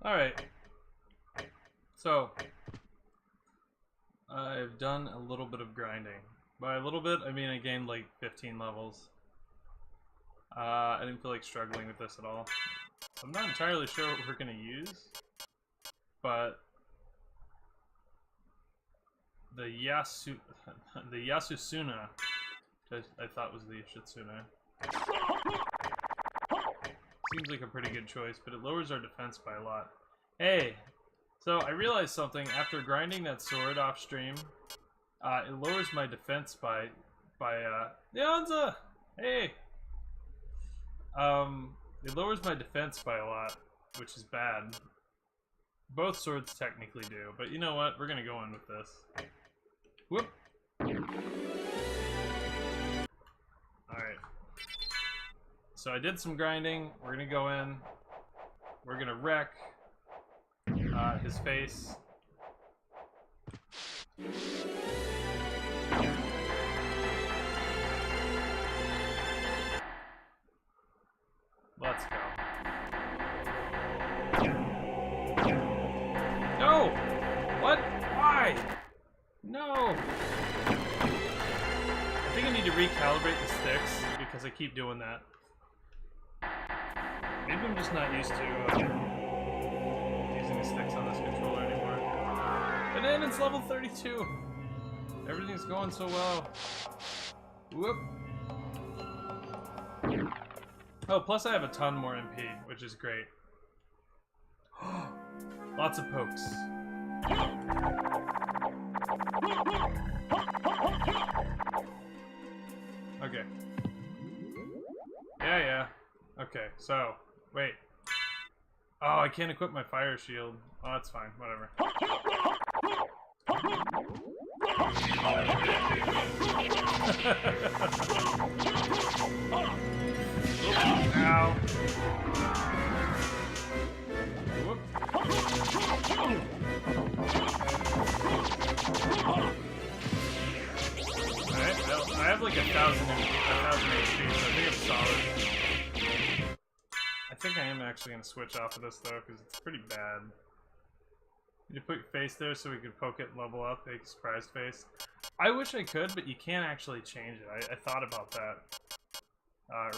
Alright, so I've done a little bit of grinding. By a little bit, I mean I gained like 15 levels. I didn't feel like struggling with this at all. I'm not entirely sure what we're going to use, but the Yasusuna, which I thought was the Shitsuna, seems like a pretty good choice, but it lowers our defense by a lot. Hey, so I realized something after grinding that sword off stream. It lowers my defense by Leonza! Hey! It lowers my defense by a lot, which is bad. Both swords technically do, but you know what? We're gonna go in with this. Whoop! Alright. So I did some grinding. We're gonna go in. We're gonna wreck his face. Let's go. No! What? Why? No! I think I need to recalibrate the sticks because I keep doing that. Maybe I'm just not used to using the sticks on this controller anymore. And then it's level 32. Everything's going so well. Whoop. Oh, plus I have a ton more MP, which is great. Lots of pokes. Okay. Yeah. Okay, so, wait. Oh, I can't equip my fire shield. Oh, that's fine, whatever. Ow. Whoop. Alright, I have like 1,000 HP, so I think I'm solid. I think I am actually going to switch off of this though, because it's pretty bad. You need to put your face there so we could poke it and level up, make a surprise face. I wish I could, but you can't actually change it. I thought about that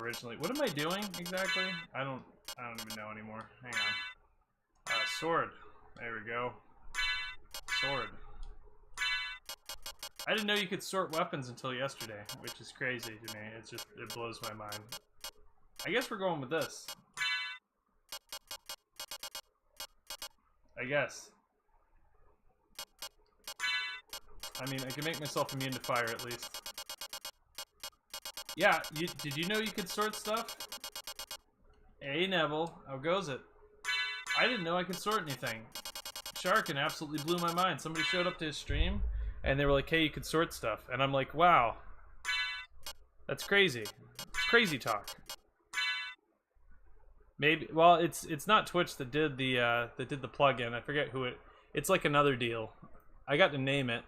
originally. What am I doing exactly? I don't even know anymore. Hang on. Sword. There we go. Sword. I didn't know you could sort weapons until yesterday, which is crazy to me. It blows my mind. I guess we're going with this. I guess. I mean, I can make myself immune to fire at least. Yeah, did you know you could sort stuff? Hey Neville, how goes it? I didn't know I could sort anything. Sharkin absolutely blew my mind. Somebody showed up to his stream and they were like, hey, you could sort stuff. And I'm like, wow. That's crazy. It's crazy talk. Maybe, well, it's not Twitch that did the plugin. I forget who it's like another deal. I got to name it.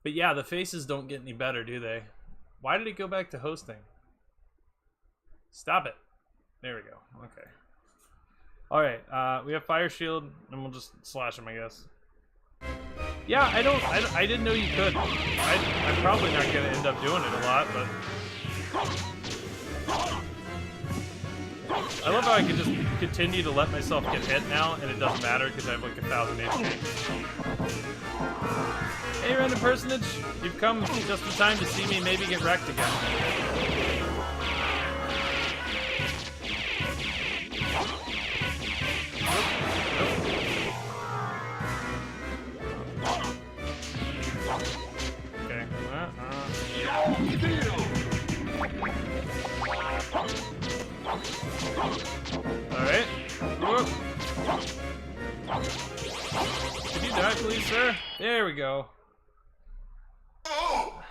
But yeah, the faces don't get any better, do they? Why did it go back to hosting? Stop it. There we go. Okay. Alright, we have Fire Shield, and we'll just slash him, I guess. Yeah, I didn't know you could. I'm probably not going to end up doing it a lot, but... I love how I can just continue to let myself get hit now, and it doesn't matter because I have like 1,000 HP. Hey, random personage, you've come just in time to see me maybe get wrecked again. Okay. Alright. Could you die, please, sir? There we go.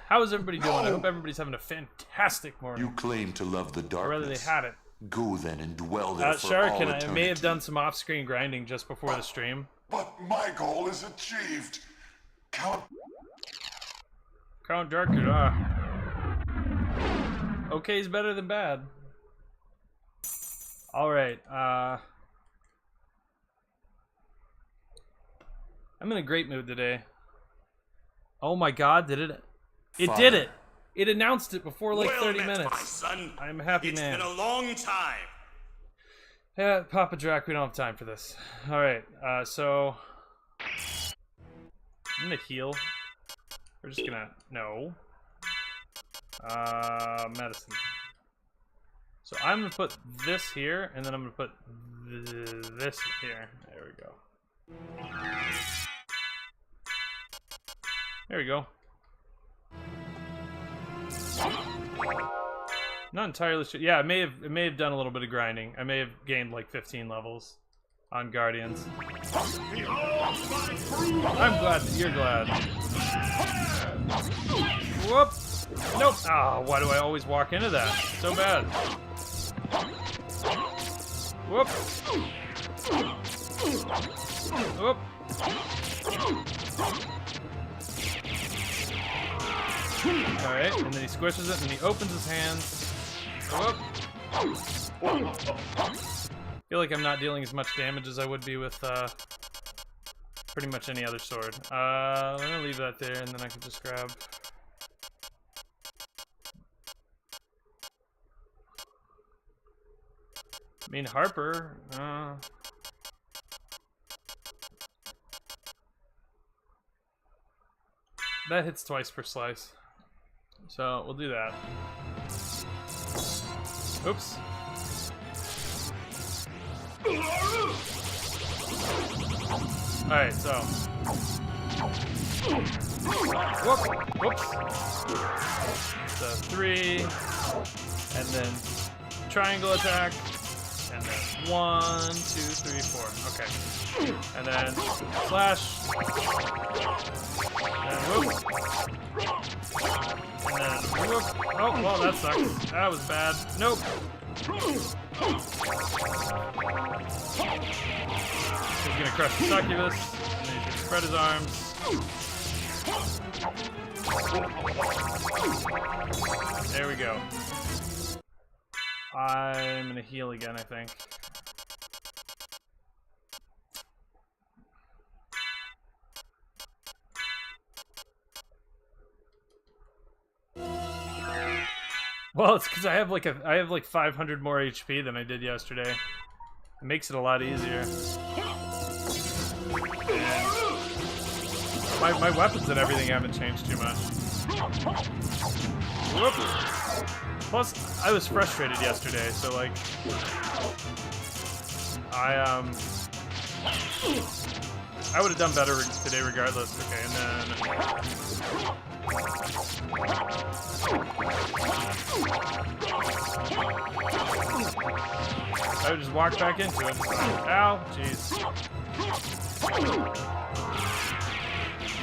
How is everybody doing? I hope everybody's having a fantastic morning. You claim to love the darkness. Or rather, they had it. Go then and dwell there for Shark, all and eternity. I may have done some off-screen grinding just before the stream. But my goal is achieved. Count Dracula. Okay's better than bad. Alright, I'm in a great mood today. Oh my god, did it? It Fire. did it! It announced it before like 30 met, minutes. My son. I'm a happy man. It's been a long time. Yeah, Papa Drac, we don't have time for this. Alright, so... I'm gonna heal. We're just gonna... No. Medicine. So I'm gonna put this here, and then I'm gonna put this here. There we go. There we go. Not entirely sure. Yeah, it may have done a little bit of grinding. I may have gained like 15 levels on Guardians. I'm glad that you're glad. Whoop! Nope. Ah, why do I always walk into that? So bad. Whoop. Whoop. Alright, and then he squishes it and he opens his hands. Whoop. I feel like I'm not dealing as much damage as I would be with pretty much any other sword. I'm gonna leave that there and then I can just grab. I mean, Harper, that hits twice per slice. So, we'll do that. Oops. Alright, so. Whoop! Whoops! So, 3, and then triangle attack. And then 1, 2, 3, 4. Okay. And then slash. And whoop. And then whoop. Oh, well, that sucks. That was bad. Nope. He's gonna crush the succubus. And then he's gonna spread his arms. There we go. I'm gonna heal again, I think. Well, it's because I have like 500 more HP than I did yesterday. It makes it a lot easier. And my weapons and everything haven't changed too much. Whoop. Plus, I was frustrated yesterday, so like, I would have done better today regardless. Okay, and then I would just walk back into it. Ow, jeez.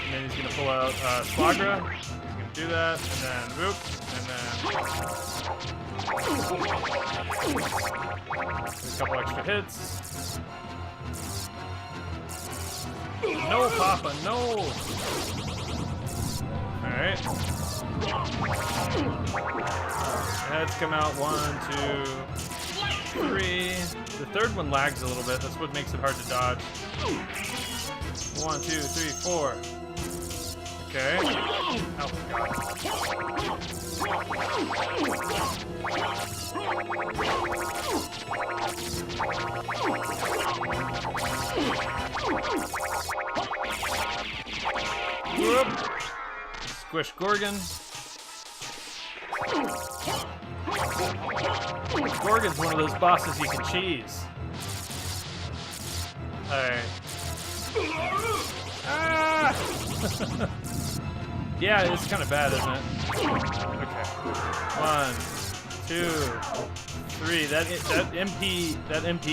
And then he's gonna pull out Slagra. He's gonna do that, and then whoop, and then a couple extra hits. No, Papa, no! Alright. Heads come out. 1, 2, 3. The third one lags a little bit. That's what makes it hard to dodge. 1, 2, 3, 4. Okay. Oh, God. Squish Gorgon. Gorgon's one of those bosses you can cheese. Alright. Ah! Yeah, it's kind of bad, isn't it? Okay. 1, 2, 3. That MP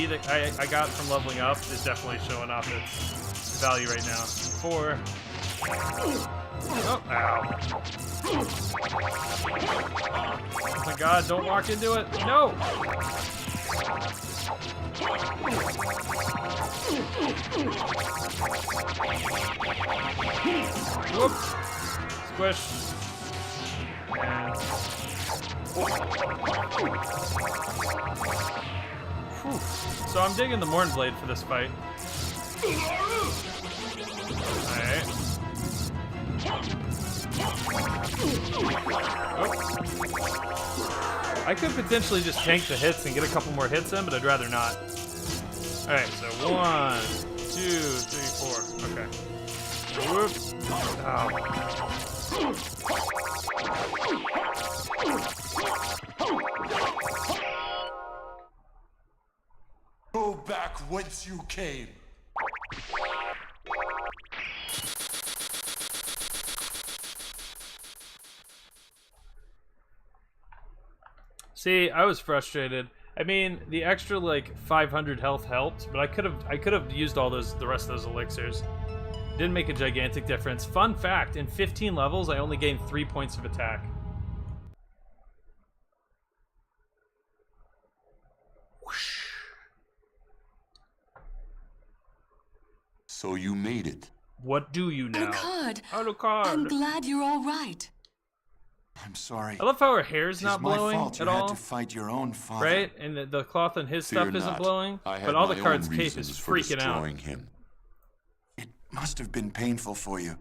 that I got from leveling up is definitely showing off its value right now. 4. Oh, ow. Oh my god, don't walk into it. No! Whoops. Squish. And... Whew. So I'm digging the Mornblade for this fight. Alright. Oops. I could potentially just tank the hits and get a couple more hits in, but I'd rather not. Alright, so 1, 2, 3, 4. Okay. Whoops. Ow. Go back whence you came. See, I was frustrated. I mean, the extra like 500 health helped, but I could have used all the rest of those elixirs. Didn't make a gigantic difference. Fun fact, in 15 levels, I only gained 3 points of attack. Whoosh. So you made it. What do you now? Alucard, Alucard. I'm glad you're all right. I'm sorry. I love how her hair's It is not my blowing fault you at had all. to fight your own father. Right? And the cloth on his Fear stuff isn't not. blowing. I had But all the my card's own cape is reasons for freaking out. destroying him. It must have been painful for you.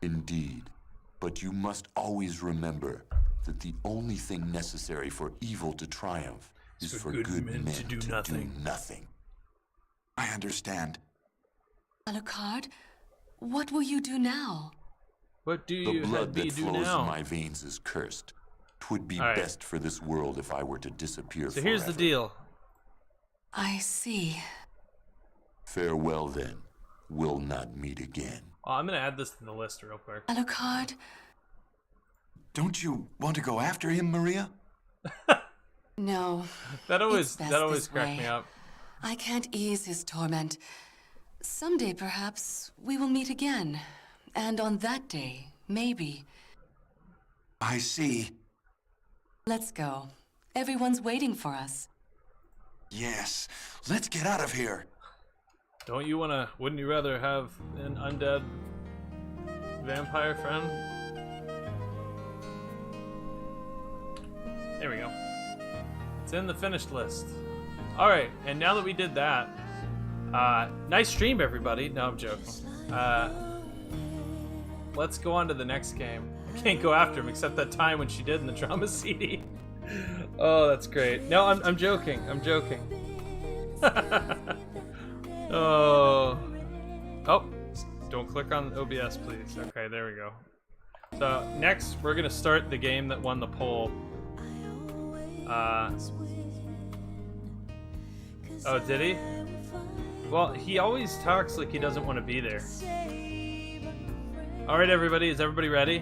Indeed. But you must always remember that the only thing necessary for evil to triumph is for good men to do nothing. I understand. Alucard, what will you do now? What do The you blood that do flows now? in my veins is cursed. 'Twould be All right. best for this world if I were to disappear So here's the forever. deal. I see. Farewell then. We'll not meet again. Oh, I'm gonna add this to the list real quick. Alucard, Don't you want to go after him, Maria? no. That always It's best always this cracked me way. up. I can't ease his torment. Someday, perhaps, we will meet again. And on that day, maybe. I see. Let's go. Everyone's waiting for us. Yes. Let's get out of here. Wouldn't you rather have an undead vampire friend? There we go. It's in the finished list. Alright, and now that we did that, nice stream, everybody. No, I'm joking. Let's go on to the next game. I can't go after him except that time when she did in the drama CD. Oh, that's great. No, I'm joking. I'm joking. Oh. Oh. Don't click on OBS, please. Okay, there we go. So, next, we're going to start the game that won the poll. Oh, did he? Well, he always talks like he doesn't want to be there. Alright, everybody. Is everybody ready?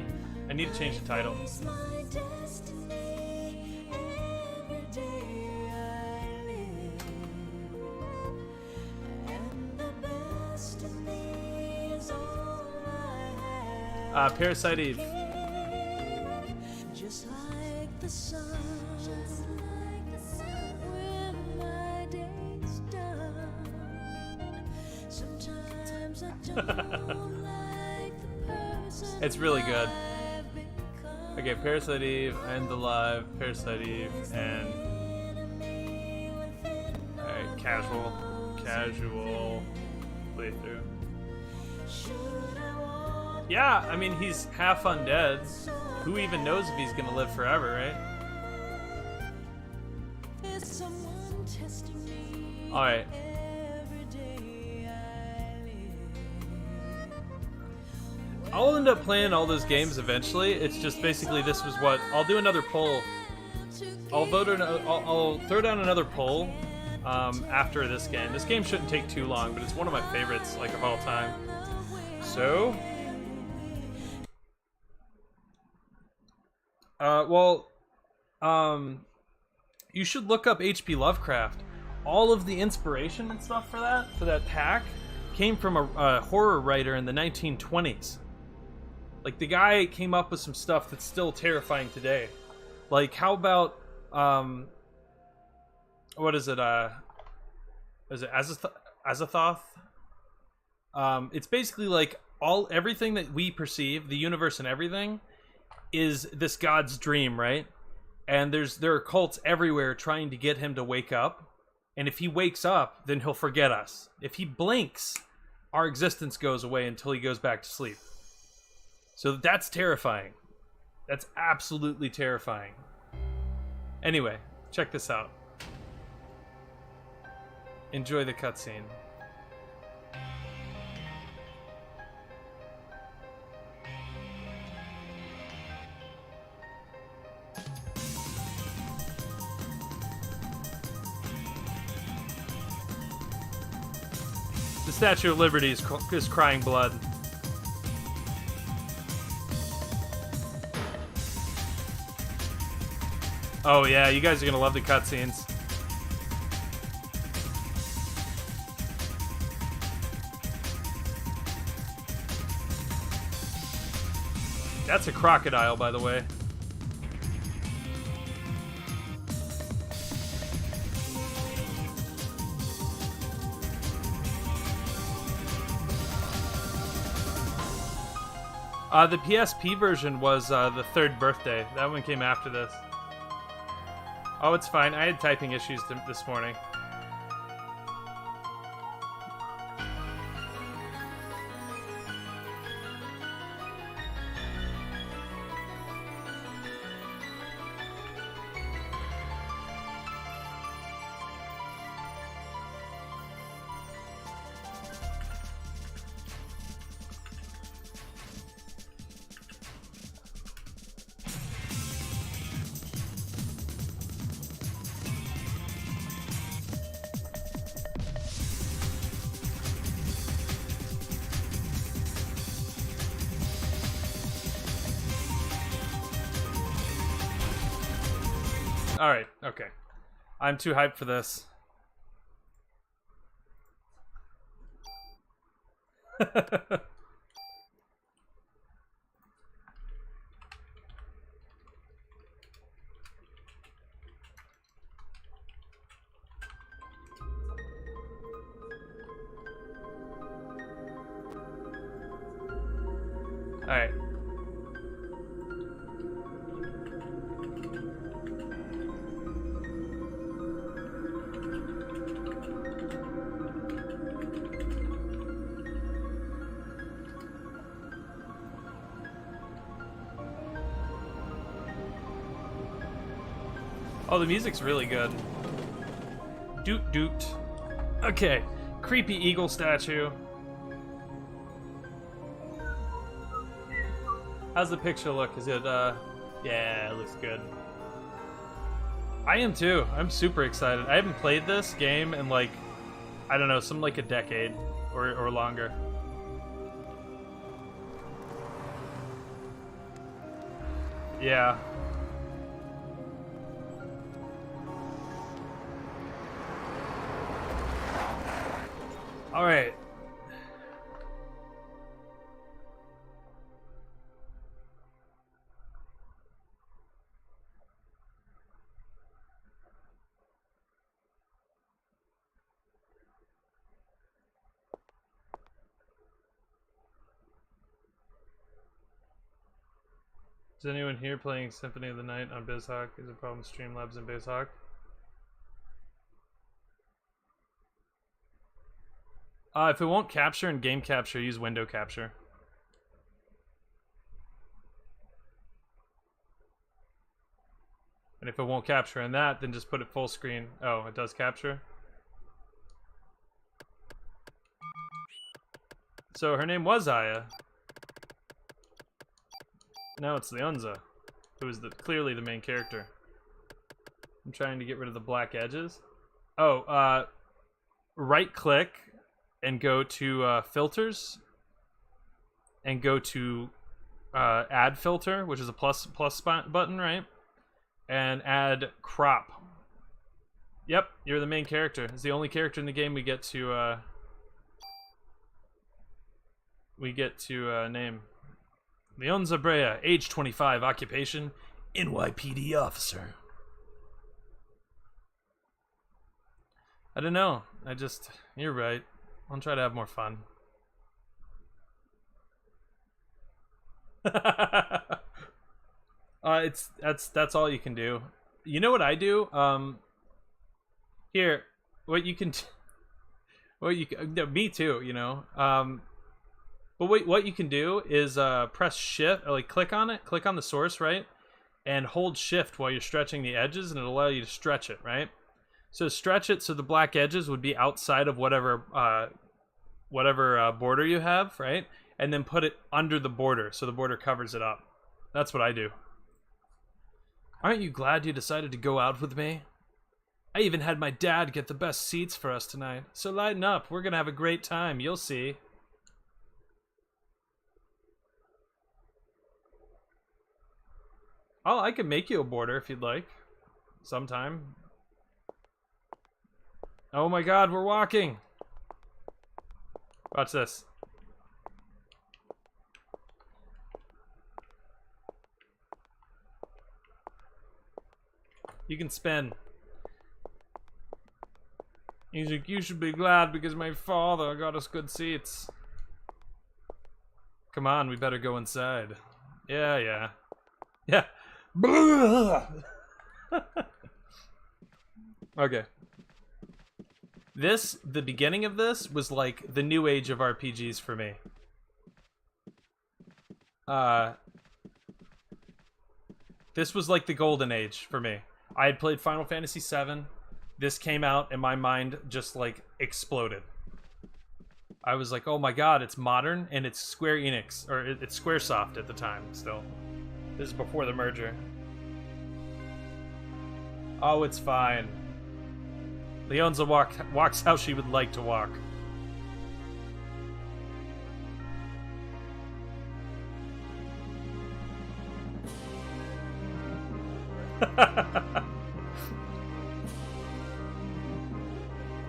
I need to change the title. Parasite Eve. Just like the sun, when my day's done. Sometimes I don't like the person It's really good. I've become. Okay, Parasite Eve, End the Live, Parasite Eve, and... Alright, casual playthrough. Yeah, I mean, he's half undead. Who even knows if he's gonna live forever, right? Is someone testing me Alright. every day I live? I'll end up playing all those games eventually. It's just basically this was what I'll do another poll. I'll throw down another poll after this game. This game shouldn't take too long, but it's one of my favorites, like, of all time. So, you should look up H.P. Lovecraft. All of the inspiration and stuff for that pack, came from a horror writer in the 1920s. Like, the guy came up with some stuff that's still terrifying today. Like, how about, what is it, Azathoth? It's basically like everything that we perceive, the universe and everything, is this god's dream, right? And there are cults everywhere trying to get him to wake up. And if he wakes up, then he'll forget us. If he blinks, our existence goes away until he goes back to sleep. So that's terrifying. That's absolutely terrifying. Anyway, check this out. Enjoy the cutscene. The Statue of Liberty is crying blood. Oh yeah, you guys are gonna love the cutscenes. That's a crocodile, by the way. The PSP version was the third birthday. That one came after this. Oh, it's fine. I had typing issues this morning. Alright, okay. I'm too hyped for this. Alright. Oh, the music's really good. Doot doot. Okay, creepy eagle statue. How's the picture look? Is it, yeah, it looks good. I am too. I'm super excited. I haven't played this game in, like, I don't know, something like a decade or longer. Yeah. All right. Is anyone here playing Symphony of the Night on BizHawk? Is a problem Streamlabs and BizHawk? If it won't capture in game capture, use window capture. And if it won't capture in that, then just put it full screen. Oh, it does capture? So her name was Aya. No, it's Leonza, who is clearly the main character. I'm trying to get rid of the black edges. Oh, right click and go to filters and go to add filter, which is a plus button, right? And add crop. Yep, you're the main character. It's the only character in the game we get to name. Leonza Brea, age 25, occupation NYPD officer. I don't know. You're right. I'll try to have more fun. That's all you can do. You know what I do? Here, me too, you know. But what you can do is press shift, or like click on the source, right? And hold shift while you're stretching the edges, and it'll allow you to stretch it, right? So stretch it so the black edges would be outside of whatever border you have, right? And then put it under the border so the border covers it up. That's what I do. Aren't you glad you decided to go out with me? I even had my dad get the best seats for us tonight. So lighten up, we're gonna have a great time, you'll see. Oh, I can make you a border if you'd like. Sometime. Oh my god, we're walking! Watch this. You can spin. He's like, you should be glad because my father got us good seats. Come on, we better go inside. Yeah. Okay. The beginning of this was like the new age of RPGs for me. This was like the golden age for me. I had played Final Fantasy VII. This came out and my mind just like exploded. I was like, oh my god, it's modern and it's Square Enix, or it's Squaresoft at the time still. This is before the merger. Oh, it's fine. Leonza walks how she would like to walk.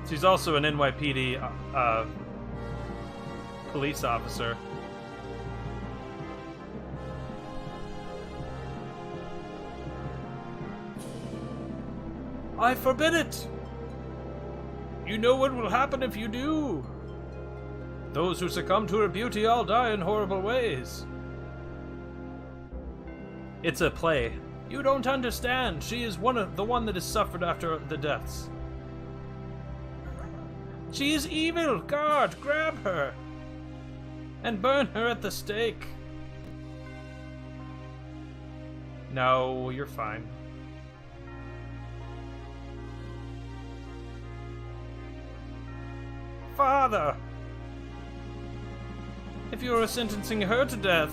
She's also an NYPD police officer. I forbid it! You know what will happen if you do. Those who succumb to her beauty all die in horrible ways. It's a play. You don't understand. She is the one that has suffered after the deaths. She is evil. Guard, grab her. And burn her at the stake. No, you're fine. Father! If you are sentencing her to death,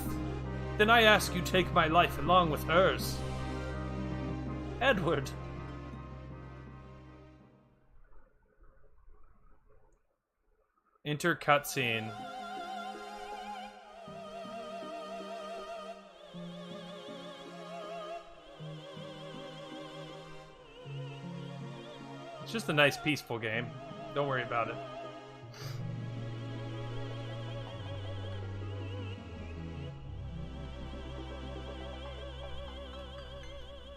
then I ask you take my life along with hers. Edward. Enter cutscene. It's just a nice, peaceful game. Don't worry about it.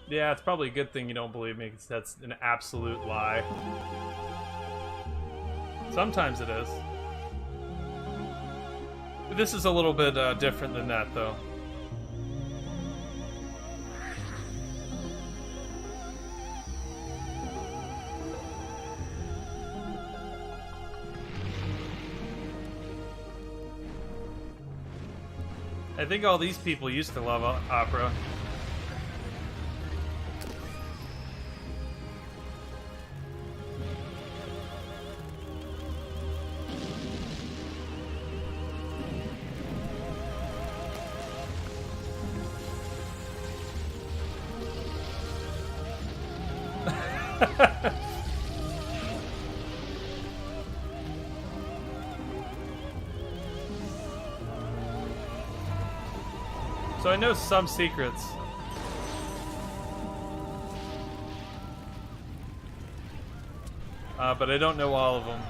Yeah, it's probably a good thing you don't believe me, because that's an absolute lie. Sometimes it is. But this is a little bit different than that, though. I think all these people used to love opera. So I know some secrets. But I don't know all of them.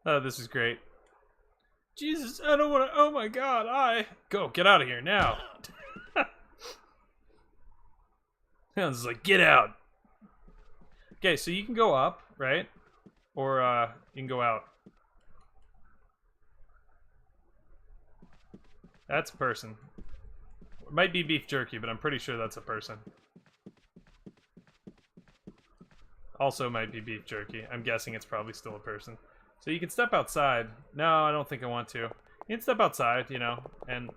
Oh, this is great. Jesus, I don't want to. Oh my God, get out of here now. It's like, get out. Okay, so you can go up, right? Or you can go out. That's a person. It might be beef jerky, but I'm pretty sure that's a person. Also might be beef jerky. I'm guessing it's probably still a person. So you can step outside. No, I don't think I want to. You can step outside, you know, and...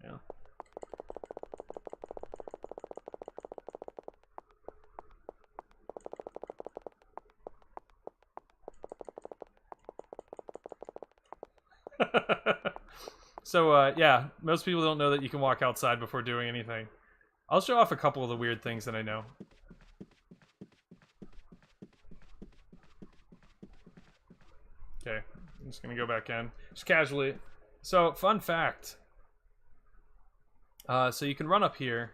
Yeah. So, yeah, most people don't know that you can walk outside before doing anything. I'll show off a couple of the weird things that I know. Okay, I'm just gonna go back in. Just casually. So, fun fact. So you can run up here.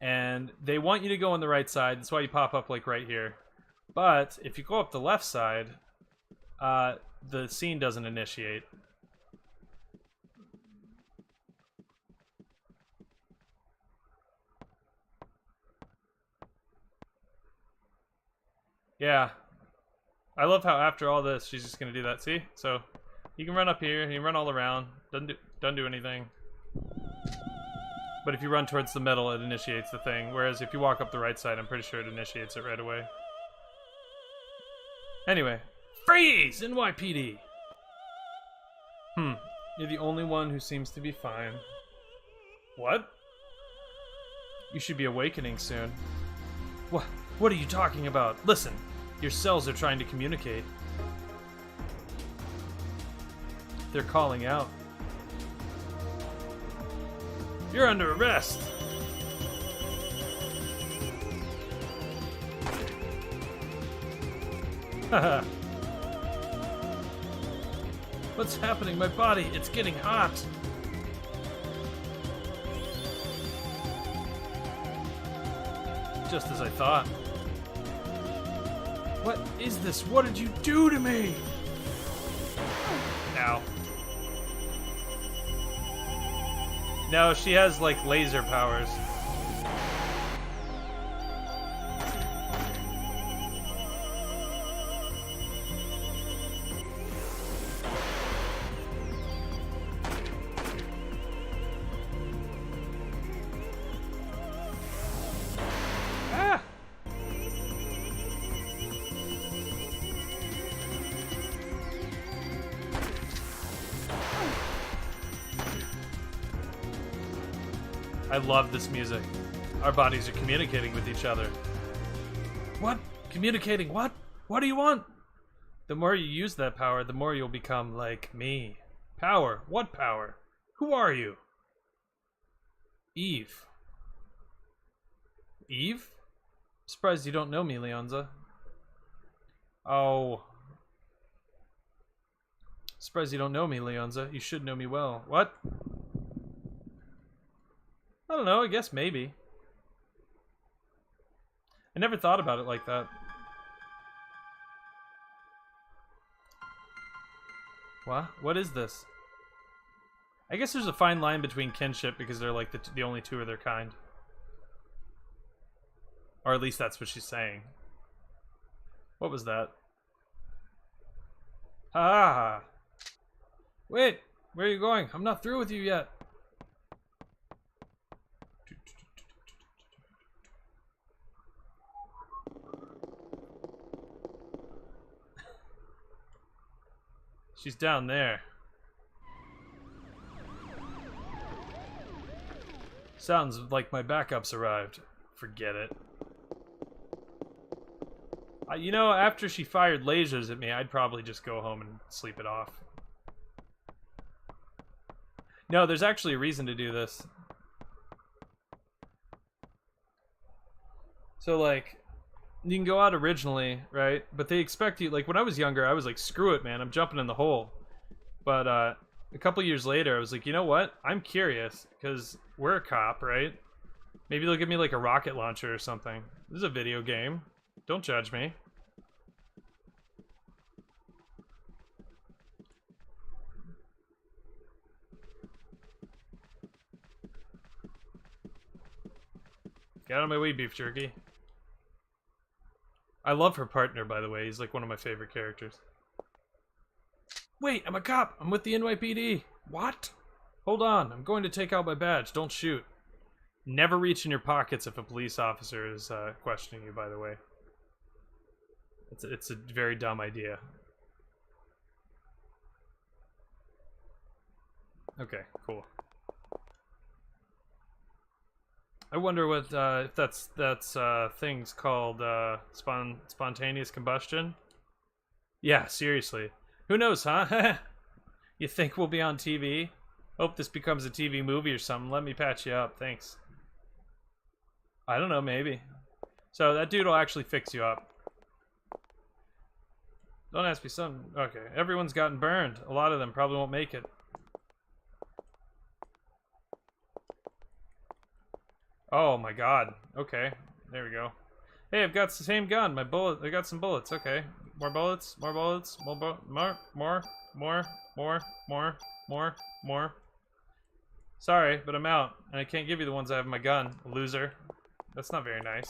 And they want you to go on the right side. That's why you pop up, like, right here. But, if you go up the left side, the scene doesn't initiate. Yeah. I love how after all this, she's just gonna do that. See? So, you can run up here, you can run all around. Doesn't do anything. But if you run towards the middle, it initiates the thing. Whereas if you walk up the right side, I'm pretty sure it initiates it right away. Anyway. Freeze! NYPD! You're the only one who seems to be fine. What? You should be awakening soon. What are you talking about? Listen, your cells are trying to communicate. They're calling out. You're under arrest! Haha. What's happening? My body, it's getting hot. Just as I thought. What is this? What did you do to me? Ow. No, she has, like, laser powers. Ah! I love this music. Our bodies are communicating with each other. What? Communicating what? What do you want? The more you use that power, the more you'll become like me. Power? What power? Who are you? Eve. Eve? Surprised you don't know me, Leonza. Oh. Surprised you don't know me, Leonza. You should know me well. What? I don't know, I guess maybe. I never thought about it like that. What? What is this? I guess there's a fine line between kinship because they're like the only two of their kind. Or at least that's what she's saying. What was that? Ah! Wait! Where are you going? I'm not through with you yet. She's down there. Sounds like my backups arrived. Forget it. You know, after she fired lasers at me, I'd probably just go home and sleep it off. No, there's actually a reason to do this. So, like, you can go out originally, right? But they expect you, like, when I was younger, I was like, screw it, man, I'm jumping in the hole. But, a couple years later, I was like, you know what? I'm curious, because we're a cop, right? Maybe they'll give me, like, a rocket launcher or something. This is a video game. Don't judge me. Get out of my way, beef jerky. I love her partner, by the way. He's like one of my favorite characters. Wait, I'm a cop. I'm with the NYPD. What? Hold on. I'm going to take out my badge. Don't shoot. Never reach in your pockets if a police officer is questioning you, by the way. It's a very dumb idea. Okay, cool. I wonder what if that's things called spontaneous combustion. Yeah, seriously. Who knows, huh? You think we'll be on TV? Hope this becomes a TV movie or something. Let me patch you up. Thanks. I don't know, maybe. So that dude will actually fix you up. Don't ask me something. Okay, everyone's gotten burned. A lot of them probably won't make it. Oh my god. Okay, there we go. Hey, I've got the same gun. I got some bullets. Okay, more bullets. More bullets. More. Sorry, but I'm out, and I can't give you the ones I have in my gun, loser. That's not very nice.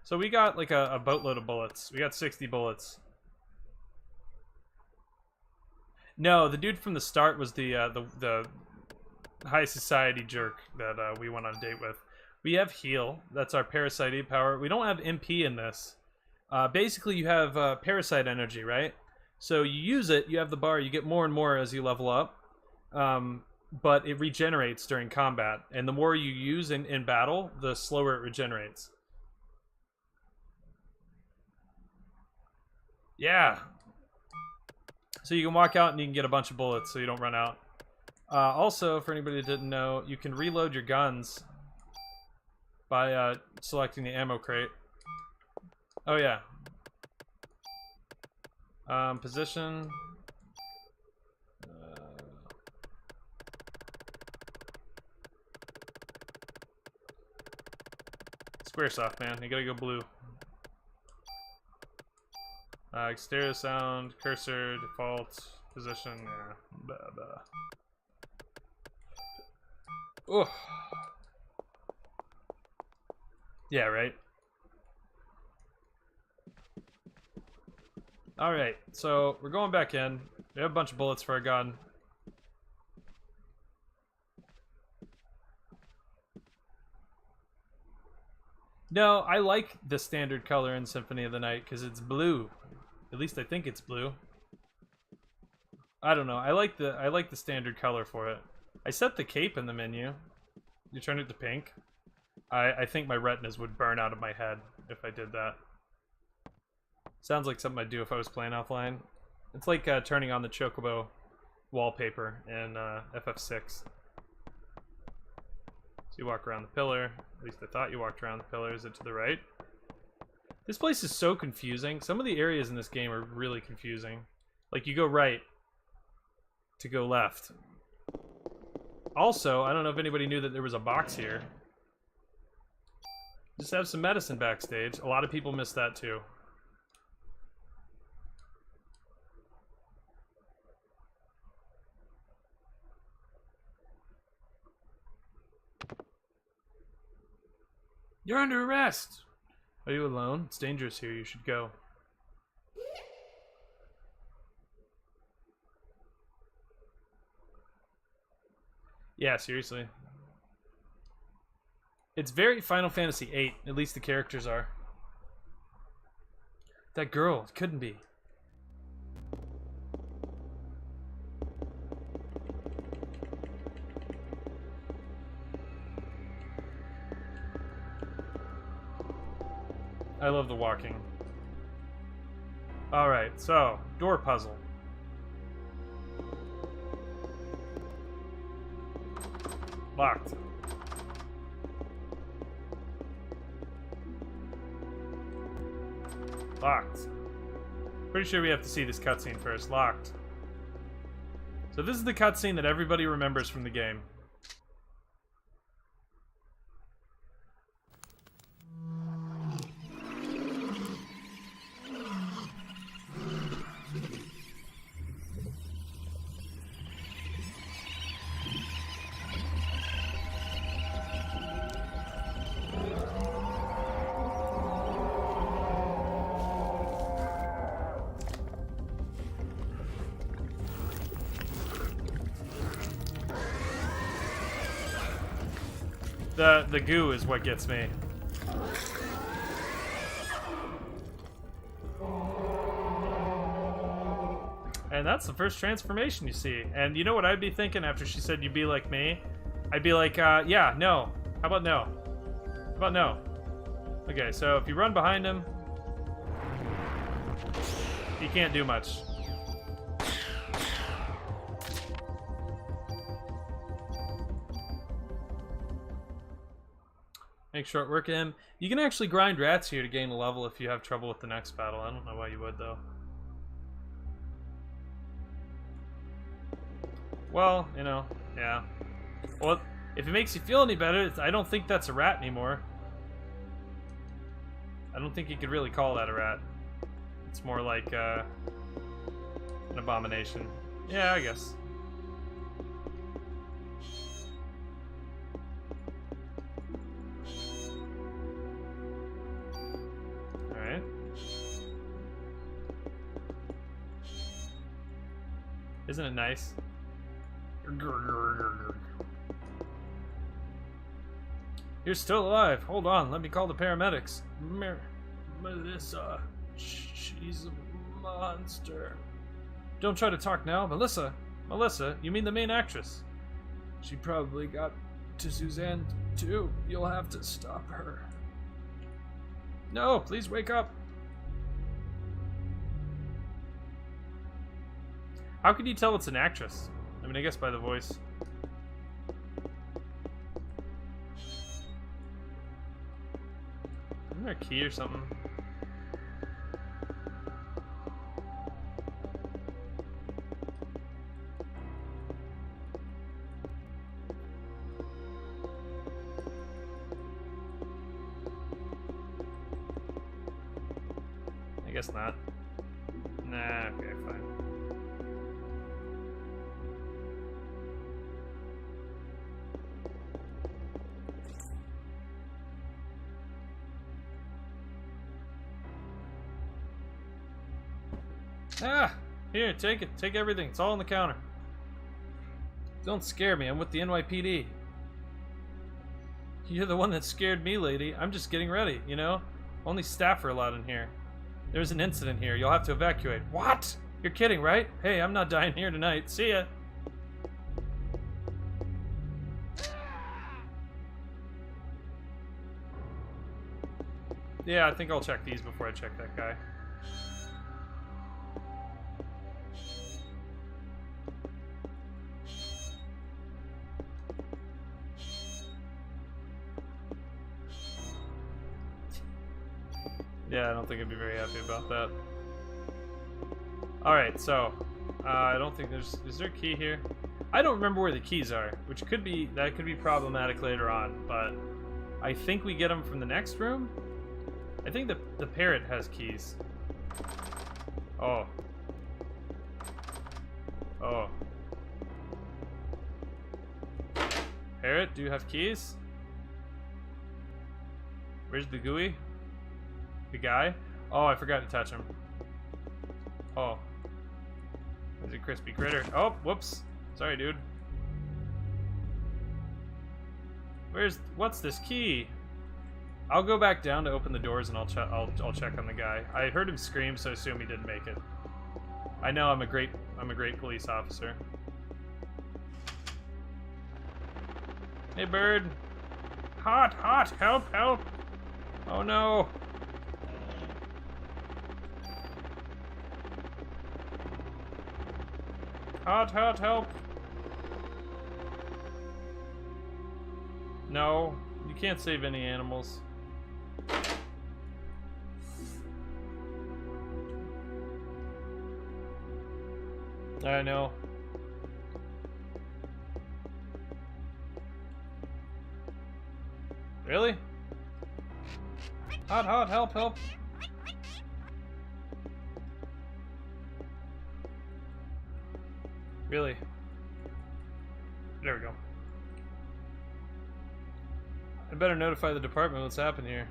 So we got like a boatload of bullets. We got 60 bullets. No, the dude from the start was the high society jerk that we went on a date with. We have heal. That's our Parasite Eve power. We don't have MP in this. Basically, you have parasite energy, right? So you use it, you have the bar, you get more and more as you level up. But it regenerates during combat. And the more you use in battle, the slower it regenerates. Yeah. So you can walk out and you can get a bunch of bullets so you don't run out. Also, for anybody that didn't know, you can reload your guns by selecting the ammo crate. Oh yeah. Position. Squaresoft, man. You gotta go blue. Exterior sound, cursor, default, position, yeah. Blah, blah. Ooh. Yeah, right? Alright, so we're going back in. We have a bunch of bullets for our gun. No, I like the standard color in Symphony of the Night because it's blue. At least I think it's blue. I don't know. I like the standard color for it. I set the cape in the menu. You turn it to pink. I think my retinas would burn out of my head if I did that. Sounds like something I'd do if I was playing offline. It's like turning on the Chocobo wallpaper in FF6. So you walk around the pillar. At least I thought you walked around the pillar. Is it to the right? This place is so confusing. Some of the areas in this game are really confusing. Like, you go right to go left. Also, I don't know if anybody knew that there was a box here. Just have some medicine backstage. A lot of people miss that too. You're under arrest! Are you alone? It's dangerous here. You should go. Yeah, seriously. It's very Final Fantasy VIII. At least the characters are. That girl, it couldn't be. I love the walking. Alright, so, door puzzle. Locked. Locked. Pretty sure we have to see this cutscene first. Locked. So this is the cutscene that everybody remembers from the game. The goo is what gets me. And that's the first transformation you see. And you know what I'd be thinking after she said you'd be like me? I'd be like, yeah, no. How about no? How about no? Okay, so if you run behind him, he can't do much. Make short work of him. You can actually grind rats here to gain a level if you have trouble with the next battle. I don't know why you would, though. Well, you know, yeah. Well, if it makes you feel any better, I don't think that's a rat anymore. I don't think you could really call that a rat. It's more like an abomination. Yeah, I guess. Isn't it nice? You're still alive. Hold on, let me call the paramedics. Melissa, she's a monster. Don't try to talk now, Melissa. Melissa, you mean the main actress? She probably got to Suzanne too. You'll have to stop her. No, please wake up. How can you tell it's an actress? I mean, I guess by the voice. Isn't there a key or something? I guess not. Nah, okay, fine. Ah! Here, take it. Take everything. It's all on the counter. Don't scare me. I'm with the NYPD. You're the one that scared me, lady. I'm just getting ready, you know? Only staff are allowed in here. There's an incident here. You'll have to evacuate. What? You're kidding, right? Hey, I'm not dying here tonight. See ya. Yeah, I think I'll check these before I check that guy. Yeah, I don't think I'd be very happy about that. Alright, so I don't think there's... Is there a key here? I don't remember where the keys are, which could be... That could be problematic later on, but I think we get them from the next room? I think the parrot has keys. Oh. Oh. Parrot, do you have keys? Where's the gooey? The guy? Oh, I forgot to touch him. Oh. There's a crispy critter. Oh, whoops. Sorry, dude. What's this key? I'll go back down to open the doors and I'll check on the guy. I heard him scream, so I assume he didn't make it. I know I'm a great police officer. Hey, bird. Hot, help. Oh no. Help! No, you can't save any animals. I know. Really? Help! Really? There we go. I better notify the department what's happened here.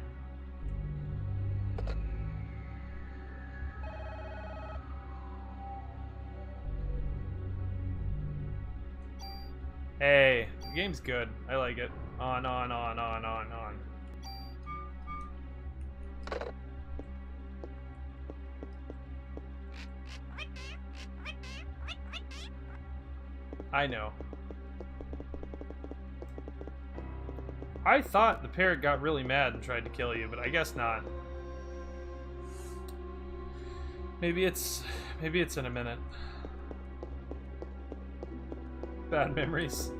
Hey, the game's good. I like it. On. I know. I thought the parrot got really mad and tried to kill you, but I guess not. Maybe it's in a minute. Bad memories.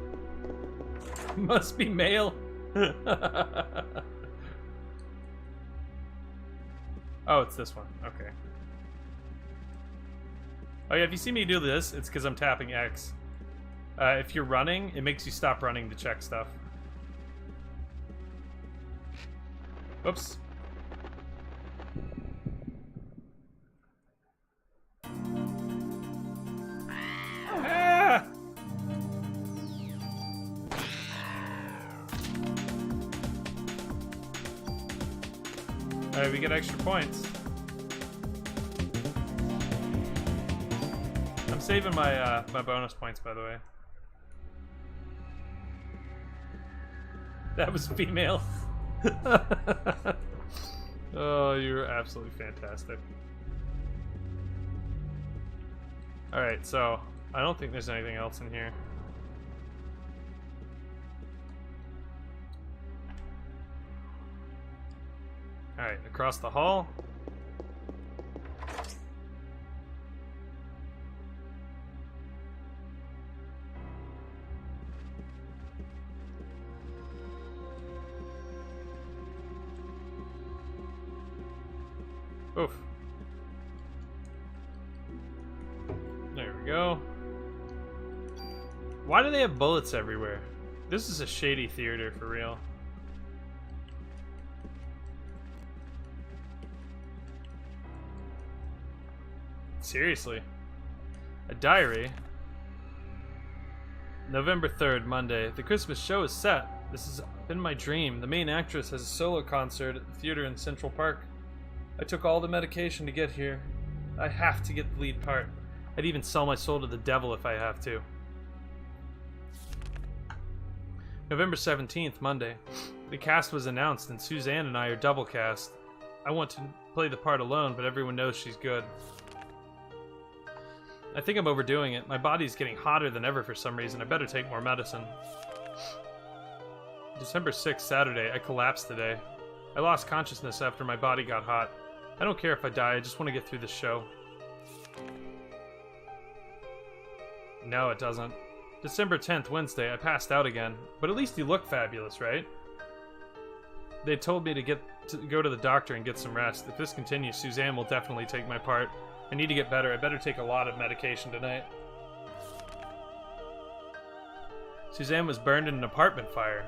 Must be male. Oh, it's this one. Okay. Oh yeah, if you see me do this, it's because I'm tapping X. If you're running, it makes you stop running to check stuff. Oops. Ah! Alright, we get extra points. I'm saving my my bonus points, by the way. That was female. Oh, you're absolutely fantastic. Alright, so I don't think there's anything else in here. Alright, across the hall. Oof. There we go. Why do they have bullets everywhere? This is a shady theater for real. Seriously. A diary. November 3rd, Monday. The Christmas show is set. This has been my dream. The main actress has a solo concert at the theater in Central Park. I took all the medication to get here. I have to get the lead part. I'd even sell my soul to the devil if I have to. November 17th, Monday. The cast was announced and Suzanne and I are double cast. I want to play the part alone, but everyone knows she's good. I think I'm overdoing it. My body's getting hotter than ever for some reason. I better take more medicine. December 6th, Saturday. I collapsed today. I lost consciousness after my body got hot. I don't care if I die, I just want to get through this show. No, it doesn't. December 10th, Wednesday, I passed out again. But at least you look fabulous, right? They told me to go to the doctor and get some rest. If this continues, Suzanne will definitely take my part. I need to get better. I better take a lot of medication tonight. Suzanne was burned in an apartment fire.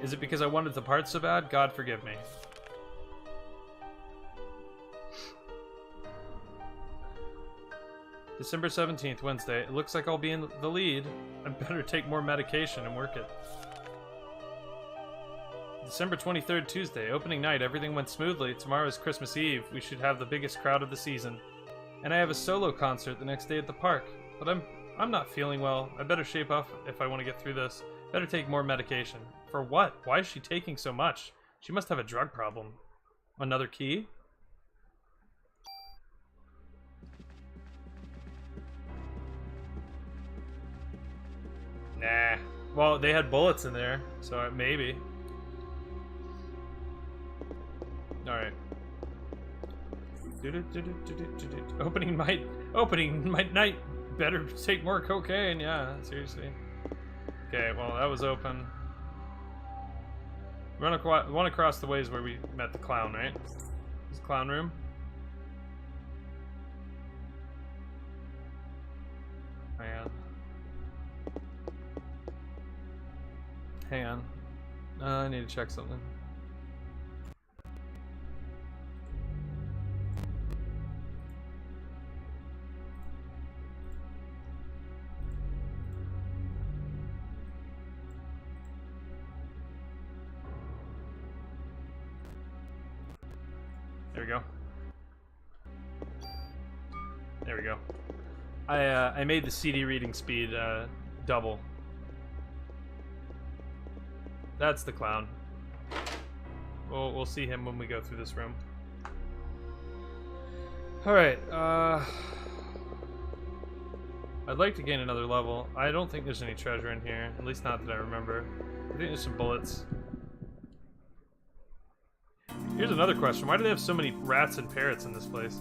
Is it because I wanted the part so bad? God forgive me. December 17th, Wednesday. It looks like I'll be in the lead. I better take more medication and work it. December 23rd, Tuesday. Opening night. Everything went smoothly. Tomorrow is Christmas Eve. We should have the biggest crowd of the season. And I have a solo concert the next day at the park. But I'm not feeling well. I better shape up if I want to get through this. Better take more medication. For what? Why is she taking so much? She must have a drug problem. Another key? Nah. Well, they had bullets in there, so maybe. Alright. Opening night Better take more cocaine, yeah, seriously. Okay, well, that was open. Run across the ways where we met the clown, right? This clown room. Hang on. I need to check something. There we go. There we go. I made the CD reading speed double. That's the clown. We'll see him when we go through this room. Alright, I'd like to gain another level. I don't think there's any treasure in here, at least not that I remember. I think there's some bullets. Here's another question. Why do they have so many rats and parrots in this place?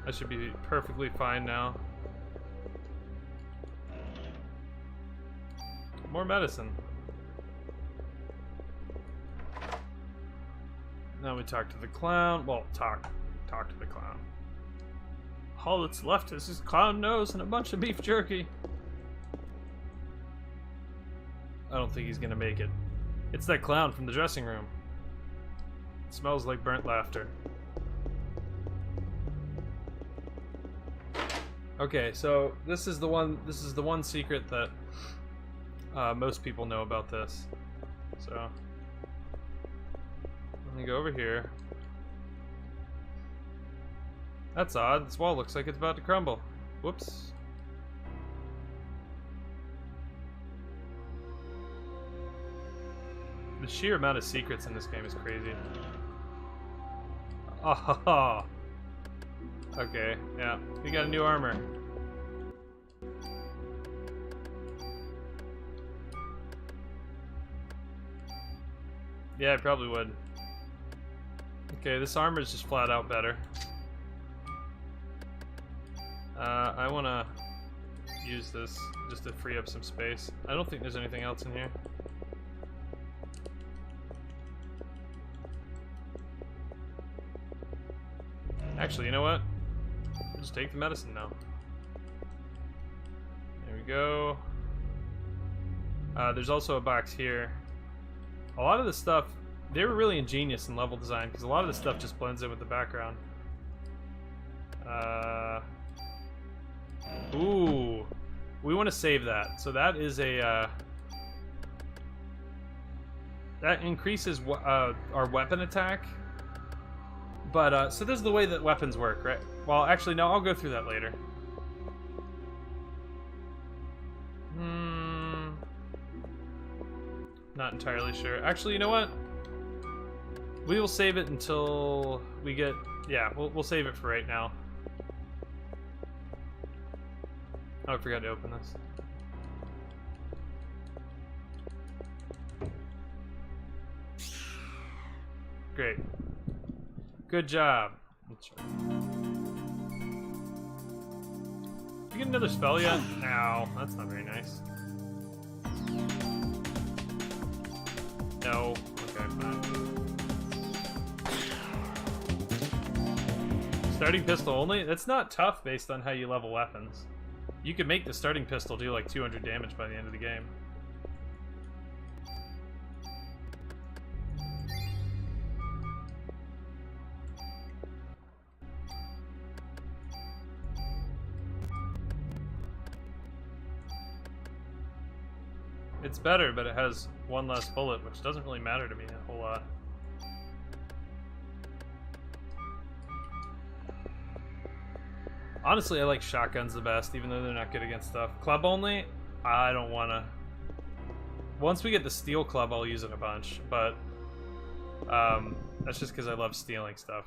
I should be perfectly fine now. More medicine. Now we talk to the clown. Well, talk to the clown. All that's left is his clown nose and a bunch of beef jerky. I don't think he's gonna make it. It's that clown from the dressing room. It smells like burnt laughter. Okay, so this is the one secret that most people know about this. So let me go over here. That's odd. This wall looks like it's about to crumble. Whoops. The sheer amount of secrets in this game is crazy. Oh, okay, yeah. We got a new armor. Yeah, I probably would. Okay, this armor is just flat out better. I want to use this just to free up some space. I don't think there's anything else in here. Actually, you know what? I'll just take the medicine now. There we go. There's also a box here. A lot of the stuff, they were really ingenious in level design because a lot of the stuff just blends in with the background. Ooh, we want to save that. So that is a that increases our weapon attack. But so this is the way that weapons work, right? Well, actually, no, I'll go through that later. Not entirely sure. Actually, you know what? We will save it until we get... Yeah, we'll save it for right now. Oh, I forgot to open this. Great. Good job. You get another spell yet? Ow, that's not very nice. No. Okay, fine. Starting pistol only? That's not tough based on how you level weapons. You could make the starting pistol do like 200 damage by the end of the game. It's better, but it has one less bullet, which doesn't really matter to me a whole lot. Honestly, I like shotguns the best, even though they're not good against stuff. Club only, I don't wanna. Once we get the steel club, I'll use it a bunch, but that's just because I love stealing stuff.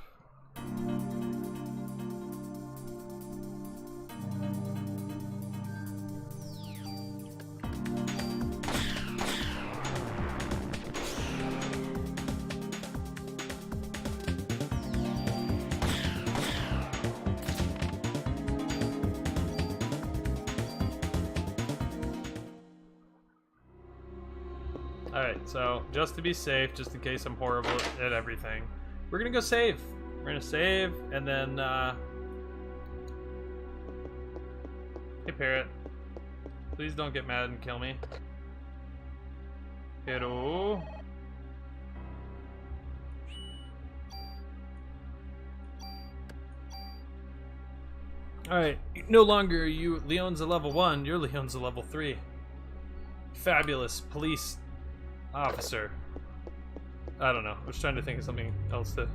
Alright, so just to be safe, just in case I'm horrible at everything, we're gonna go save. We're gonna save, and then, hey Parrot, please don't get mad and kill me. Hello? Alright, no longer are you Leon's a level 1, you're Leon's a level 3. Fabulous police officer. I don't know. I was trying to think of something else to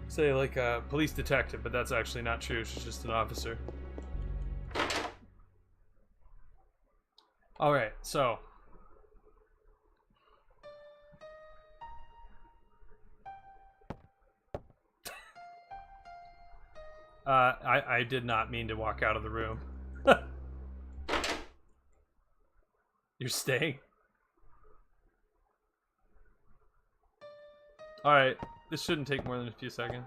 say, like a police detective, but that's actually not true. She's just an officer. Alright, so. I did not mean to walk out of the room. You're staying? Alright, this shouldn't take more than a few seconds.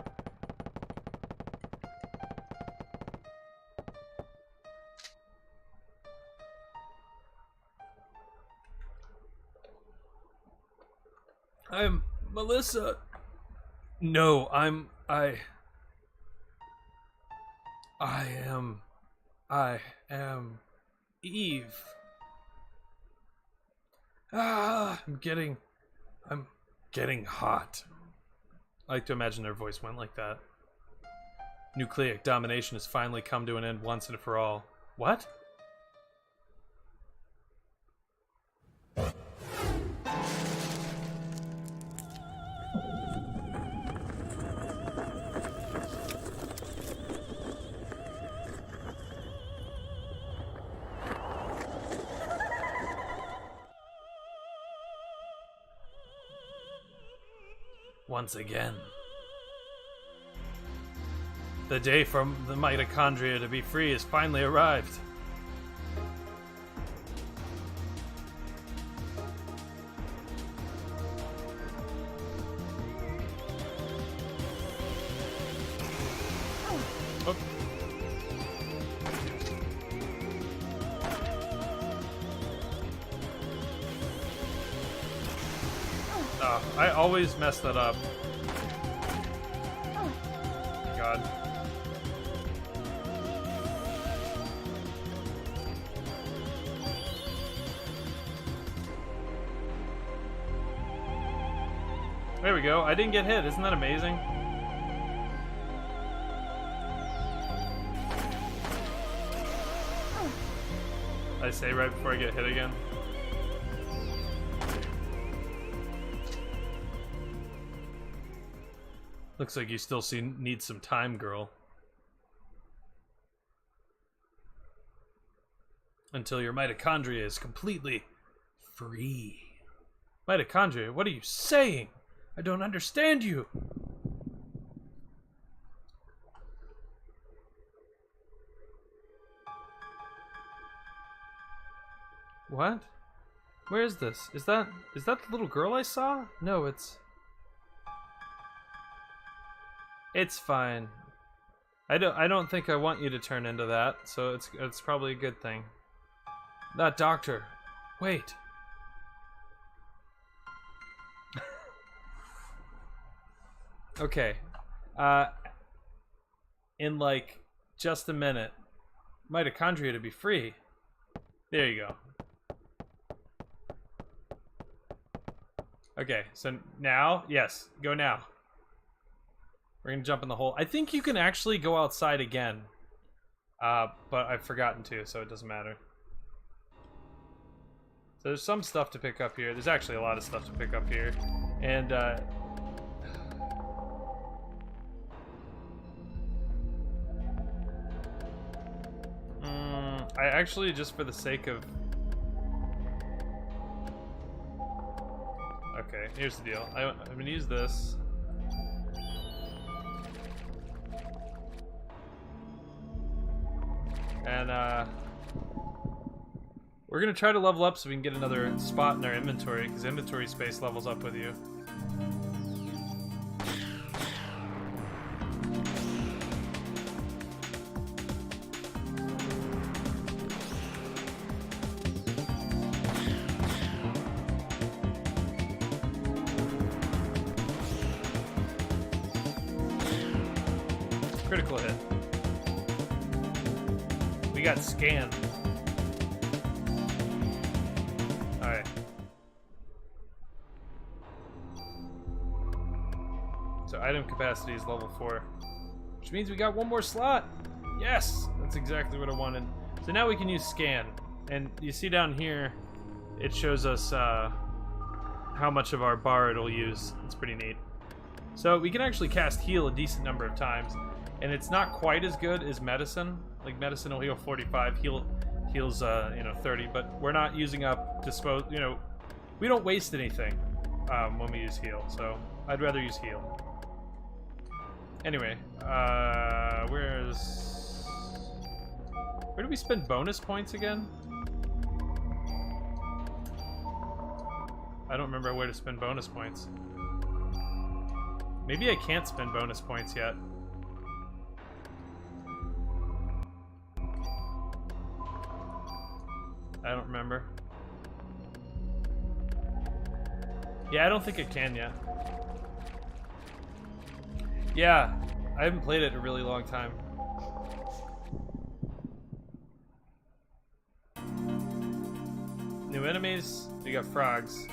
I'm Melissa. No, I am Eve. I'm getting hot. I like to imagine their voice went like that. Nucleic domination has finally come to an end once and for all. What? Once again. The day for the mitochondria to be free has finally arrived. Oh. I always mess that up. God. There we go. I didn't get hit. Isn't that amazing? I say right before I get hit again. Looks like you still need some time, girl. Until your mitochondria is completely free. Mitochondria? What are you saying? I don't understand you. What? Where is this? Is that the little girl I saw? No, it's fine. I don't think I want you to turn into that, so it's probably a good thing. That doctor. Wait. Okay. In like just a minute. Mitochondria to be free. There you go. Okay, so now, yes, go now. We're gonna jump in the hole. I think you can actually go outside again. But I've forgotten to, so it doesn't matter. So there's some stuff to pick up here. There's actually a lot of stuff to pick up here. And, I actually, just for the sake of... here's the deal. I'm gonna use this. And we're gonna try to level up so we can get another spot in our inventory, because inventory space levels up with you. Critical hit. We got scanned. Alright. So item capacity is level 4. Which means we got one more slot! Yes! That's exactly what I wanted. So now we can use scan. And you see down here, it shows us how much of our bar it'll use. It's pretty neat. So we can actually cast heal a decent number of times. And it's not quite as good as medicine. Like medicine will heal 45, heals 30, but we're not using up we don't waste anything when we use heal, so I'd rather use heal. Anyway, where do we spend bonus points again? I don't remember where to spend bonus points. Maybe I can't spend bonus points yet. I don't remember. Yeah, I don't think it can yet. Yeah, I haven't played it in a really long time. New enemies, we got frogs.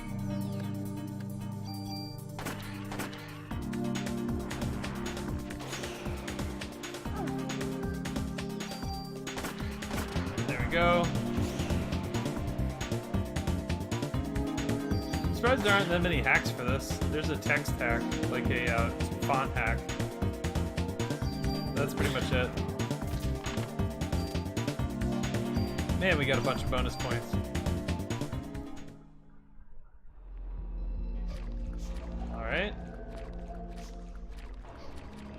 There we go. I'm surprised there aren't that many hacks for this. There's a text hack, like a font hack. That's pretty much it. Man, we got a bunch of bonus points. Alright.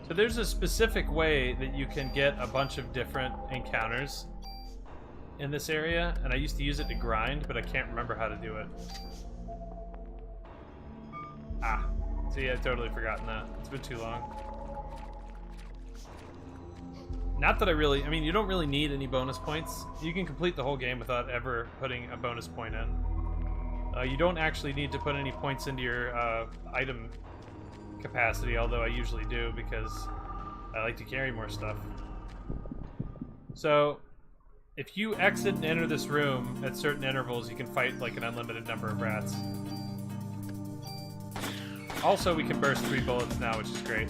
So there's a specific way that you can get a bunch of different encounters in this area, and I used to use it to grind, but I can't remember how to do it. Ah, see, I've totally forgotten that. It's been too long. Not that I mean, you don't really need any bonus points. You can complete the whole game without ever putting a bonus point in. You don't actually need to put any points into your item capacity, although I usually do because I like to carry more stuff. So, if you exit and enter this room at certain intervals, you can fight like an unlimited number of rats. Also, we can burst 3 bullets now, which is great.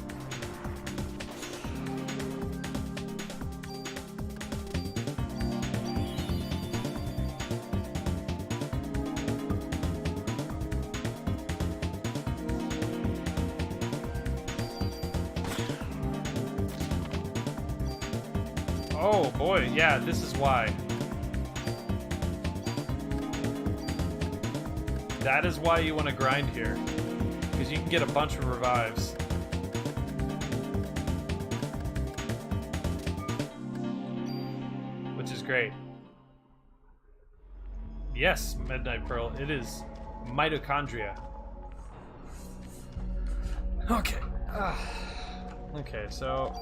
Oh boy, yeah, this is why. That is why you want to grind here. Because you can get a bunch of revives. Which is great. Yes, Midnight Pearl, it is mitochondria. Okay. Okay, so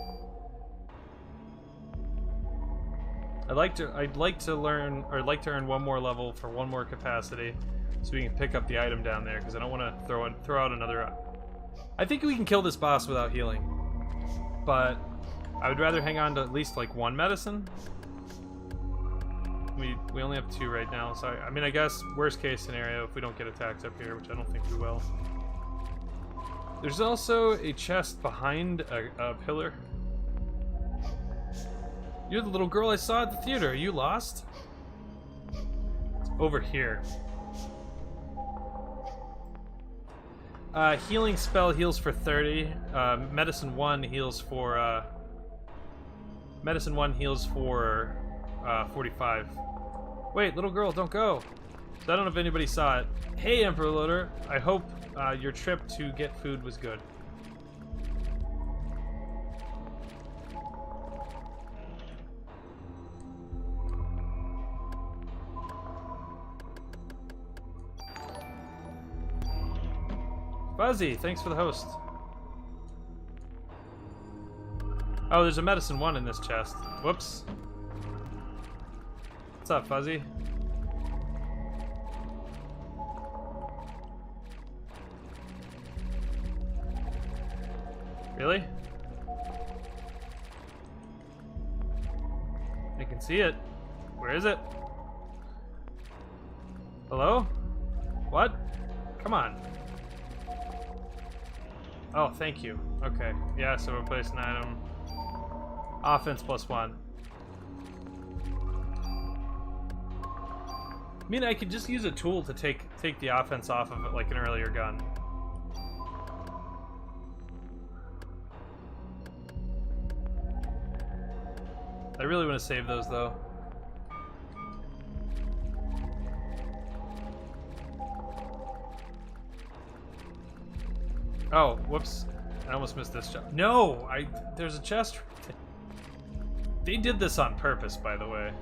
I'd like to earn one more level for one more capacity, so we can pick up the item down there, because I don't want to throw out another. I think we can kill this boss without healing, but I would rather hang on to at least like one medicine. We only have 2 right now, so I mean, I guess worst case scenario if we don't get attacked up here, which I don't think we will. There's also a chest behind a pillar. You're the little girl I saw at the theater. Are you lost? It's over here. Healing spell heals for 30. Medicine 1 heals for 45. Wait, little girl, don't go. So I don't know if anybody saw it. Hey, Emperor Loader. I hope your trip to get food was good. Fuzzy, thanks for the host. Oh, there's a medicine 1 in this chest. Whoops. What's up, Fuzzy? Really? I can see it. Where is it? Hello? What? Come on. Oh, thank you. Okay. Yeah, so replace an item. Offense +1. I mean, I could just use a tool to take the offense off of it, like an earlier gun. I really want to save those, though. Oh, whoops. I almost missed this chest. No! There's a chest. They did this on purpose, by the way.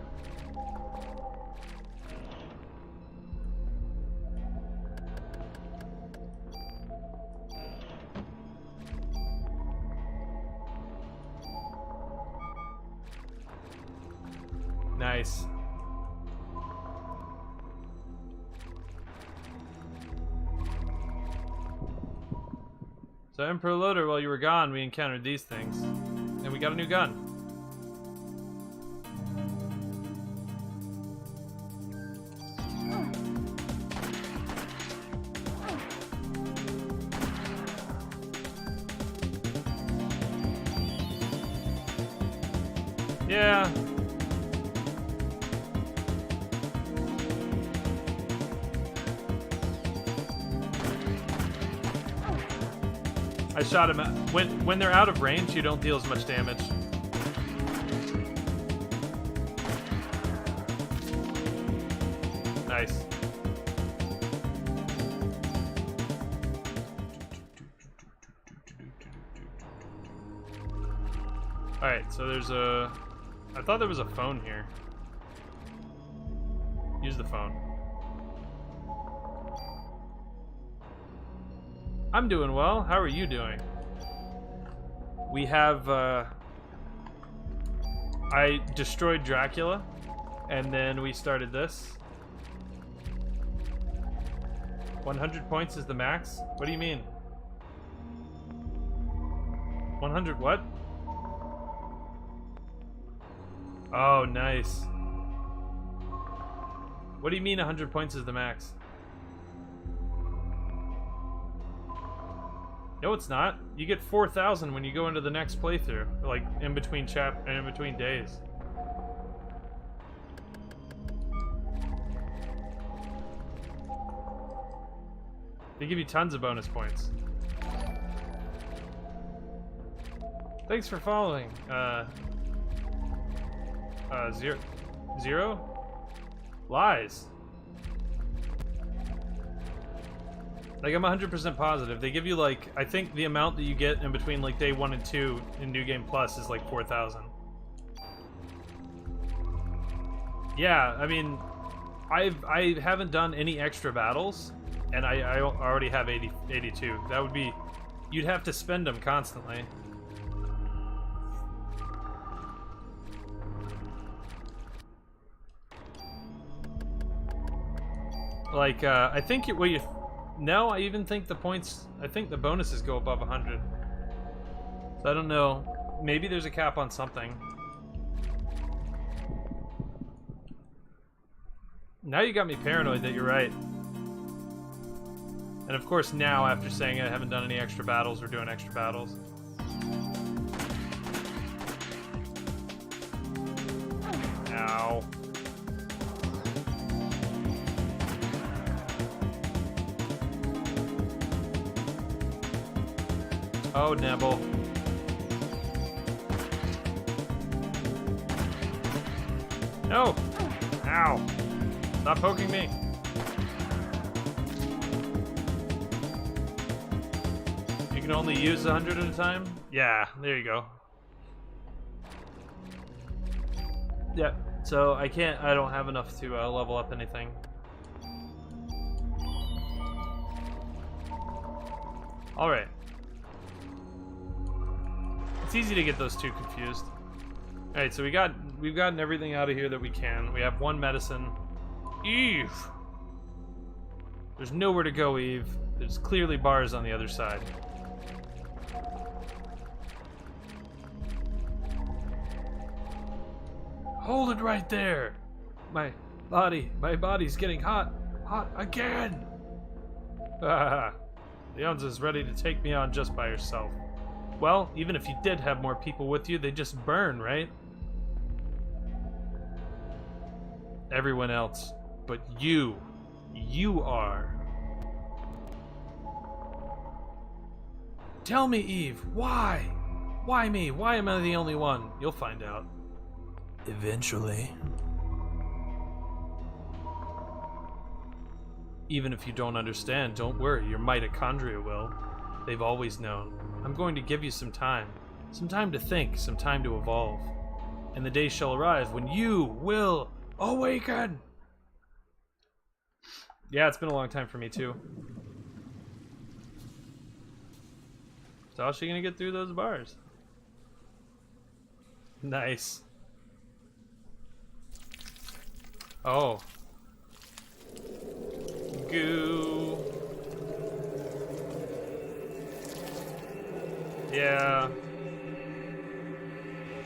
Nice. So Emperor Loader, while you were gone, we encountered these things. And we got a new gun. Yeah. I shot him at, when they're out of range, you don't deal as much damage. Nice. Alright, so there's a... I thought there was a phone here. Use the phone. I'm doing well. How are you doing? We have, I destroyed Dracula, and then we started this. 100 points is the max? What do you mean? 100 what? Oh, nice. What do you mean 100 points is the max? No, it's not. You get 4,000 when you go into the next playthrough, like in between days. They give you tons of bonus points. Thanks for following. Zero? Lies. Like, I'm 100% positive. They give you, like, I think the amount that you get in between, like, day 1 and 2 in New Game Plus is, like, 4,000. Yeah, I mean, I haven't done any extra battles, and I already have 82. That would be... You'd have to spend them constantly. Like, I think what you... No, I even think the points... I think the bonuses go above 100. So I don't know. Maybe there's a cap on something. Now you got me paranoid that you're right. And of course now, after saying I haven't done any extra battles, we're doing extra battles. Ow. Oh, Nebel. No! Ow. Stop poking me. can only use 100 at a time? Yeah, there you go. Yeah, so I don't have enough to level up anything. Alright. It's easy to get those two confused. Alright, so we've gotten everything out of here that we can. We have one medicine. Eve! There's nowhere to go, Eve. There's clearly bars on the other side. Hold it right there! My body's getting hot again! Ah, Leonza's ready to take me on just by herself. Well, even if you did have more people with you, they just burn, right? Everyone else, but you are. Tell me, Eve, why? Why me? Why am I the only one? You'll find out. Eventually. Even if you don't understand, don't worry, your mitochondria will. They've always known. I'm going to give you some time to think, some time to evolve. And the day shall arrive when you will awaken! Yeah, it's been a long time for me too. So how's she gonna get through those bars? Nice. Oh. Goo. Yeah.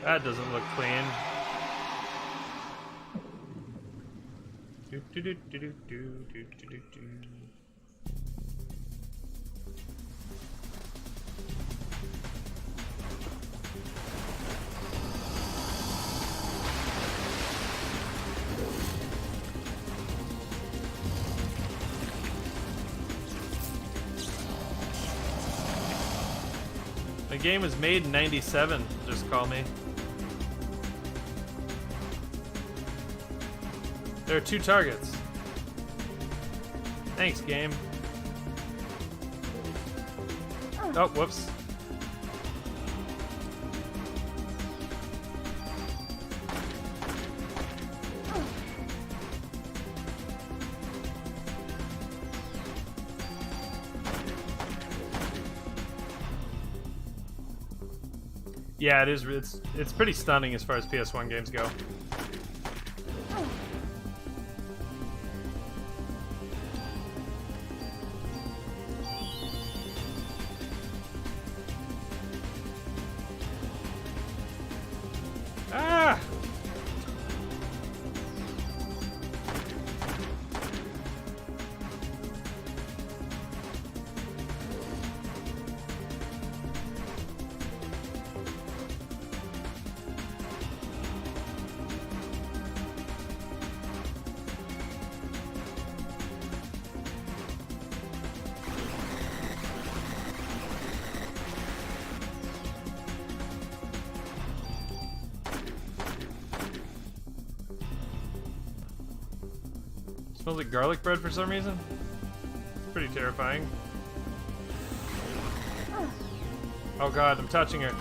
That doesn't look clean. Do do do do do do do do do. The game was made in '97, just call me. There are 2 targets. Thanks, game. Oh, whoops. Yeah, it is. It's pretty stunning as far as PS1 games go. Ah! Smells like garlic bread for some reason. It's pretty terrifying. Oh god, I'm touching her.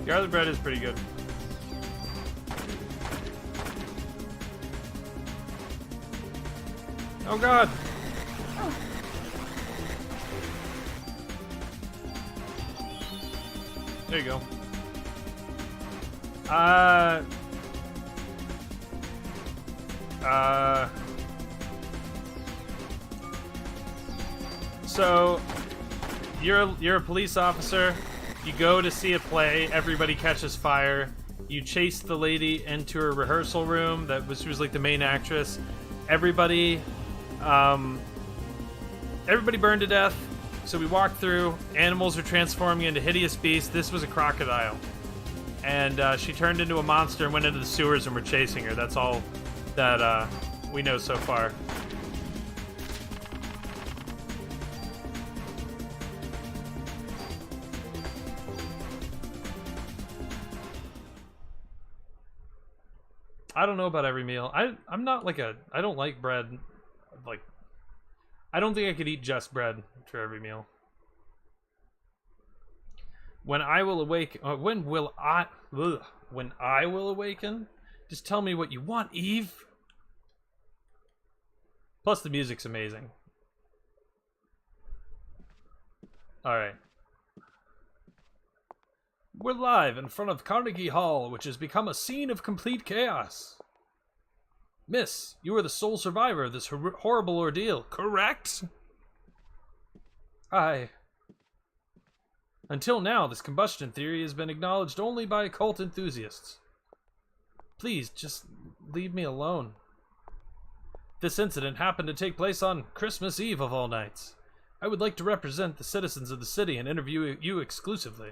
Garlic bread is pretty good. Oh god! There you go. So you're a police officer. You go to see a play. Everybody catches fire. You chase the lady into her rehearsal room. She was like the main actress. Everybody burned to death. So we walked through. Animals are transforming into hideous beasts. This was a crocodile. And she turned into a monster and went into the sewers, and we're chasing her. That's all that we know so far. I don't know about every meal. I'm not like a... I don't like bread. Like, I don't think I could eat just bread for every meal. When I will awake... when will I... Ugh, when I will awaken? Just tell me what you want, Eve. Plus the music's amazing. Alright. We're live in front of Carnegie Hall, which has become a scene of complete chaos. Miss, you are the sole survivor of this horrible ordeal, correct? Aye. Until now, this combustion theory has been acknowledged only by occult enthusiasts. Please, just leave me alone. This incident happened to take place on Christmas Eve of all nights. I would like to represent the citizens of the city and interview you exclusively.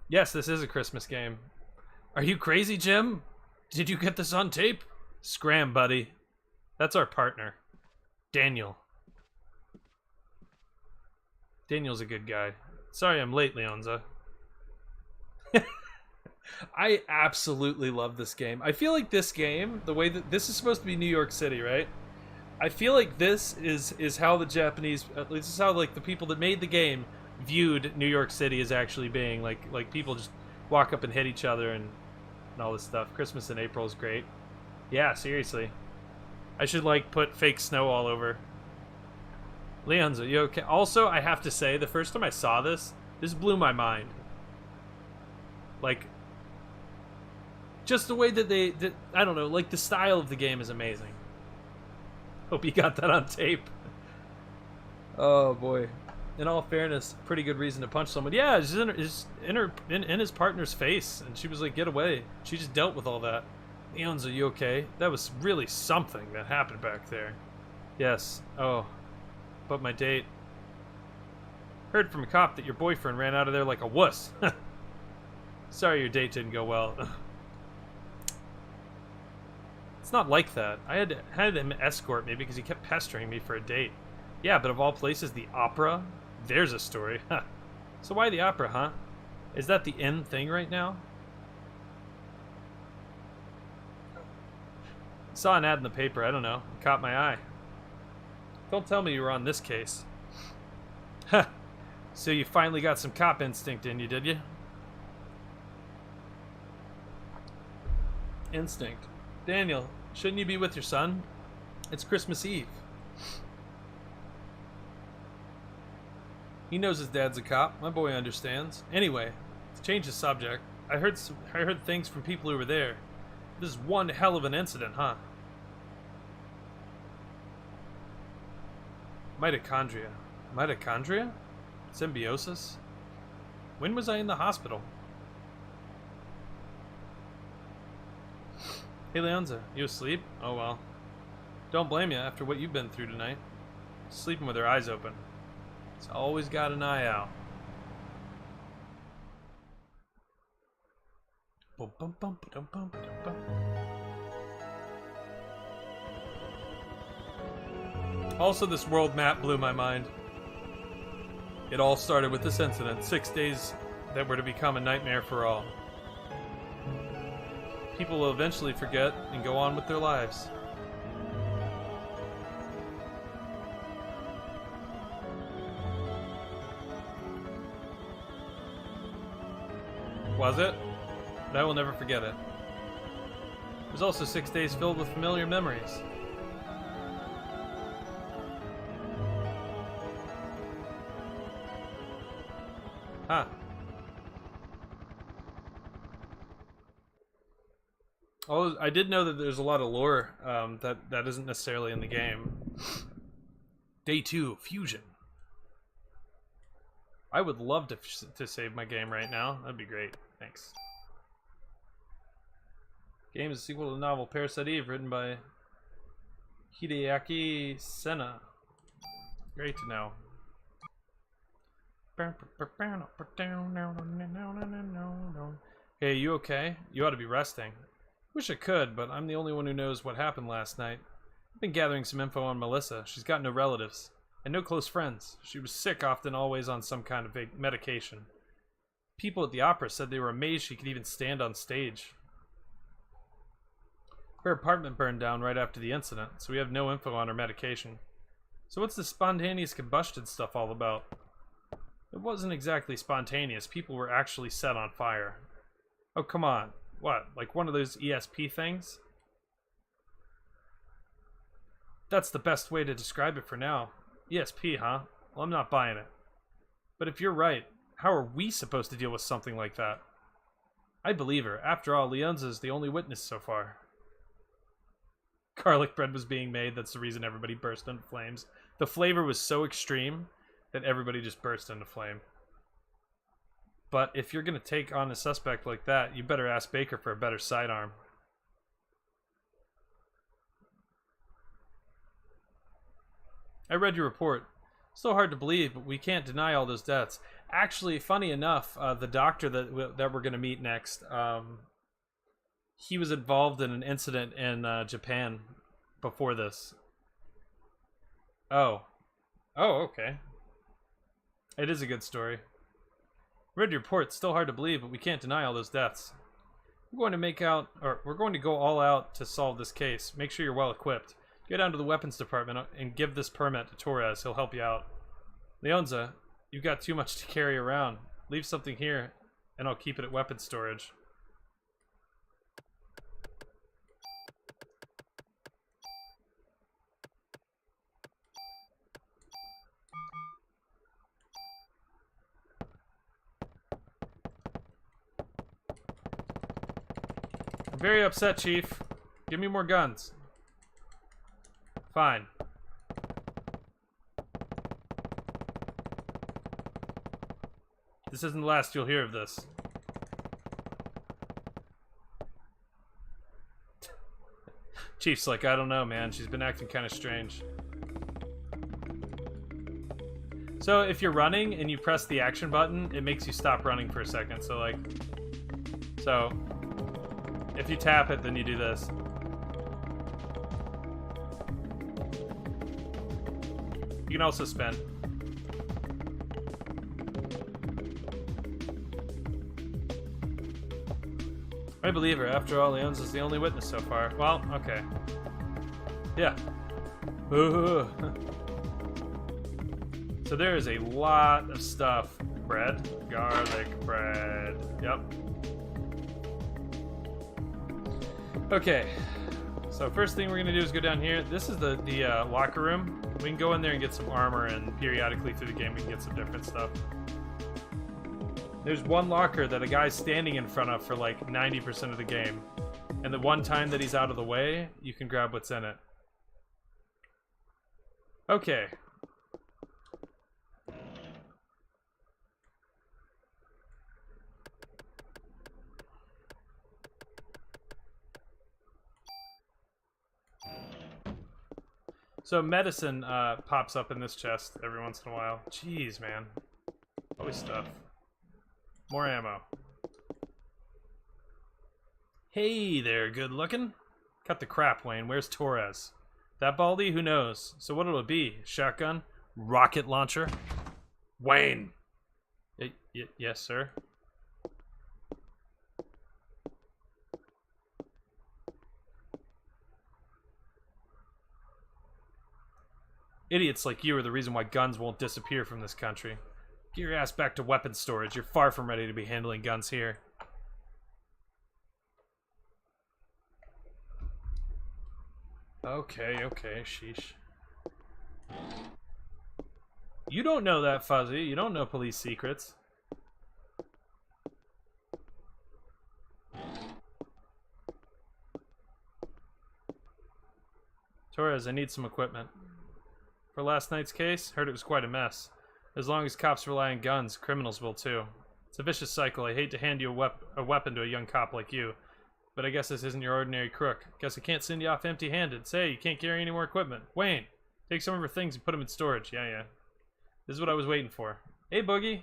Yes, this is a Christmas game. Are you crazy, Jim? Did you get this on tape? Scram, buddy. That's our partner. Daniel. Daniel's a good guy. Sorry I'm late, Leonza. I absolutely love this game. I feel like this game, the way that this is supposed to be New York City, right? I feel like this is how the Japanese, at least this is how like the people that made the game viewed New York City as actually being like people just walk up and hit each other and all this stuff. Christmas in April is great. Yeah, seriously. I should like put fake snow all over. Leon's, are you okay? Also, I have to say, the first time I saw this blew my mind. Like, just the way that I don't know, like the style of the game is amazing. Hope you got that on tape. Oh boy. In all fairness, pretty good reason to punch someone. Yeah, it's in his partner's face, and she was like, "Get away." She just dealt with all that. Leon's, are you okay? That was really something that happened back there. Yes. Oh. But my date. Heard from a cop that your boyfriend ran out of there like a wuss. Sorry your date didn't go well. It's not like that. I had him escort me because he kept pestering me for a date. Yeah, but of all places, the opera? There's a story. So why the opera, huh? Is that the in thing right now? Saw an ad in the paper, I don't know. It caught my eye. Don't tell me you were on this case. Huh. So you finally got some cop instinct in you, did you? Instinct. Daniel, shouldn't you be with your son? It's Christmas Eve. He knows his dad's a cop. My boy understands. Anyway, to change the subject, I heard things from people who were there. This is one hell of an incident, huh? Mitochondria. Mitochondria? Symbiosis? When was I in the hospital? Hey, Leonza, you asleep? Oh well. Don't blame you after what you've been through tonight. Sleeping with her eyes open. It's always got an eye out. Also, this world map blew my mind. It all started with this incident, 6 days that were to become a nightmare for all. People will eventually forget and go on with their lives. Was it? But I will never forget it. There's also 6 days filled with familiar memories. Huh. Oh, I did know that there's a lot of lore that isn't necessarily in the game. Day 2, Fusion. I would love to save my game right now. That'd be great. Thanks. Game is a sequel to the novel Parasite Eve, written by Hideaki Senna. Great to know. Hey, you okay? You ought to be resting. Wish I could, but I'm the only one who knows what happened last night. Been gathering some info on Melissa. She's got no relatives and no close friends. She was sick, often always on some kind of medication. People at the opera said they were amazed she could even stand on stage. Her apartment burned down right after the incident, so we have no info on her medication. So what's the spontaneous combustion stuff all about? It wasn't exactly spontaneous. People were actually set on fire. Oh, come on. What, like one of those ESP things? That's the best way to describe it for now. ESP, huh? Well, I'm not buying it. But if you're right, how are we supposed to deal with something like that? I believe her. After all, Leonza is the only witness so far. Garlic bread was being made. That's the reason everybody burst into flames. The flavor was so extreme that everybody just burst into flame. But if you're going to take on a suspect like that, you better ask Baker for a better sidearm. I read your report. Still hard to believe, but we can't deny all those deaths. Actually, funny enough, the doctor that we're going to meet next, he was involved in an incident in Japan before this. Oh. Oh, okay. It is a good story. Read your report. Still hard to believe, but we can't deny all those deaths. We're going to go all out to solve this case. Make sure you're well equipped. Go down to the weapons department and give this permit to Torres. He'll help you out. Leonza, you've got too much to carry around. Leave something here, and I'll keep it at weapons storage. I'm very upset, Chief. Give me more guns. Fine. This isn't the last you'll hear of this. Chief's like, I don't know, man. She's been acting kind of strange. So if you're running and you press the action button, it makes you stop running for a second. So like, if you tap it, then you do this. You can also spin. I believe her. After all, Leon's is the only witness so far. Well, okay. Yeah. Ooh. So there is a lot of stuff. Bread. Garlic bread. Yep. Okay. So first thing we're going to do is go down here. This is the locker room. We can go in there and get some armor, and periodically through the game we can get some different stuff. There's one locker that a guy's standing in front of for like 90% of the game. And the one time that he's out of the way, you can grab what's in it. Okay. So medicine pops up in this chest every once in a while. Jeez, man. Always stuff. More ammo. Hey there, good looking. Cut the crap, Wayne. Where's Torres? That Baldy? Who knows? So what'll it be? Shotgun? Rocket launcher? Wayne! Yes, sir? Idiots like you are the reason why guns won't disappear from this country. Get your ass back to weapons storage. You're far from ready to be handling guns here. Okay, sheesh. You don't know that, Fuzzy. You don't know police secrets. Torres, I need some equipment. For last night's case, heard it was quite a mess. As long as cops rely on guns, criminals will too. It's a vicious cycle. I hate to hand you a weapon to a young cop like you, but I guess this isn't your ordinary crook. Guess I can't send you off empty-handed. Say, you can't carry any more equipment. Wayne, take some of her things and put them in storage. Yeah. This is what I was waiting for. Hey, Boogie.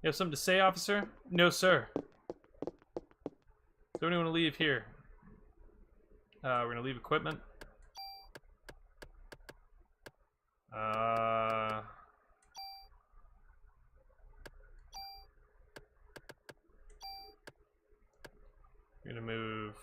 You have something to say, officer? No, sir. Don't even want to leave here. We're going to leave equipment. We're gonna move.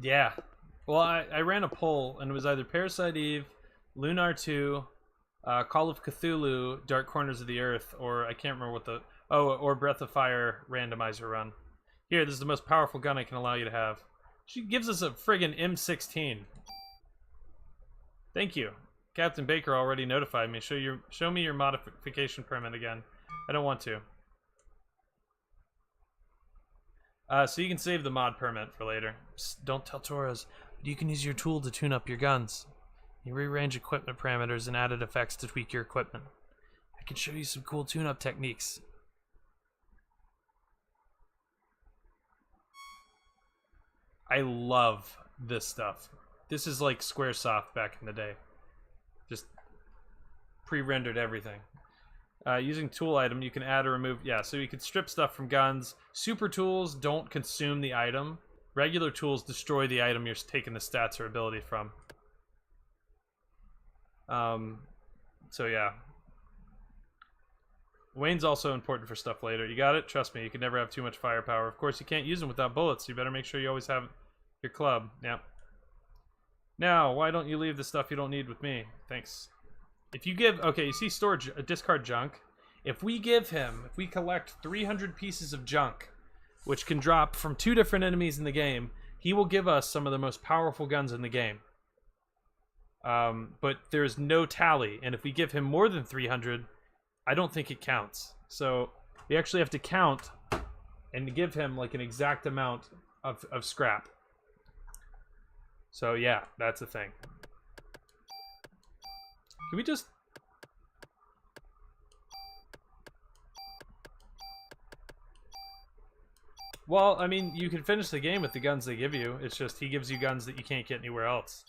Yeah. Well, I ran a poll, and it was either Parasite Eve, Lunar 2, Call of Cthulhu, Dark Corners of the Earth, or I can't remember what the... Oh, or Breath of Fire randomizer run. Here, this is the most powerful gun I can allow you to have. She gives us a friggin' M16. Thank you. Captain Baker already notified me. Show me your modification permit again. I don't want to. So you can save the mod permit for later. Psst, don't tell Torres. You can use your tool to tune up your guns. You rearrange equipment parameters and added effects to tweak your equipment. I can show you some cool tune-up techniques. I love this stuff. This is like Squaresoft back in the day. Just pre-rendered everything. Using tool item, you can add or remove... Yeah, so you can strip stuff from guns. Super tools don't consume the item. Regular tools destroy the item you're taking the stats or ability from. So yeah. Wayne's also important for stuff later. You got it? Trust me, you can never have too much firepower. Of course, you can't use them without bullets, so you better make sure you always have your club. Yep. Now, why don't you leave the stuff you don't need with me? Thanks. If you give... Okay, you see storage, discard junk. If we collect 300 pieces of junk, which can drop from 2 different enemies in the game, he will give us some of the most powerful guns in the game. But there's no tally, and if we give him more than 300, I don't think it counts. So we actually have to count and give him like an exact amount of scrap. So yeah, that's the thing. Can we just... Well, I mean, you can finish the game with the guns they give you. It's just he gives you guns that you can't get anywhere else.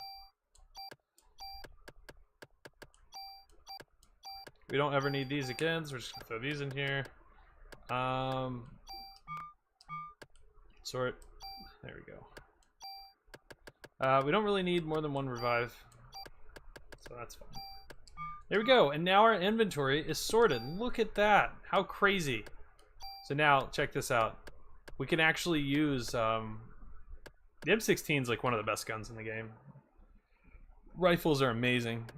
We don't ever need these again, so we're just gonna throw these in here. Sort. There we go. We don't really need more than 1 revive, so that's fine. There we go, and now our inventory is sorted. Look at that. How crazy. So now, check this out. We can actually use... the M16 is like one of the best guns in the game. Rifles are amazing.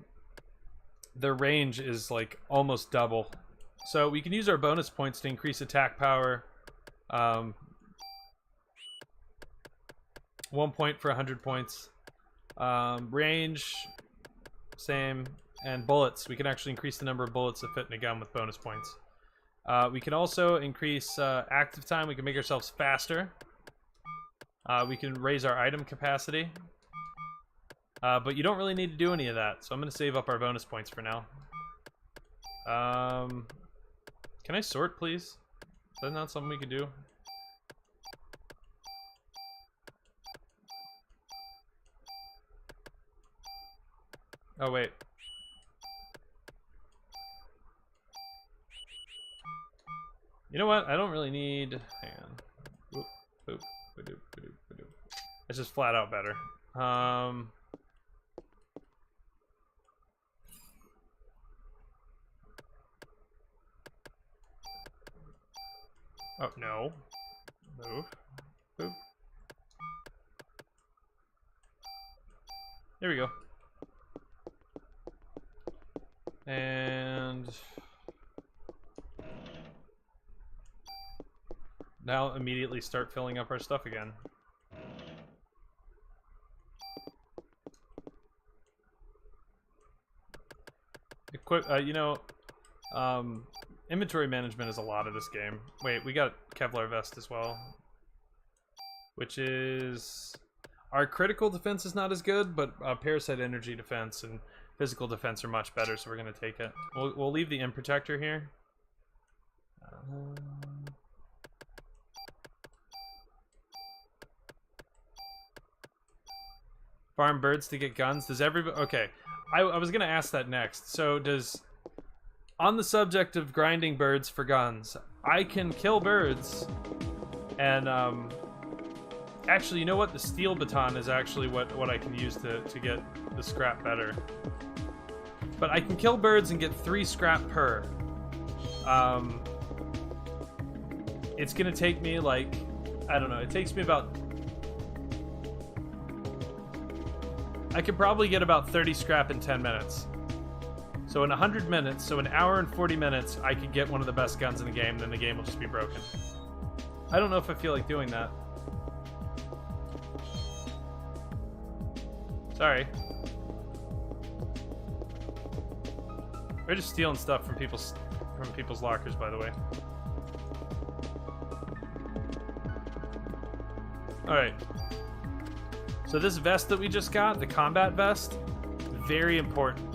Their range is like almost double. So we can use our bonus points to increase attack power. 1 point for 100 points. Range, same. And bullets, we can actually increase the number of bullets that fit in a gun with bonus points. We can also increase active time. We can make ourselves faster. We can raise our item capacity. But you don't really need to do any of that, so I'm going to save up our bonus points for now. Can I sort, please? Is that not something we could do? Oh, wait. You know what? I don't really need... Hang on. Oop, oop, ba-doop, ba-doop, ba-doop. It's just flat out better. Oh, no. Move. Boop. There we go. And... now immediately start filling up our stuff again. Inventory management is a lot of this game. Wait, we got Kevlar vest as well, which is... our critical defense is not as good, but parasite energy defense and physical defense are much better, so we're gonna take it. We'll leave the M protector here. farm birds to get guns? Does everybody... Okay, I was gonna ask that next. So does... On the subject of grinding birds for guns, I can kill birds and, actually, you know what? The steel baton is actually what I can use to get the scrap better. But I can kill birds and get 3 scrap per. It's gonna take me, like... I don't know, it takes me about... I could probably get about 30 scrap in 10 minutes. So in 100 minutes, so an hour and 40 minutes, I could get one of the best guns in the game, then the game will just be broken. I don't know if I feel like doing that. Sorry. We're just stealing stuff from people's lockers, by the way. Alright. So this vest that we just got, the combat vest, very important.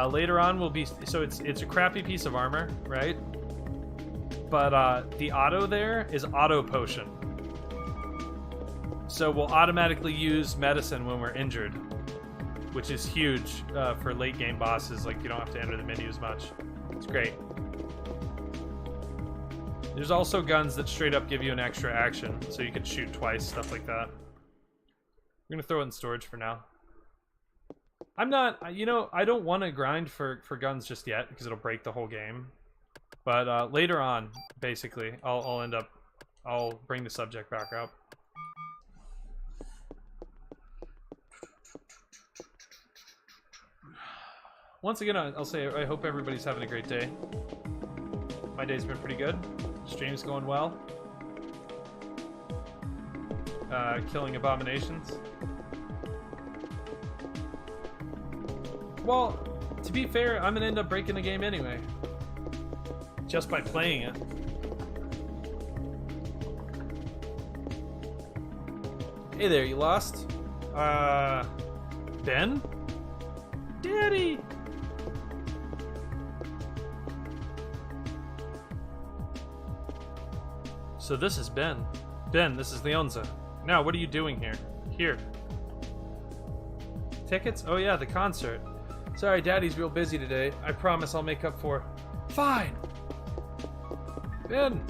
Later on will be... So it's a crappy piece of armor, right? But the auto there is auto potion. So we'll automatically use medicine when we're injured, which is huge for late game bosses. Like, you don't have to enter the menu as much. It's great. There's also guns that straight up give you an extra action, so you can shoot twice, stuff like that. We're gonna throw it in storage for now. I'm not, you know, I don't want to grind for guns just yet, because it'll break the whole game. But later on, basically, I'll bring the subject back up. Once again, I'll say I hope everybody's having a great day. My day's been pretty good. Stream's going well. Killing abominations. Well, to be fair, I'm gonna end up breaking the game anyway. Just by playing it. Hey there, you lost? Ben? Daddy! So this is Ben. Ben, this is Leonza. Now, what are you doing here? Here. Tickets? Oh yeah, the concert. Sorry, Daddy's real busy today. I promise I'll make up for... Fine! Ben!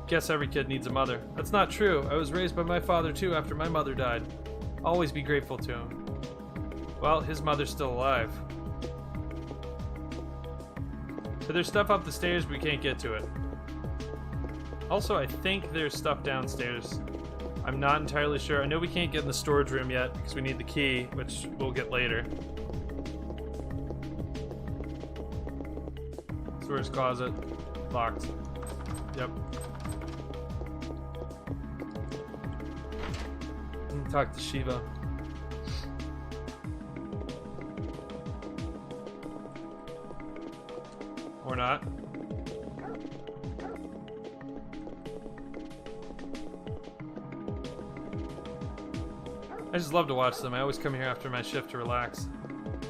Guess every kid needs a mother. That's not true. I was raised by my father too after my mother died. Always be grateful to him. Well, his mother's still alive. So there's stuff up the stairs, but we can't get to it. Also, I think there's stuff downstairs. I'm not entirely sure. I know we can't get in the storage room yet because we need the key, which we'll get later. Storage closet. Locked. Yep. Talk to Shiva. Or not. I just love to watch them. I always come here after my shift to relax.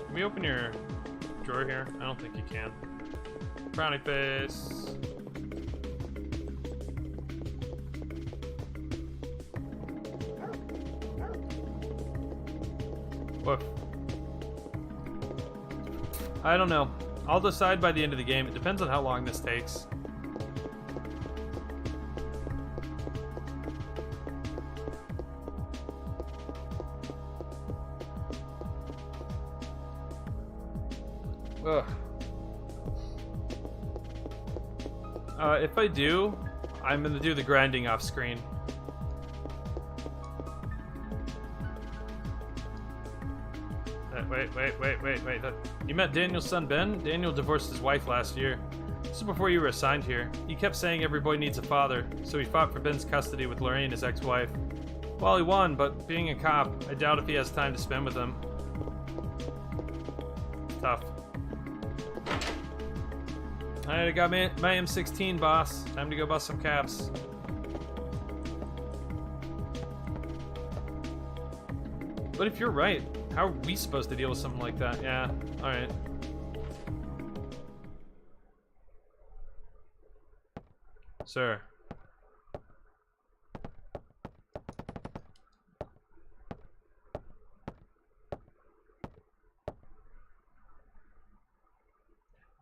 Can we open your drawer here? I don't think you can. Brownie face. Woof. I don't know. I'll decide by the end of the game. It depends on how long this takes. Ugh. If I do, I'm gonna do the grinding off screen. Wait. You met Daniel's son, Ben? Daniel divorced his wife last year. This is before you were assigned here. He kept saying every boy needs a father, so he fought for Ben's custody with Lorraine, his ex-wife. Well, he won, but being a cop, I doubt if he has time to spend with them. Tough. Alright, I got my M16, boss. Time to go bust some caps. But if you're right, how are we supposed to deal with something like that? Yeah, alright. Sir.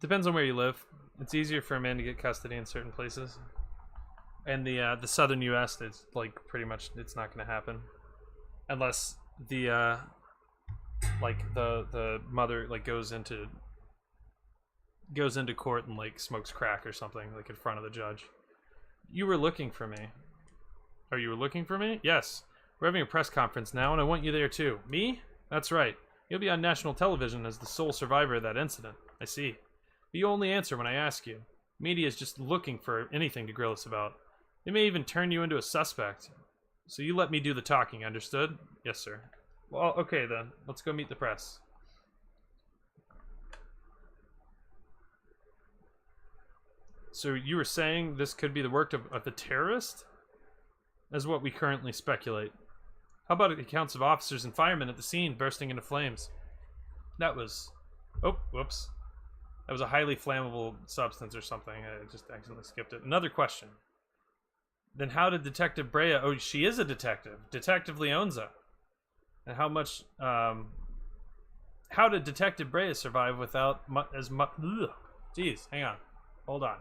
Depends on where you live. It's easier for a man to get custody in certain places. And the southern U.S., it's like pretty much it's not going to happen, unless the the mother like goes into court and like smokes crack or something like in front of the judge. You were looking for me. Oh, you were looking for me? Yes. We're having a press conference now, and I want you there too. Me? That's right. You'll be on national television as the sole survivor of that incident. I see. But you only answer when I ask you. Media is just looking for anything to grill us about. They may even turn you into a suspect. So you let me do the talking, understood? Yes, sir. Well, okay then. Let's go meet the press. So you were saying this could be the work of the terrorist? As what we currently speculate. How about accounts of officers and firemen at the scene bursting into flames? That was... Oh, whoops. That was a highly flammable substance or something. I just accidentally skipped it. Another question. Then how did Detective Brea... Oh, she is a detective. Detective Leonza. And how much... How did Detective Brea survive without as much... Jeez, hang on. Hold on.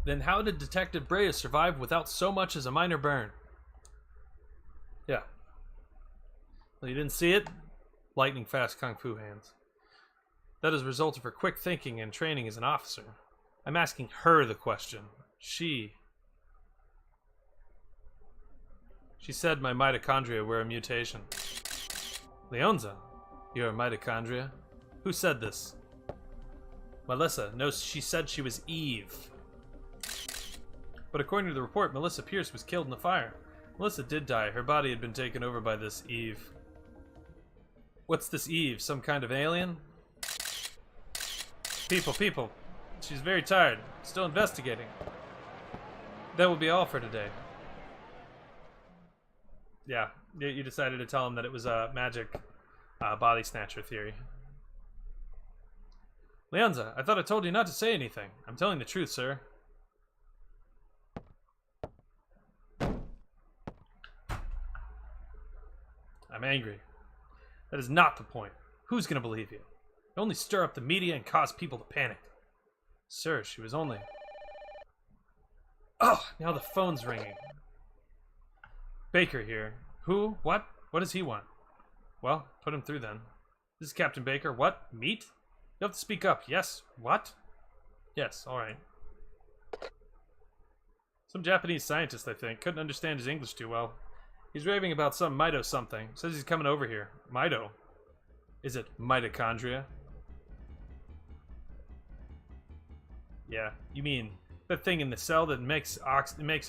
Then how did Detective Brea survive without so much as a minor burn? Yeah. Well, you didn't see it? Lightning fast kung fu hands. That is a result of her quick thinking and training as an officer. I'm asking her the question. She said my mitochondria were a mutation. Leonza, you're a mitochondria? Who said this? Melissa. No, she said she was Eve. But according to the report, Melissa Pierce was killed in the fire. Melissa did die. Her body had been taken over by this Eve. What's this Eve? Some kind of alien? People. She's very tired. Still investigating. That will be all for today. Yeah, you decided to tell him that it was a magic body snatcher theory. Leonza, I thought I told you not to say anything. I'm telling the truth, sir. I'm angry. That is not the point. Who's gonna believe you? You only stir up the media and cause people to panic. Sir, she was only... Oh, now the phone's ringing. Baker here. Who? What? What does he want? Well, put him through then. This is Captain Baker. What? Meat? You have to speak up. Yes. What? Yes, alright. Some Japanese scientist, I think. Couldn't understand his English too well. He's raving about some mito something. Says he's coming over here. Mito? Is it mitochondria? Yeah, you mean that thing in the cell that makes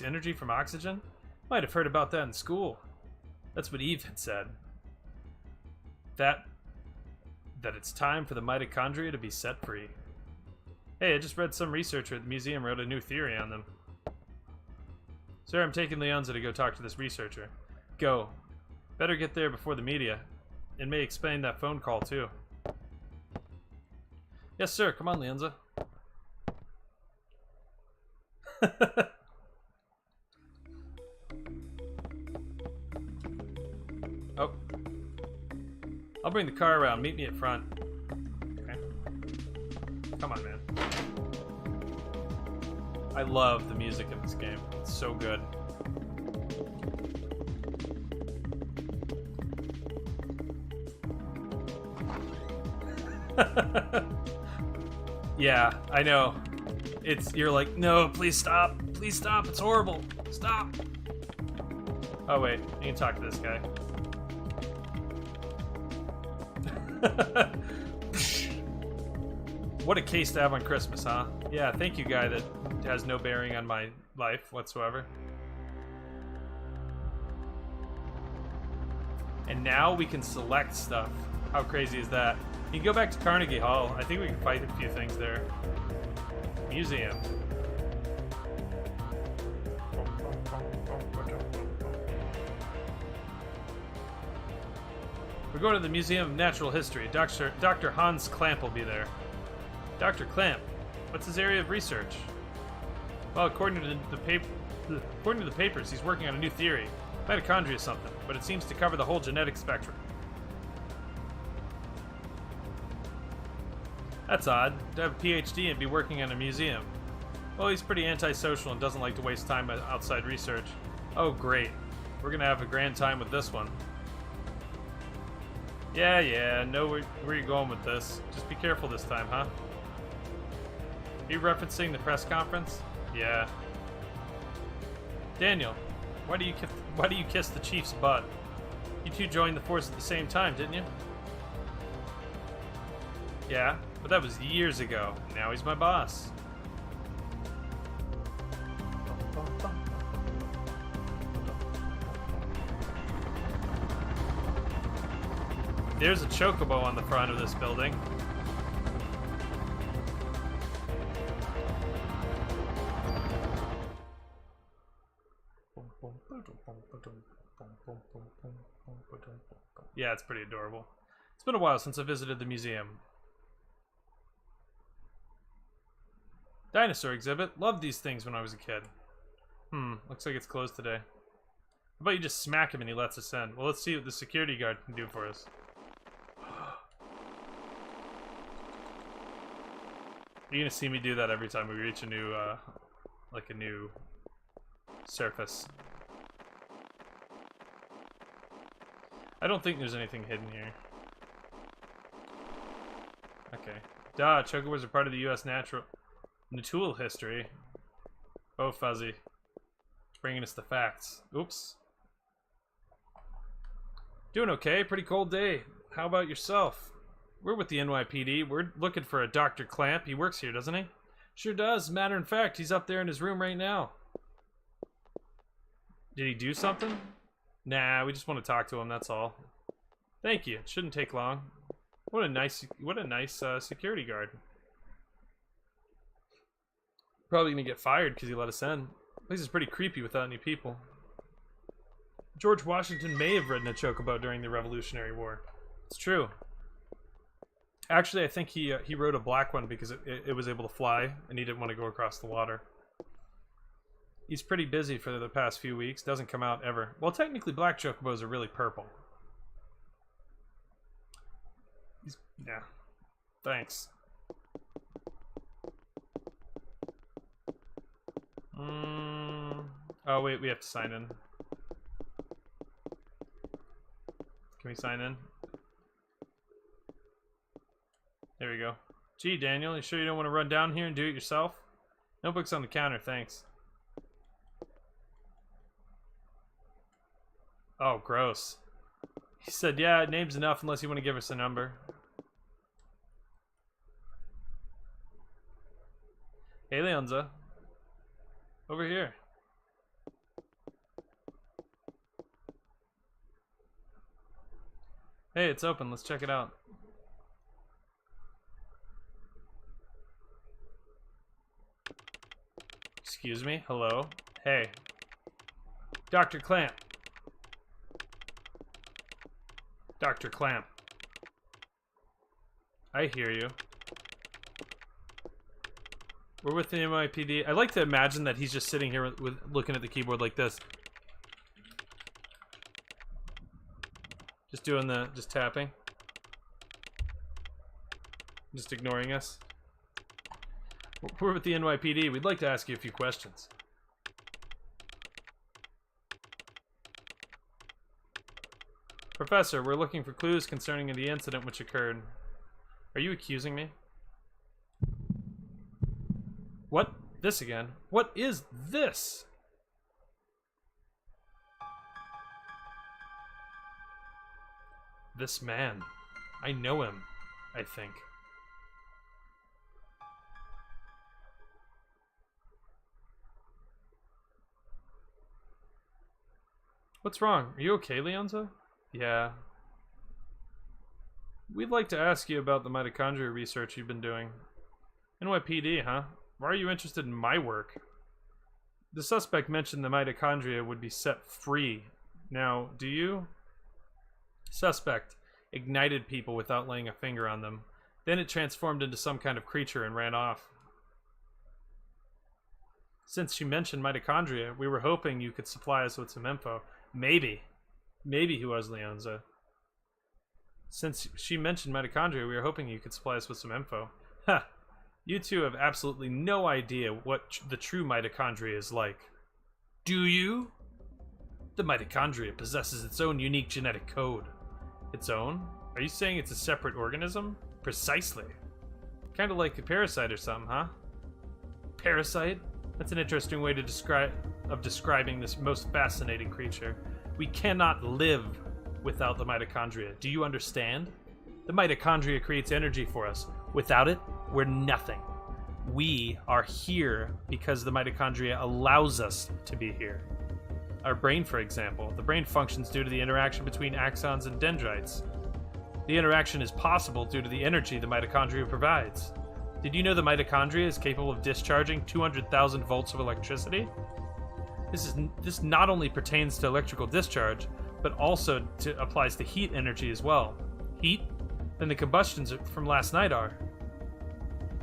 energy from oxygen? Might have heard about that in school. That's what Eve had said. That it's time for the mitochondria to be set free. Hey, I just read some researcher at the museum wrote a new theory on them. Sir, I'm taking Leonza to go talk to this researcher. Go. Better get there before the media. It may explain that phone call, too. Yes, sir. Come on, Leonza. Oh. I'll bring the car around. Meet me at front. Okay. Come on, man. I love the music in this game. It's so good. Yeah, I know. You're like, no, please stop. Please stop. It's horrible. Stop. Oh, wait. You can talk to this guy. What a case to have on Christmas, huh? Yeah, thank you, guy that has no bearing on my life whatsoever. And now we can select stuff. How crazy is that? You can go back to Carnegie Hall. I think we can fight a few things there. Museum. We're going to the Museum of Natural History. Dr. Hans Clamp will be there. Dr. Clamp, what's his area of research? Well, according to the papers, he's working on a new theory. Mitochondria something, but it seems to cover the whole genetic spectrum. That's odd, to have a PhD and be working in a museum. Well, he's pretty antisocial and doesn't like to waste time outside research. Oh, great. We're gonna have a grand time with this one. Yeah, know where you're going with this. Just be careful this time, huh? Are you referencing the press conference? Yeah. Daniel, why do you kiss the chief's butt? You two joined the force at the same time, didn't you? Yeah, but that was years ago. Now he's my boss. There's a chocobo on the front of this building. Yeah, it's pretty adorable. It's been a while since I visited the museum. Dinosaur exhibit. Loved these things when I was a kid. Looks like it's closed today. How about you just smack him and he lets us in? Well, let's see what the security guard can do for us. You're gonna see me do that every time we reach a new, like a new surface. I don't think there's anything hidden here. Okay. Duh, chocobos are part of the U.S. natural history. Oh, Fuzzy. Bringing us the facts. Oops. Doing okay. Pretty cold day. How about yourself? We're with the NYPD. We're looking for a Dr. Clamp. He works here, doesn't he? Sure does. Matter of fact, he's up there in his room right now. Did he do something? Nah, we just want to talk to him, that's all. Thank you. It shouldn't take long. What a nice security guard. Probably gonna get fired because he let us in. The place is pretty creepy without any people. George Washington may have ridden a chocobo during the Revolutionary War. It's true. Actually, I think he rode a black one because it was able to fly, and he didn't want to go across the water. He's pretty busy for the past few weeks. Doesn't come out ever. Well, technically, black chocobos are really purple. Yeah. Thanks. Oh, wait, we have to sign in. Can we sign in? There we go. Gee, Daniel, you sure you don't want to run down here and do it yourself? Notebook's on the counter, thanks. Oh, gross. He said, yeah, name's enough unless you want to give us a number. Hey, Leonza. Over here. Hey, it's open. Let's check it out. Excuse me? Hello? Hey. Dr. Clamp. Dr. Clamp. I hear you. We're with the NYPD. I like to imagine that he's just sitting here with looking at the keyboard like this. Just doing just tapping. Just ignoring us. We're with the NYPD. We'd like to ask you a few questions. Professor, we're looking for clues concerning the incident which occurred. Are you accusing me? What? This again? What is this? This man. I know him, I think. What's wrong? Are you okay, Leonza? Yeah. We'd like to ask you about the mitochondria research you've been doing. NYPD, huh? Why are you interested in my work? The suspect mentioned the mitochondria would be set free. Now, do you? Suspect ignited people without laying a finger on them. Then it transformed into some kind of creature and ran off. Since she mentioned mitochondria, we were hoping you could supply us with some info. Maybe. Maybe he was Leonza. Since she mentioned mitochondria, we were hoping you could supply us with some info. Ha! You two have absolutely no idea what the true mitochondria is like. Do you? The mitochondria possesses its own unique genetic code. Its own? Are you saying it's a separate organism? Precisely. Kind of like a parasite or something, huh? Parasite? That's an interesting way to describing this most fascinating creature. We cannot live without the mitochondria. Do you understand? The mitochondria creates energy for us. Without it, we're nothing. We are here because the mitochondria allows us to be here. Our brain, for example. The brain functions due to the interaction between axons and dendrites. The interaction is possible due to the energy the mitochondria provides. Did you know the mitochondria is capable of discharging 200,000 volts of electricity? This not only pertains to electrical discharge, but also applies to heat energy as well. Heat? Then the combustions from last night are.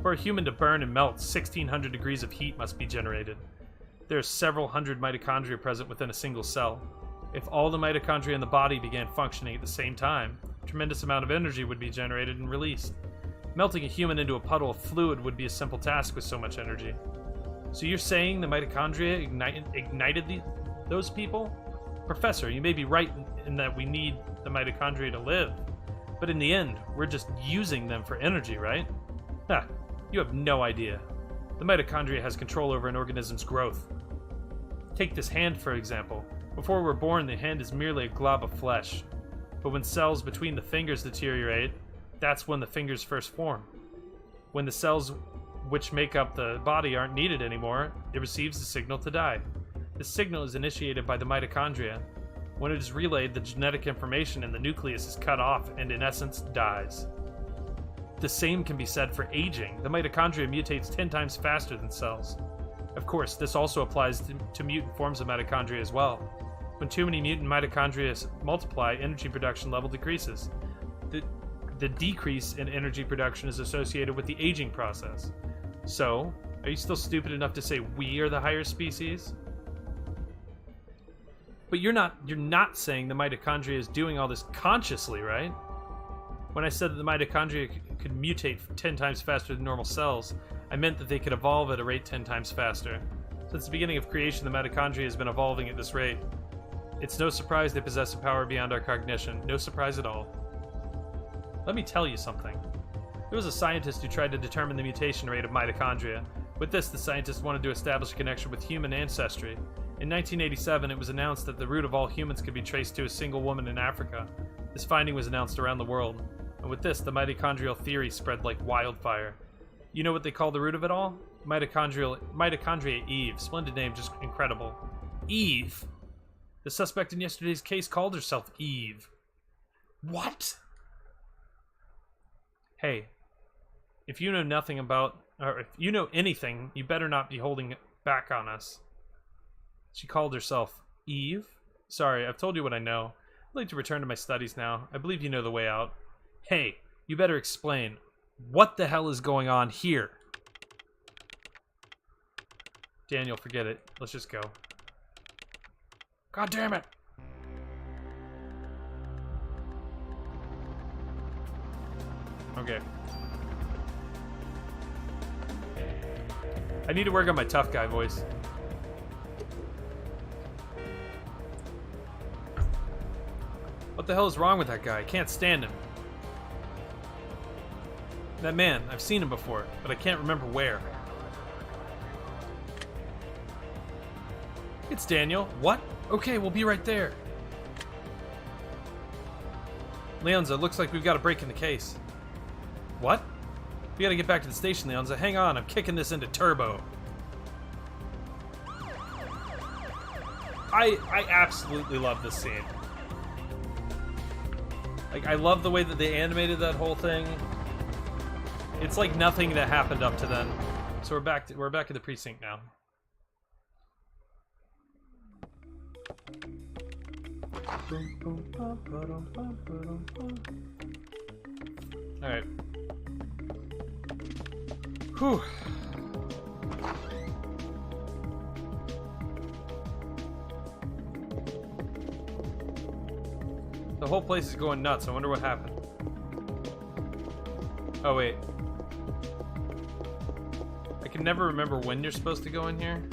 For a human to burn and melt, 1600 degrees of heat must be generated. There are several hundred mitochondria present within a single cell. If all the mitochondria in the body began functioning at the same time, a tremendous amount of energy would be generated and released. Melting a human into a puddle of fluid would be a simple task with so much energy. So you're saying the mitochondria ignited those people? Professor, you may be right in that we need the mitochondria to live. But in the end, we're just using them for energy, right? Ha, you have no idea. The mitochondria has control over an organism's growth. Take this hand, for example. Before we're born, the hand is merely a glob of flesh. But when cells between the fingers deteriorate, that's when the fingers first form. When the cells which make up the body aren't needed anymore, it receives a signal to die. This signal is initiated by the mitochondria. When it is relayed, the genetic information in the nucleus is cut off and, in essence, dies. The same can be said for aging. The mitochondria mutates 10 times faster than cells. Of course, this also applies to mutant forms of mitochondria as well. When too many mutant mitochondria multiply, energy production level decreases. The decrease in energy production is associated with the aging process. So, are you still stupid enough to say we are the higher species? But you're not saying the mitochondria is doing all this consciously, right? When I said that the mitochondria could mutate 10 times faster than normal cells, I meant that they could evolve at a rate 10 times faster. Since the beginning of creation, the mitochondria has been evolving at this rate. It's no surprise they possess a power beyond our cognition. No surprise at all. Let me tell you something. There was a scientist who tried to determine the mutation rate of mitochondria. With this, the scientist wanted to establish a connection with human ancestry. In 1987, it was announced that the root of all humans could be traced to a single woman in Africa. This finding was announced around the world. And with this, the mitochondrial theory spread like wildfire. You know what they call the root of it all? Mitochondria Eve. Splendid name, just incredible. Eve? The suspect in yesterday's case called herself Eve. What? Hey, if you know nothing about, or if you know anything, you better not be holding it back on us. She called herself Eve? Sorry, I've told you what I know. I'd like to return to my studies now. I believe you know the way out. Hey, you better explain. What the hell is going on here? Daniel, forget it. Let's just go. God damn it! Okay. I need to work on my tough guy voice. What the hell is wrong with that guy? I can't stand him. That man, I've seen him before, but I can't remember where. It's Daniel. What? Okay, we'll be right there. Leonza, looks like we've got a break in the case. What? We gotta get back to the station, Leonza. Hang on, I'm kicking this into turbo. I absolutely love this scene. Like, I love the way that they animated that whole thing. It's like nothing that happened up to then. So we're back at the precinct now. Alright. Whew. The whole place is going nuts. I wonder what happened. Oh, wait. I can never remember when you're supposed to go in here.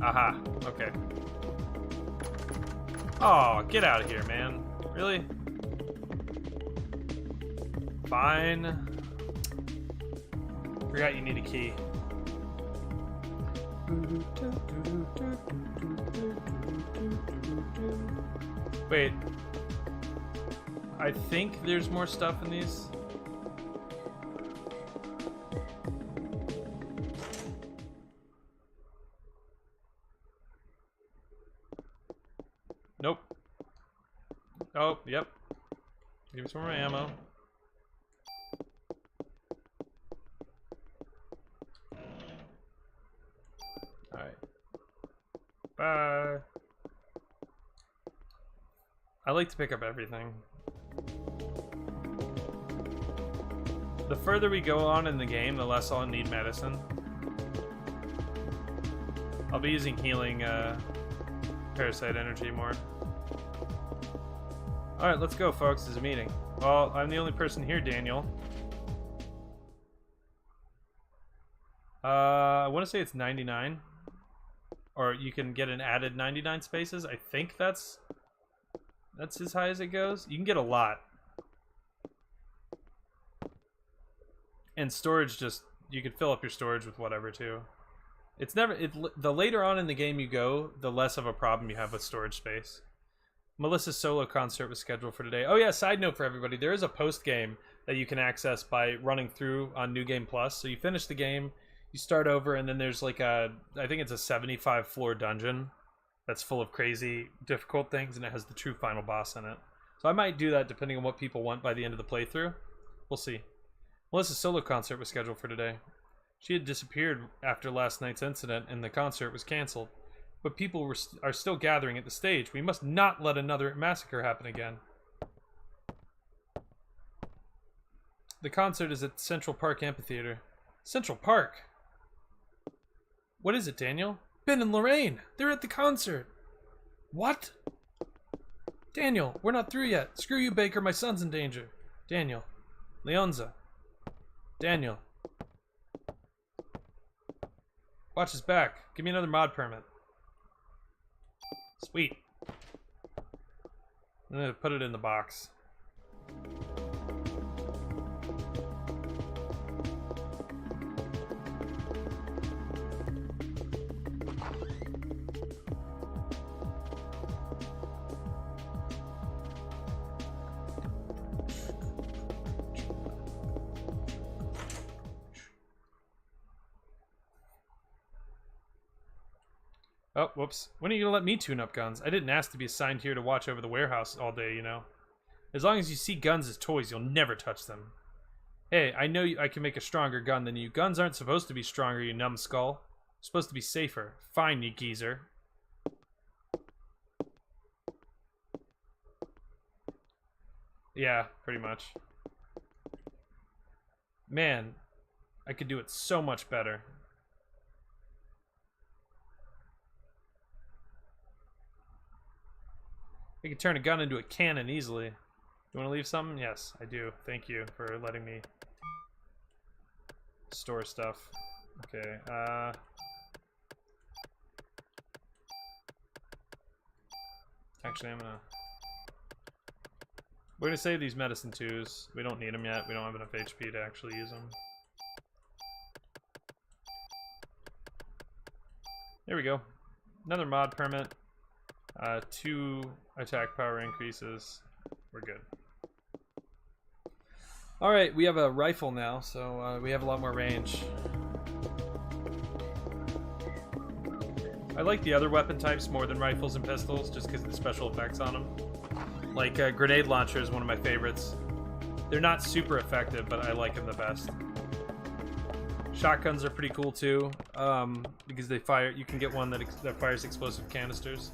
Aha. Okay. Oh, get out of here, man. Really? Fine. Forgot you need a key. Wait. I think there's more stuff in these. Nope. Oh, yep. Give me some more ammo. Alright. Bye. I like to pick up everything. The further we go on in the game, the less I'll need medicine. I'll be using healing parasite energy more. Alright, let's go, folks. There's a meeting. Well, I'm the only person here, Daniel. I want to say it's 99. Or you can get an added 99 spaces. I think that's as high as it goes. You can get a lot. And storage just... You could fill up your storage with whatever, too. It's never... the later on in the game you go, the less of a problem you have with storage space. Melissa's solo concert was scheduled for today. Oh yeah, side note for everybody. There is a post-game that you can access by running through on New Game Plus. So you finish the game, you start over, and then there's like a... I think it's a 75-floor dungeon that's full of crazy, difficult things, and it has the true final boss in it. So I might do that depending on what people want by the end of the playthrough. We'll see. Melissa's solo concert was scheduled for today. She had disappeared after last night's incident, and the concert was canceled. But people are still gathering at the stage. We must not let another massacre happen again. The concert is at Central Park Amphitheater. Central Park? What is it, Daniel? Ben and Lorraine! They're at the concert! What? Daniel, we're not through yet. Screw you, Baker. My son's in danger. Daniel. Leonza. Daniel. Watch his back. Give me another mod permit. Sweet. I'm gonna put it in the box. Oh, whoops. When are you gonna let me tune up guns? I didn't ask to be assigned here to watch over the warehouse all day, you know. As long as you see guns as toys, you'll never touch them. Hey, I know I can make a stronger gun than you. Guns aren't supposed to be stronger, you numbskull. They're supposed to be safer. Fine, you geezer. Yeah, pretty much. Man, I could do it so much better. I can turn a gun into a cannon easily. Do you want to leave something? Yes, I do. Thank you for letting me store stuff. Okay, actually, we're gonna save these medicine twos. We don't need them yet. We don't have enough HP to actually use them. There we go. Another mod permit. 2 attack power increases. We're good. Alright, we have a rifle now, so we have a lot more range. I like the other weapon types more than rifles and pistols, just because of the special effects on them. Like, grenade launcher is one of my favorites. They're not super effective, but I like them the best. Shotguns are pretty cool too, because they fire. You can get one that fires explosive canisters.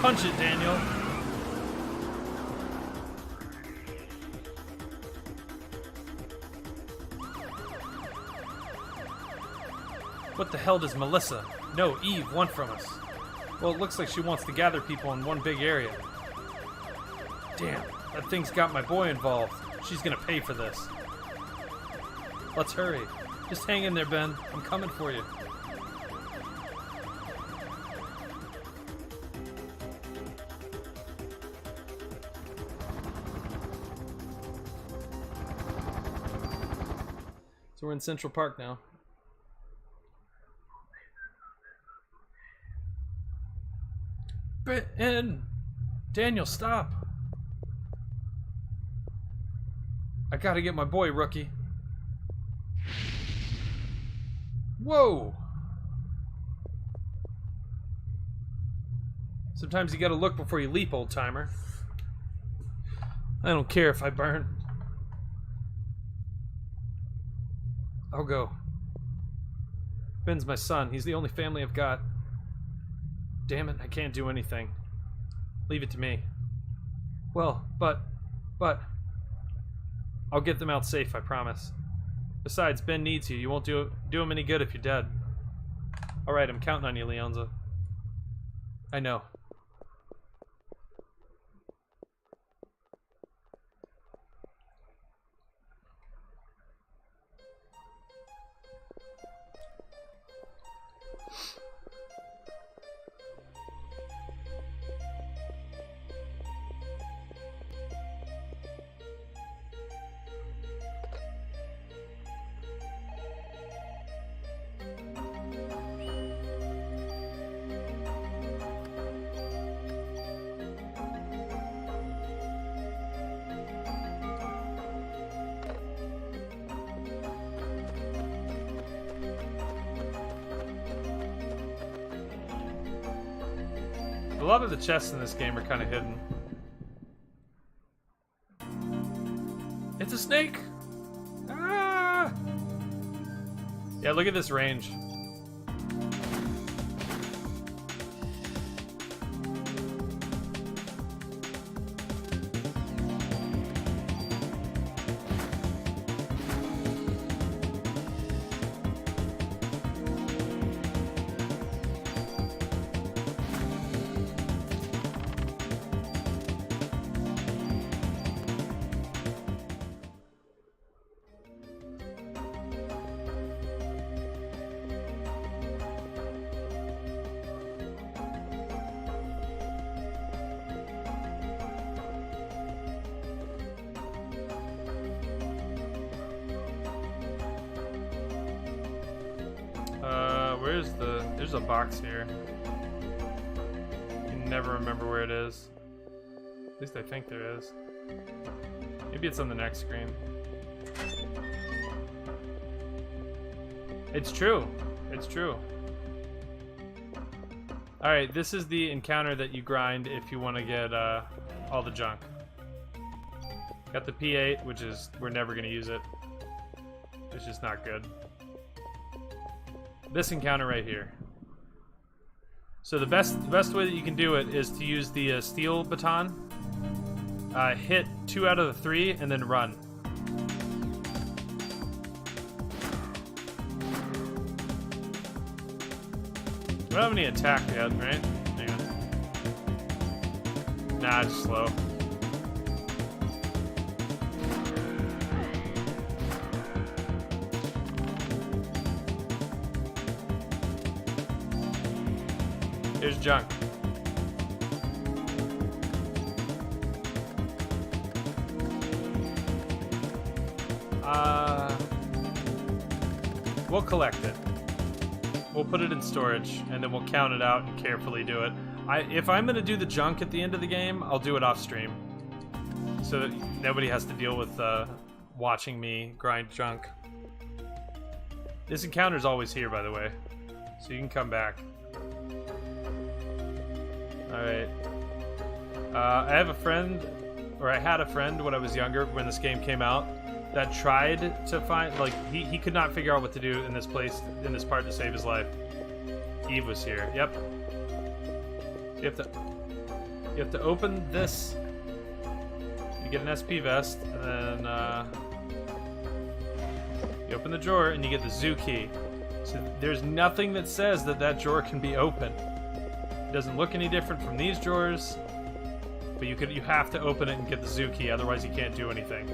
Punch it, Daniel. What the hell does Melissa, no, Eve, want from us? Well, it looks like she wants to gather people in one big area. Damn, that thing's got my boy involved. She's gonna pay for this. Let's hurry. Just hang in there, Ben. I'm coming for you. So we're in Central Park now. Ben! Daniel, stop! I gotta get my boy, Rookie. Whoa! Sometimes you gotta look before you leap, old timer. I don't care if I burn. I'll go. Ben's my son. He's the only family I've got. Damn it, I can't do anything. Leave it to me. Well, but... I'll get them out safe, I promise. Besides, Ben needs you. You won't do him any good if you're dead. Alright, I'm counting on you, Leonza. I know. A lot of the chests in this game are kind of hidden. It's a snake! Ah! Yeah, look at this range. There's a box here. I can never remember where it is. At least I think there is. Maybe it's on the next screen. It's true. It's true. Alright, this is the encounter that you grind if you want to get all the junk. Got the P8, which is, we're never going to use it. It's just not good. This encounter right here. So the best way that you can do it is to use the steel baton, hit 2 out of the 3, and then run. We don't have any attack yet, right? Hang on. Nah, it's slow. Here's junk. We'll collect it. We'll put it in storage, and then we'll count it out and carefully do it. If I'm gonna do the junk at the end of the game, I'll do it off stream, so that nobody has to deal with watching me grind junk. This encounter's always here, by the way, so you can come back. Alright. I have a friend, or I had a friend when I was younger, when this game came out, that tried to find, like, he could not figure out what to do in this place, in this part to save his life. Eve was here. Yep. You have to... You have to open this. You get an SP vest, and then you open the drawer, and you get the zoo key. So there's nothing that says that that drawer can be opened. It doesn't look any different from these drawers, but you have to open it and get the zoo key, otherwise you can't do anything.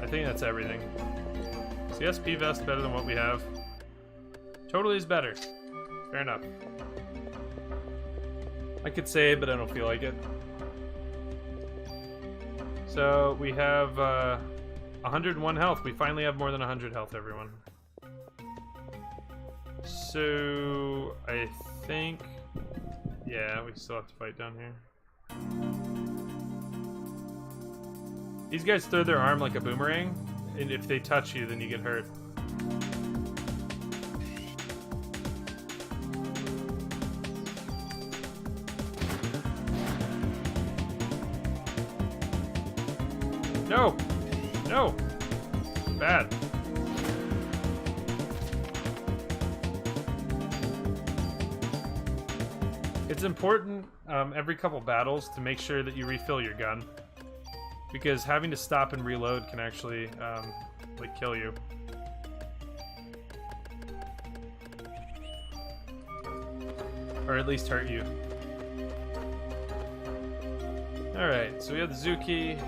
I think that's everything. Is the SP vest better than what we have? Totally is better. Fair enough. I could say it, but I don't feel like it. So we have 101 health. We finally have more than 100 health, everyone. So I think, yeah, we still have to fight down here. These guys throw their arm like a boomerang, and if they touch you, then you get hurt. No! No! Bad. It's important every couple battles to make sure that you refill your gun, because having to stop and reload can actually like kill you. Or at least hurt you. Alright, so we have the Zuki.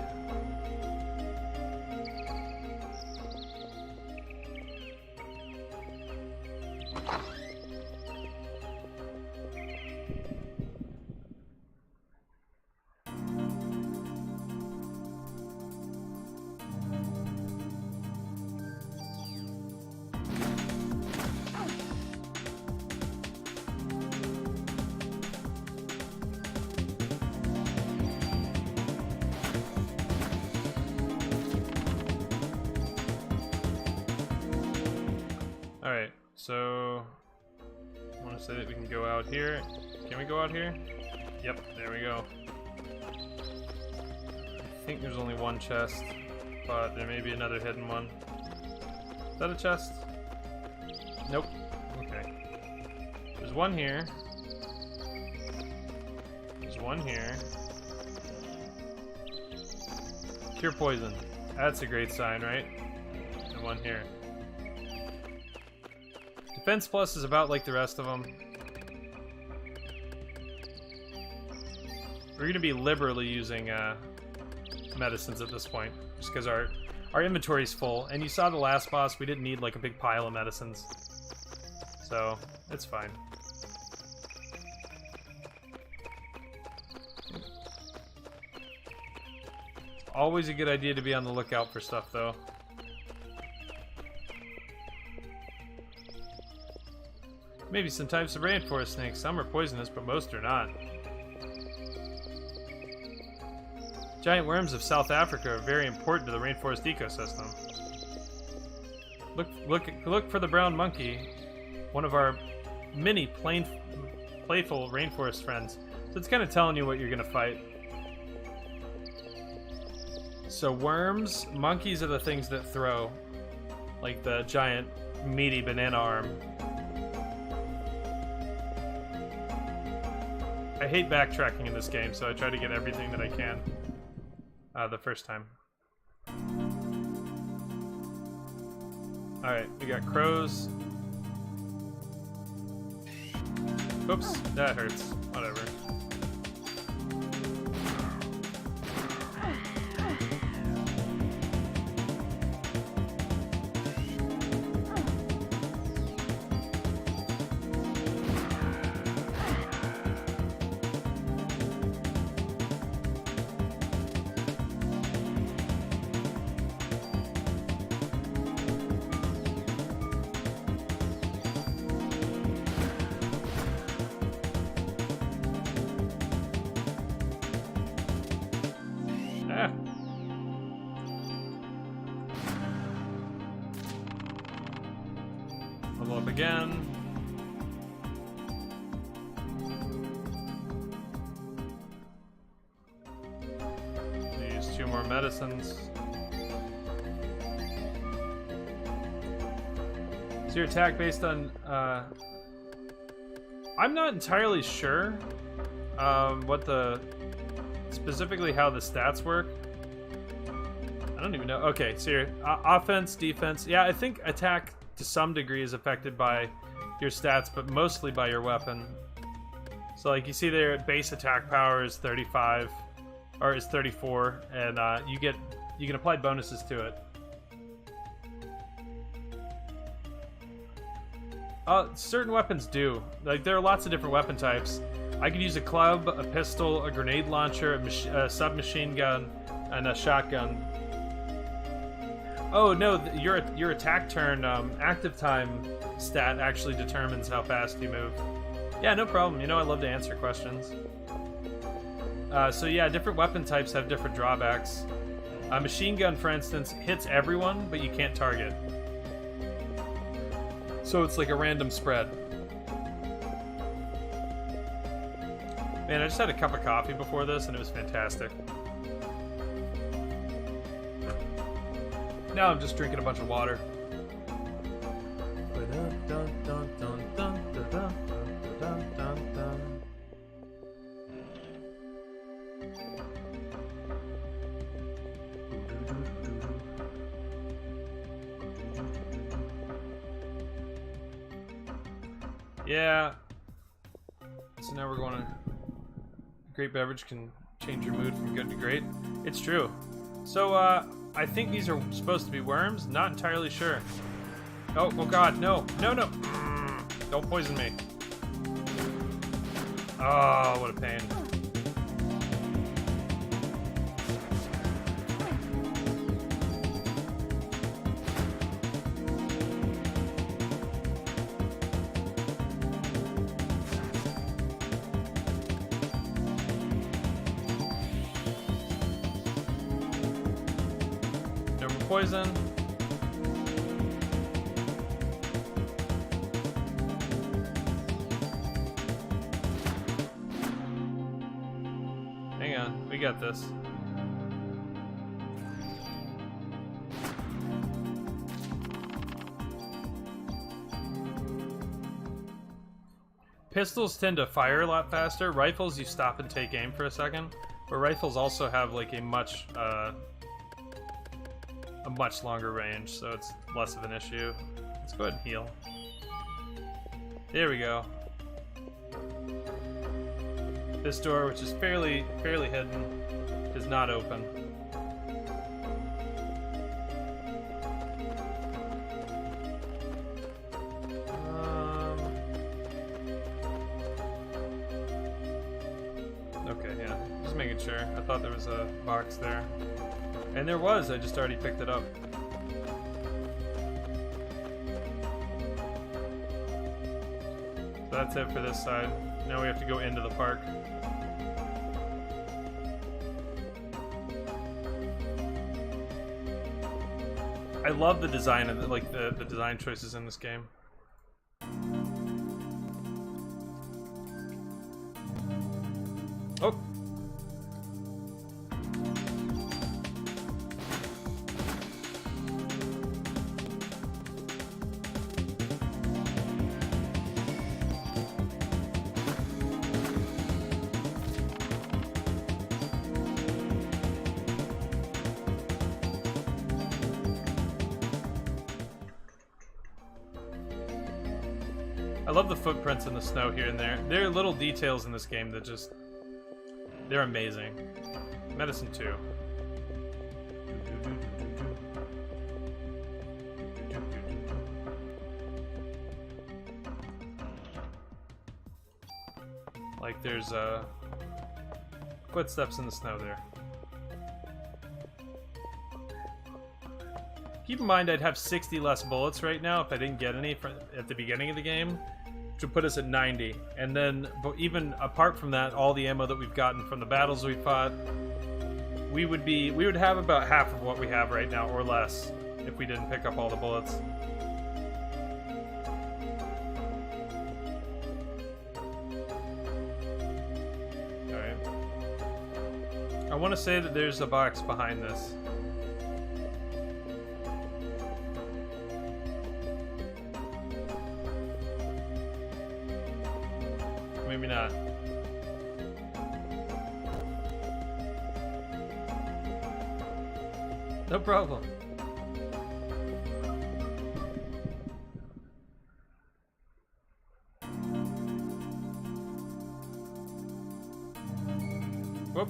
Alright, so I want to say that we can go out here. Can we go out here? Yep, there we go. I think there's only one chest, but there may be another hidden one. Is that a chest? Nope. Okay. There's one here. There's one here. Cure poison. That's a great sign, right? And one here. Defense Plus is about like the rest of them. We're going to be liberally using medicines at this point, just because our inventory is full. And you saw the last boss, we didn't need like a big pile of medicines. So, it's fine. Always a good idea to be on the lookout for stuff, though. Maybe some types of rainforest snakes. Some are poisonous, but most are not. Giant worms of South Africa are very important to the rainforest ecosystem. Look for the brown monkey, one of our many playful rainforest friends. So it's kind of telling you what you're gonna fight. So worms, monkeys are the things that throw, like the giant meaty banana arm. I hate backtracking in this game, so I try to get everything that I can the first time. Alright, we got crows. Oops, that hurts. Whatever. Level up again. Use 2 more medicines. Is your attack based on I'm not entirely sure what the specifically how the stats work. I don't even know. Okay, so here, offense, defense. Yeah, I think attack to some degree is affected by your stats, but mostly by your weapon. So like you see there, base attack power is 35, or is 34, and you can apply bonuses to it. Certain weapons do. Like there are lots of different weapon types. I could use a club, a pistol, a grenade launcher, a submachine gun, and a shotgun. Oh no, your attack turn active time stat actually determines how fast you move. Yeah, no problem. You know I love to answer questions. So yeah, different weapon types have different drawbacks. A machine gun, for instance, hits everyone, but you can't target. So it's like a random spread. Man, I just had a cup of coffee before this, and it was fantastic. Now I'm just drinking a bunch of water. Yeah. So now we're going to... Great beverage can change your mood from good to great. It's true. So, I think these are supposed to be worms. Not entirely sure. Oh god, no. No, no. Don't poison me. Oh, what a pain. Poison. Hang on, we got this. Pistols tend to fire a lot faster. Rifles, you stop and take aim for a second. But rifles also have like a much longer range, so it's less of an issue. Let's go ahead and heal. There we go. This door, which is fairly hidden, is not open. Okay, yeah. Just making sure. I thought there was a box there. And there was, I just already picked it up. So that's it for this side. Now we have to go into the park. I love the design of the design choices in this game. Oh! I love the footprints in the snow here and there. There are little details in this game that just... they're amazing. Medicine 2. Like there's footsteps in the snow there. Keep in mind I'd have 60 less bullets right now if I didn't get any at the beginning of the game, which would put us at 90. And then, but even apart from that, all the ammo that we've gotten from the battles we fought, we would have about half of what we have right now, or less, if we didn't pick up all the bullets. Alright. I want to say that there's a box behind this. No problem. Whoop.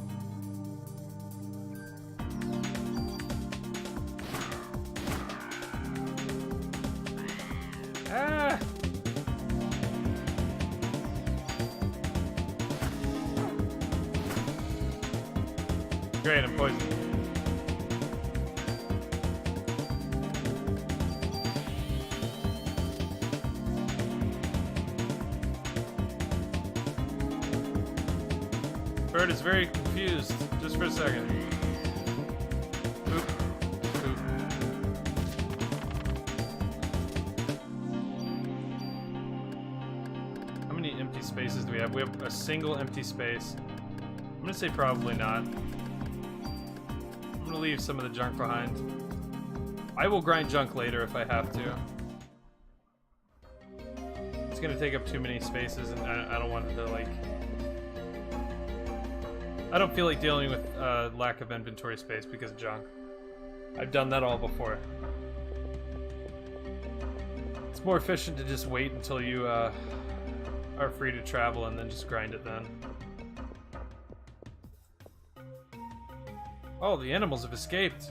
Ah! Great, I'm poisoned. Bird is very confused. Just for a second. Oop. Oop. How many empty spaces do we have? We have a single empty space. I'm gonna say probably not. I'm gonna leave some of the junk behind. I will grind junk later if I have to. It's gonna take up too many spaces, and I don't want it to, like... I don't feel like dealing with lack of inventory space because of junk. I've done that all before. It's more efficient to just wait until you are free to travel and then just grind it then. Oh, the animals have escaped.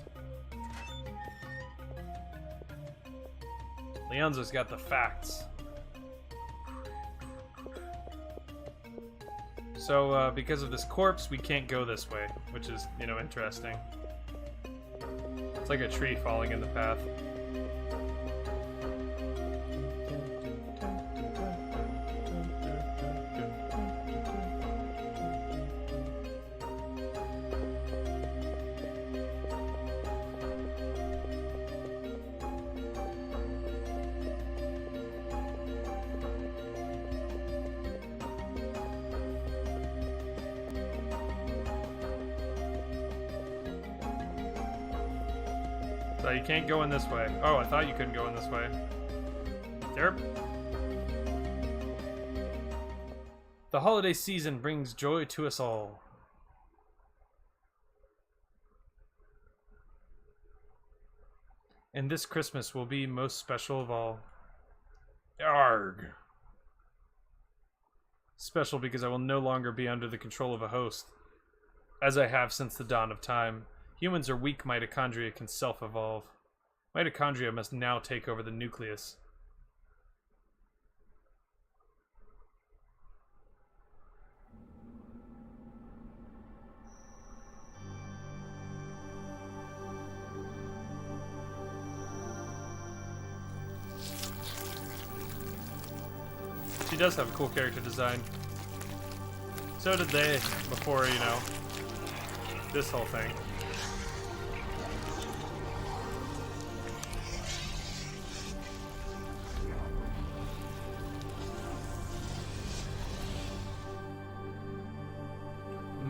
Leonzo's got the facts. So, because of this corpse, we can't go this way, which is, you know, interesting. It's like a tree falling in the path. So you can't go in this way. Oh, I thought you couldn't go in this way. Derp. The holiday season brings joy to us all. And this Christmas will be most special of all. Arg. Special because I will no longer be under the control of a host, as I have since the dawn of time. Humans are weak mitochondria can self-evolve. Mitochondria must now take over the nucleus. She does have a cool character design. So did they before, you know, this whole thing.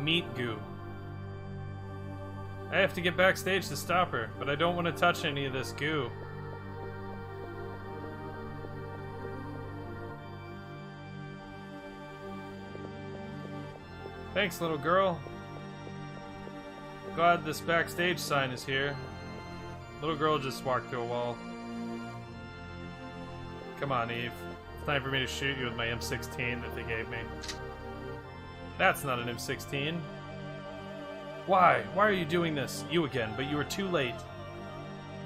Meat goo. I have to get backstage to stop her, but I don't want to touch any of this goo. Thanks, little girl. Glad this backstage sign is here. Little girl just walked through a wall. Come on, Eve. It's time for me to shoot you with my M16 that they gave me. That's not an M16. Why? Why are you doing this? You again, but you were too late.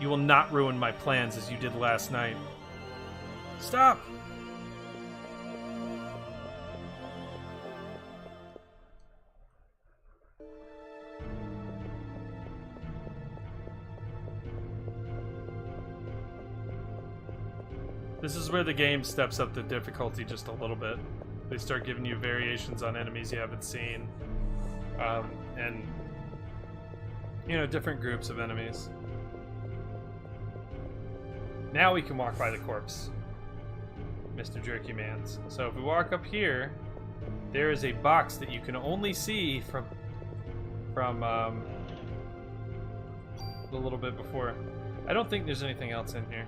You will not ruin my plans as you did last night. Stop! This is where the game steps up the difficulty just a little bit. They start giving you variations on enemies you haven't seen. And, you know, different groups of enemies. Now we can walk by the corpse. Mr. Jerky Man's. So if we walk up here, there is a box that you can only see from a little bit before. I don't think there's anything else in here.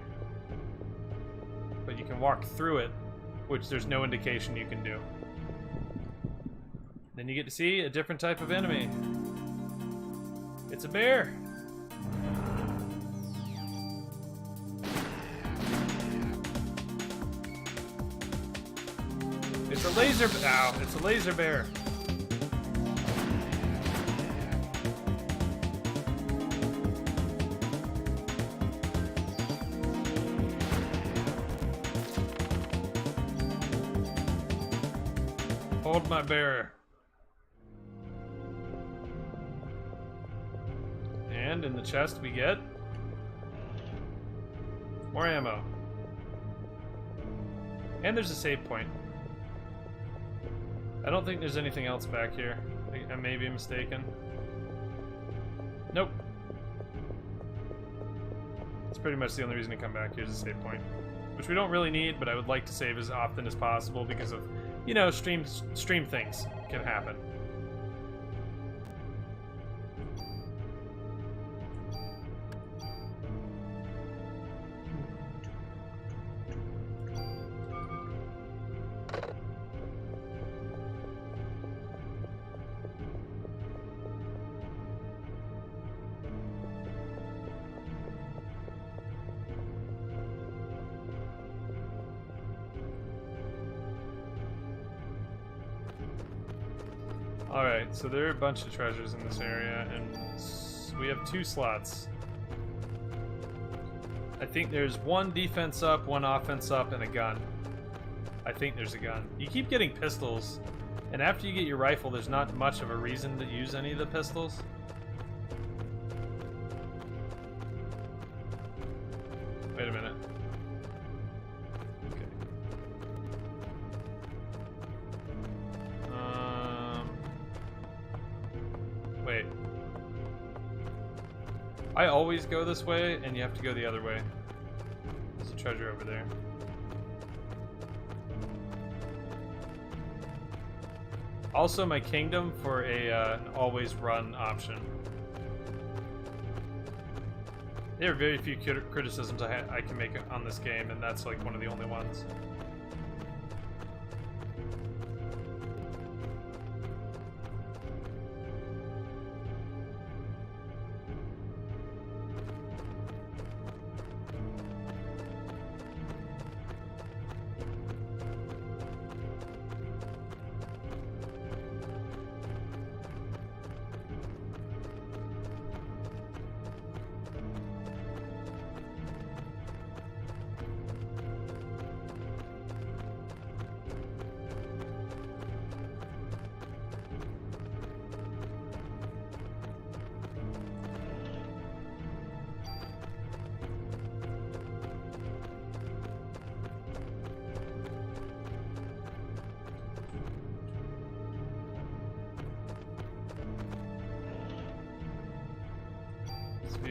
But you can walk through it, which there's no indication you can do. Then you get to see a different type of enemy. It's a bear. It's a laser. Ow! It's a laser bear. Hold my bear. And in the chest we get more ammo. And there's a save point. I don't think there's anything else back here. I may be mistaken. Nope. It's pretty much the only reason to come back. Here's a save point. Which we don't really need, but I would like to save as often as possible because of, you know, stream things can happen. Alright, so there are a bunch of treasures in this area, and we have 2 slots. I think there's 1 defense up, 1 offense up, and a gun. I think there's a gun. You keep getting pistols, and after you get your rifle, there's not much of a reason to use any of the pistols. Wait a minute. Wait. I always go this way, and you have to go the other way. There's a treasure over there. Also, my kingdom for an always run option. There are very few criticisms I can make on this game, and that's like one of the only ones.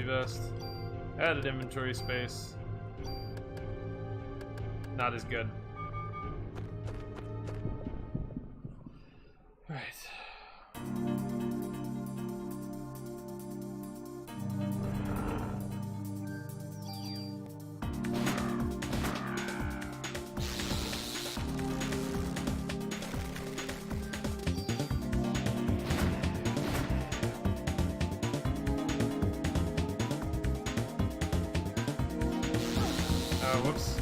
Vest. Added inventory space. Not as good. Right. Whoops.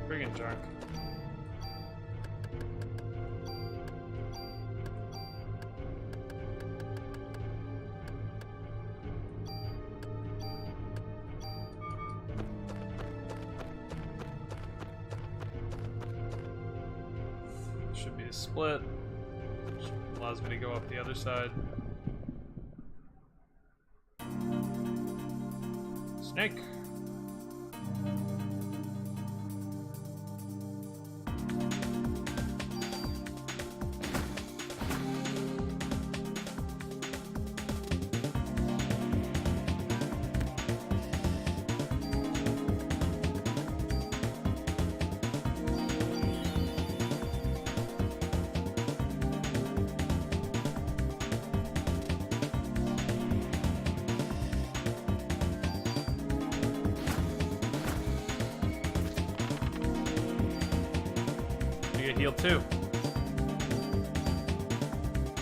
Friggin' junk. Should be a split. Allows me to go up the other side. Snake. heal too.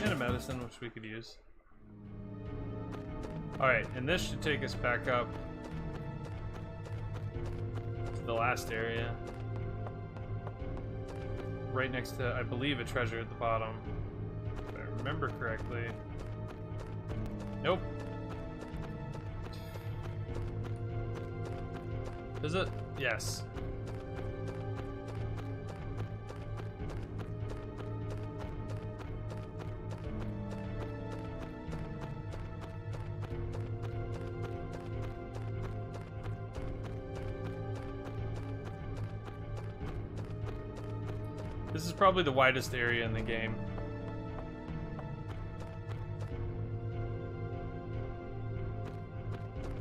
And a medicine, which we could use. Alright, and this should take us back up to the last area. Right next to, I believe, a treasure at the bottom. If I remember correctly. Nope. Is it? Yes. This is probably the widest area in the game.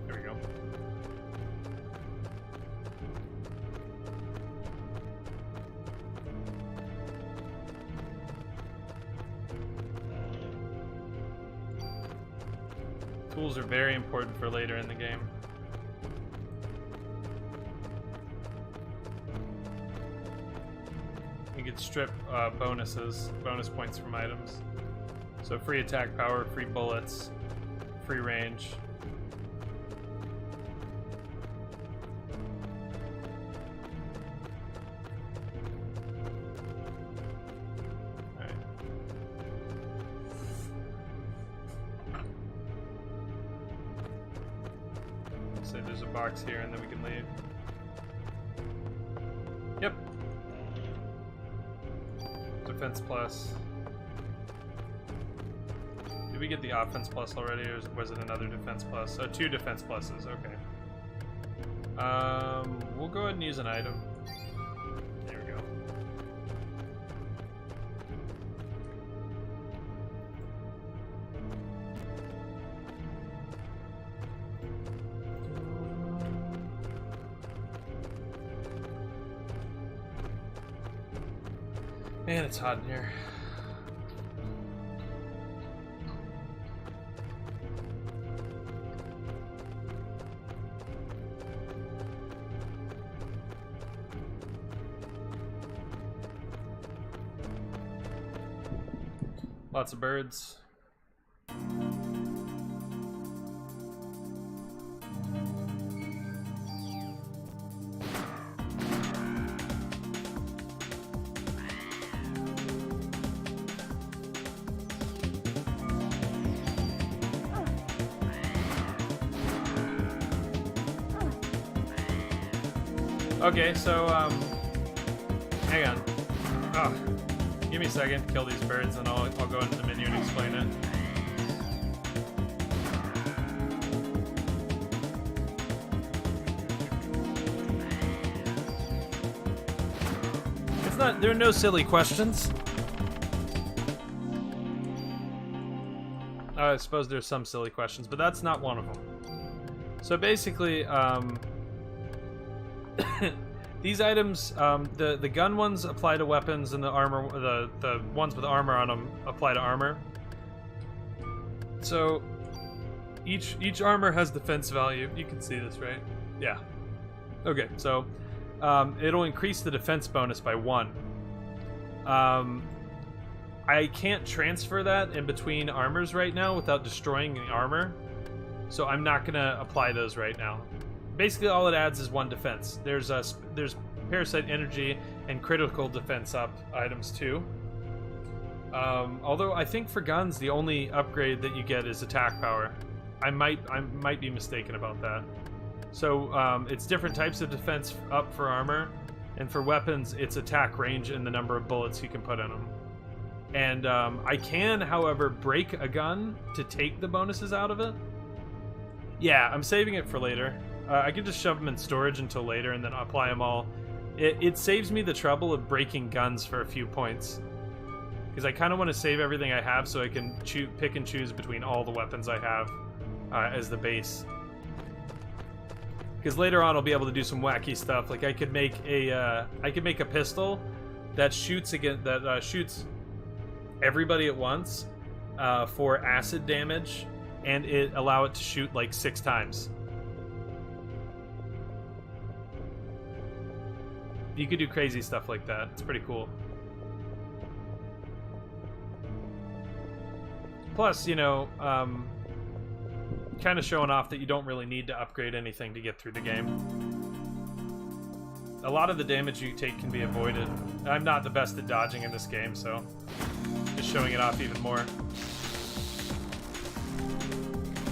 There we go. Tools are very important for later in the game. You can strip bonus points from items. So free attack power, free bullets, free range. Alright. So there's a box here and then we can leave. Yep. Defense plus. Did we get the offense plus already, or was it another defense plus? So 2 defense pluses, okay. We'll go ahead and use an item. There we go. Man, it's hot in here. Lots of birds. Okay, so, hang on. Oh, give me a second to kill these birds and I'll go into the menu and explain it. It's not, there are no silly questions. I suppose there's some silly questions, but that's not one of them. So basically, these items, the gun ones apply to weapons, and the armor, the ones with armor on them apply to armor. So each armor has defense value. You can see this, right? Yeah. Okay, so it'll increase the defense bonus by 1. I can't transfer that in between armors right now without destroying the armor, so I'm not gonna apply those right now. Basically, all it adds is 1 defense. There's Parasite Energy and Critical Defense up items too. Although I think for guns, the only upgrade that you get is attack power. I might be mistaken about that. So it's different types of defense up for armor, and for weapons, it's attack range and the number of bullets you can put in them. And I can, however, break a gun to take the bonuses out of it. Yeah, I'm saving it for later. I can just shove them in storage until later and then apply them all. It saves me the trouble of breaking guns for a few points, because I kind of want to save everything I have so I can pick and choose between all the weapons I have as the base. Because later on I'll be able to do some wacky stuff. Like I could make a pistol that shoots shoots everybody at once for acid damage, and allow it to shoot like 6 times. You could do crazy stuff like that. It's pretty cool. Plus, you know, kind of showing off that you don't really need to upgrade anything to get through the game. A lot of the damage you take can be avoided. I'm not the best at dodging in this game, so just showing it off even more.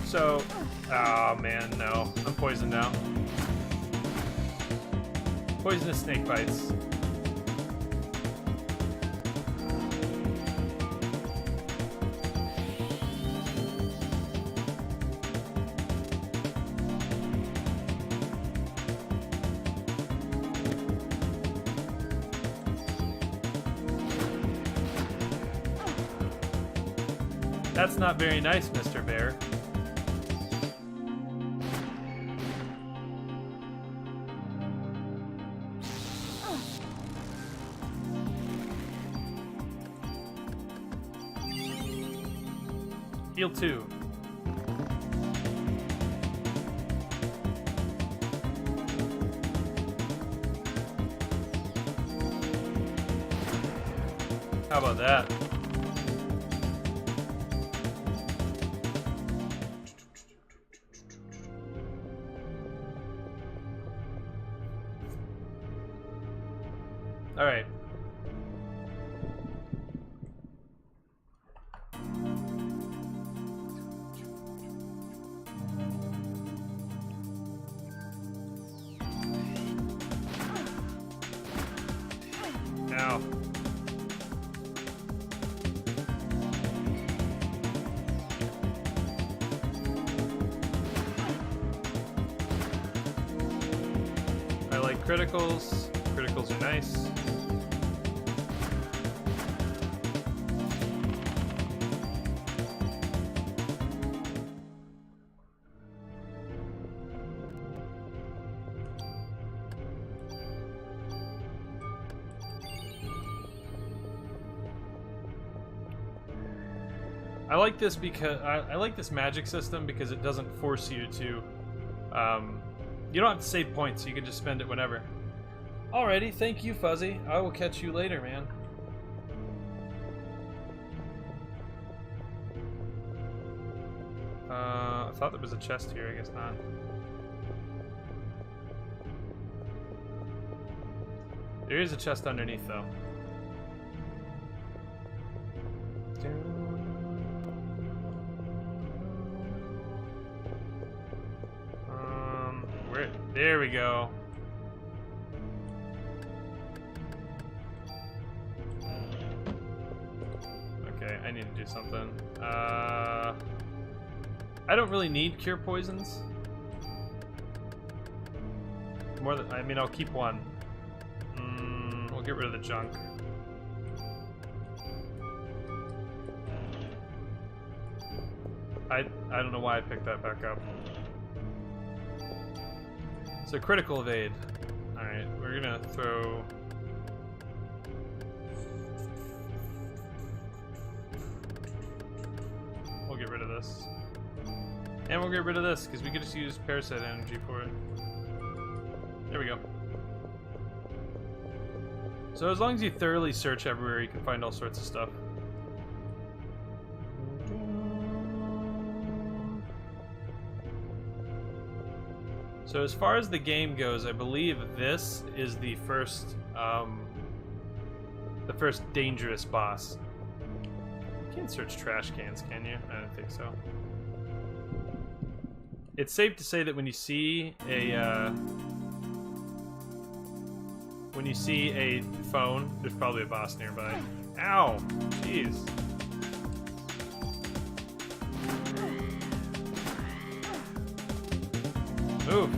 So, oh man, no. I'm poisoned now. Poisonous snake bites. That's not very nice, Mr. Bear. Heal 2. How about that? All right. Now. I like criticals. Criticals are nice. I like this because I like this magic system because it doesn't force you to. You don't have to save points. You can just spend it whenever. Alrighty, thank you, Fuzzy. I will catch you later, man. I thought there was a chest here. I guess not. There is a chest underneath, though. There we go. Okay, I need to do something. I don't really need cure poisons. More than, I mean, I'll keep one. We'll get rid of the junk. I don't know why I picked that back up. So critical evade. Alright, we're gonna throw... We'll get rid of this. And we'll get rid of this, because we could just use Parasite energy for it. There we go. So as long as you thoroughly search everywhere, you can find all sorts of stuff. So as far as the game goes, I believe this is the first dangerous boss. You can't search trash cans, can you? I don't think so. It's safe to say that when you see a phone, there's probably a boss nearby. Ow! Jeez. Move.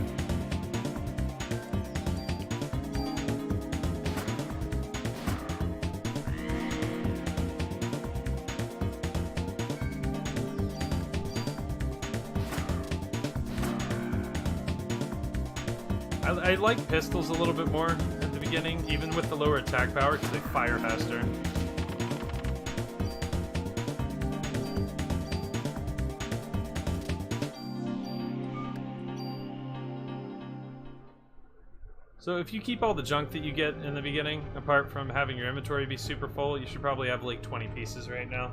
I like pistols a little bit more at the beginning, even with the lower attack power, because they fire faster. So if you keep all the junk that you get in the beginning, apart from having your inventory be super full, you should probably have like 20 pieces right now.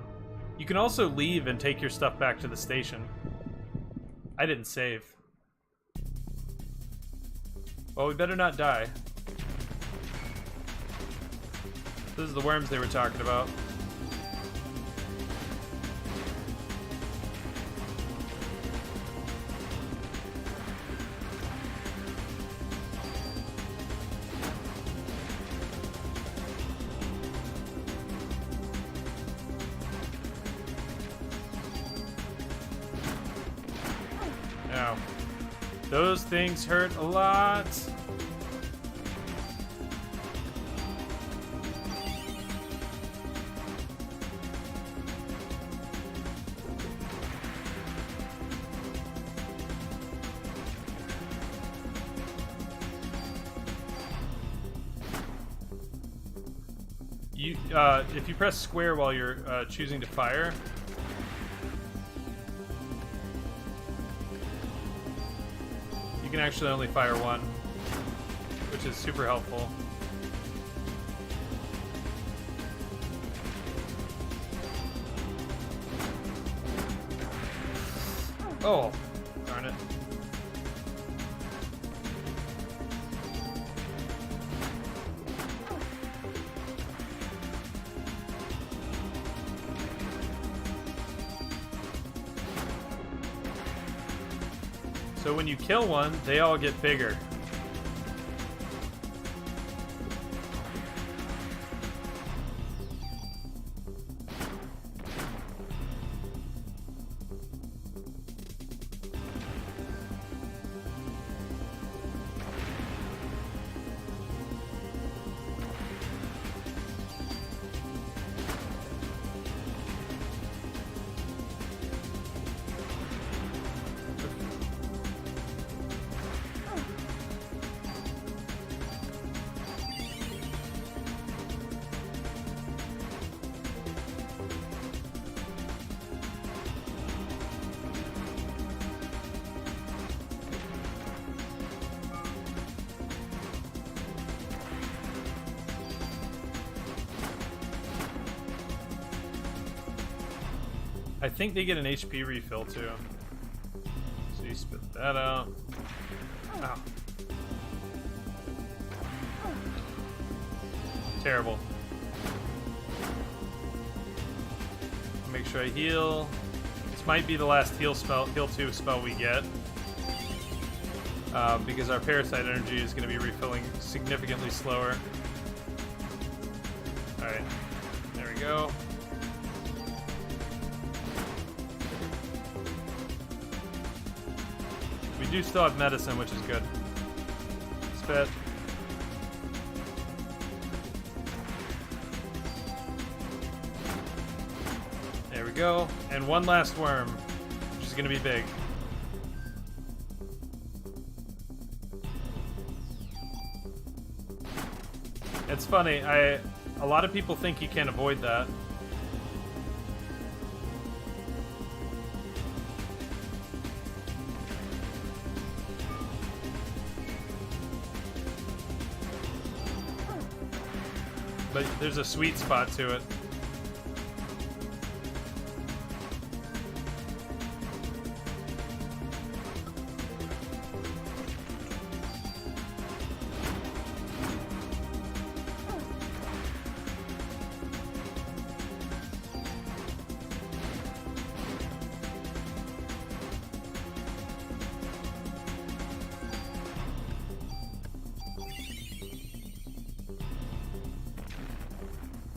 You can also leave and take your stuff back to the station. I didn't save. Well, we better not die. This is the worms they were talking about. Now, those things hurt a lot. If you press square while you're choosing to fire, you can actually only fire one, which is super helpful. Oh, darn it. So when you kill one, they all get bigger. I think they get an HP refill too. So you spit that out. Ow. Terrible. Make sure I heal. This might be the last heal 2 spell we get. Because our Parasite energy is going to be refilling significantly slower. Alright. There we go. We do still have medicine, which is good. Spit. There we go. And one last worm, which is going to be big. It's funny, a lot of people think you can't avoid that. But there's a sweet spot to it.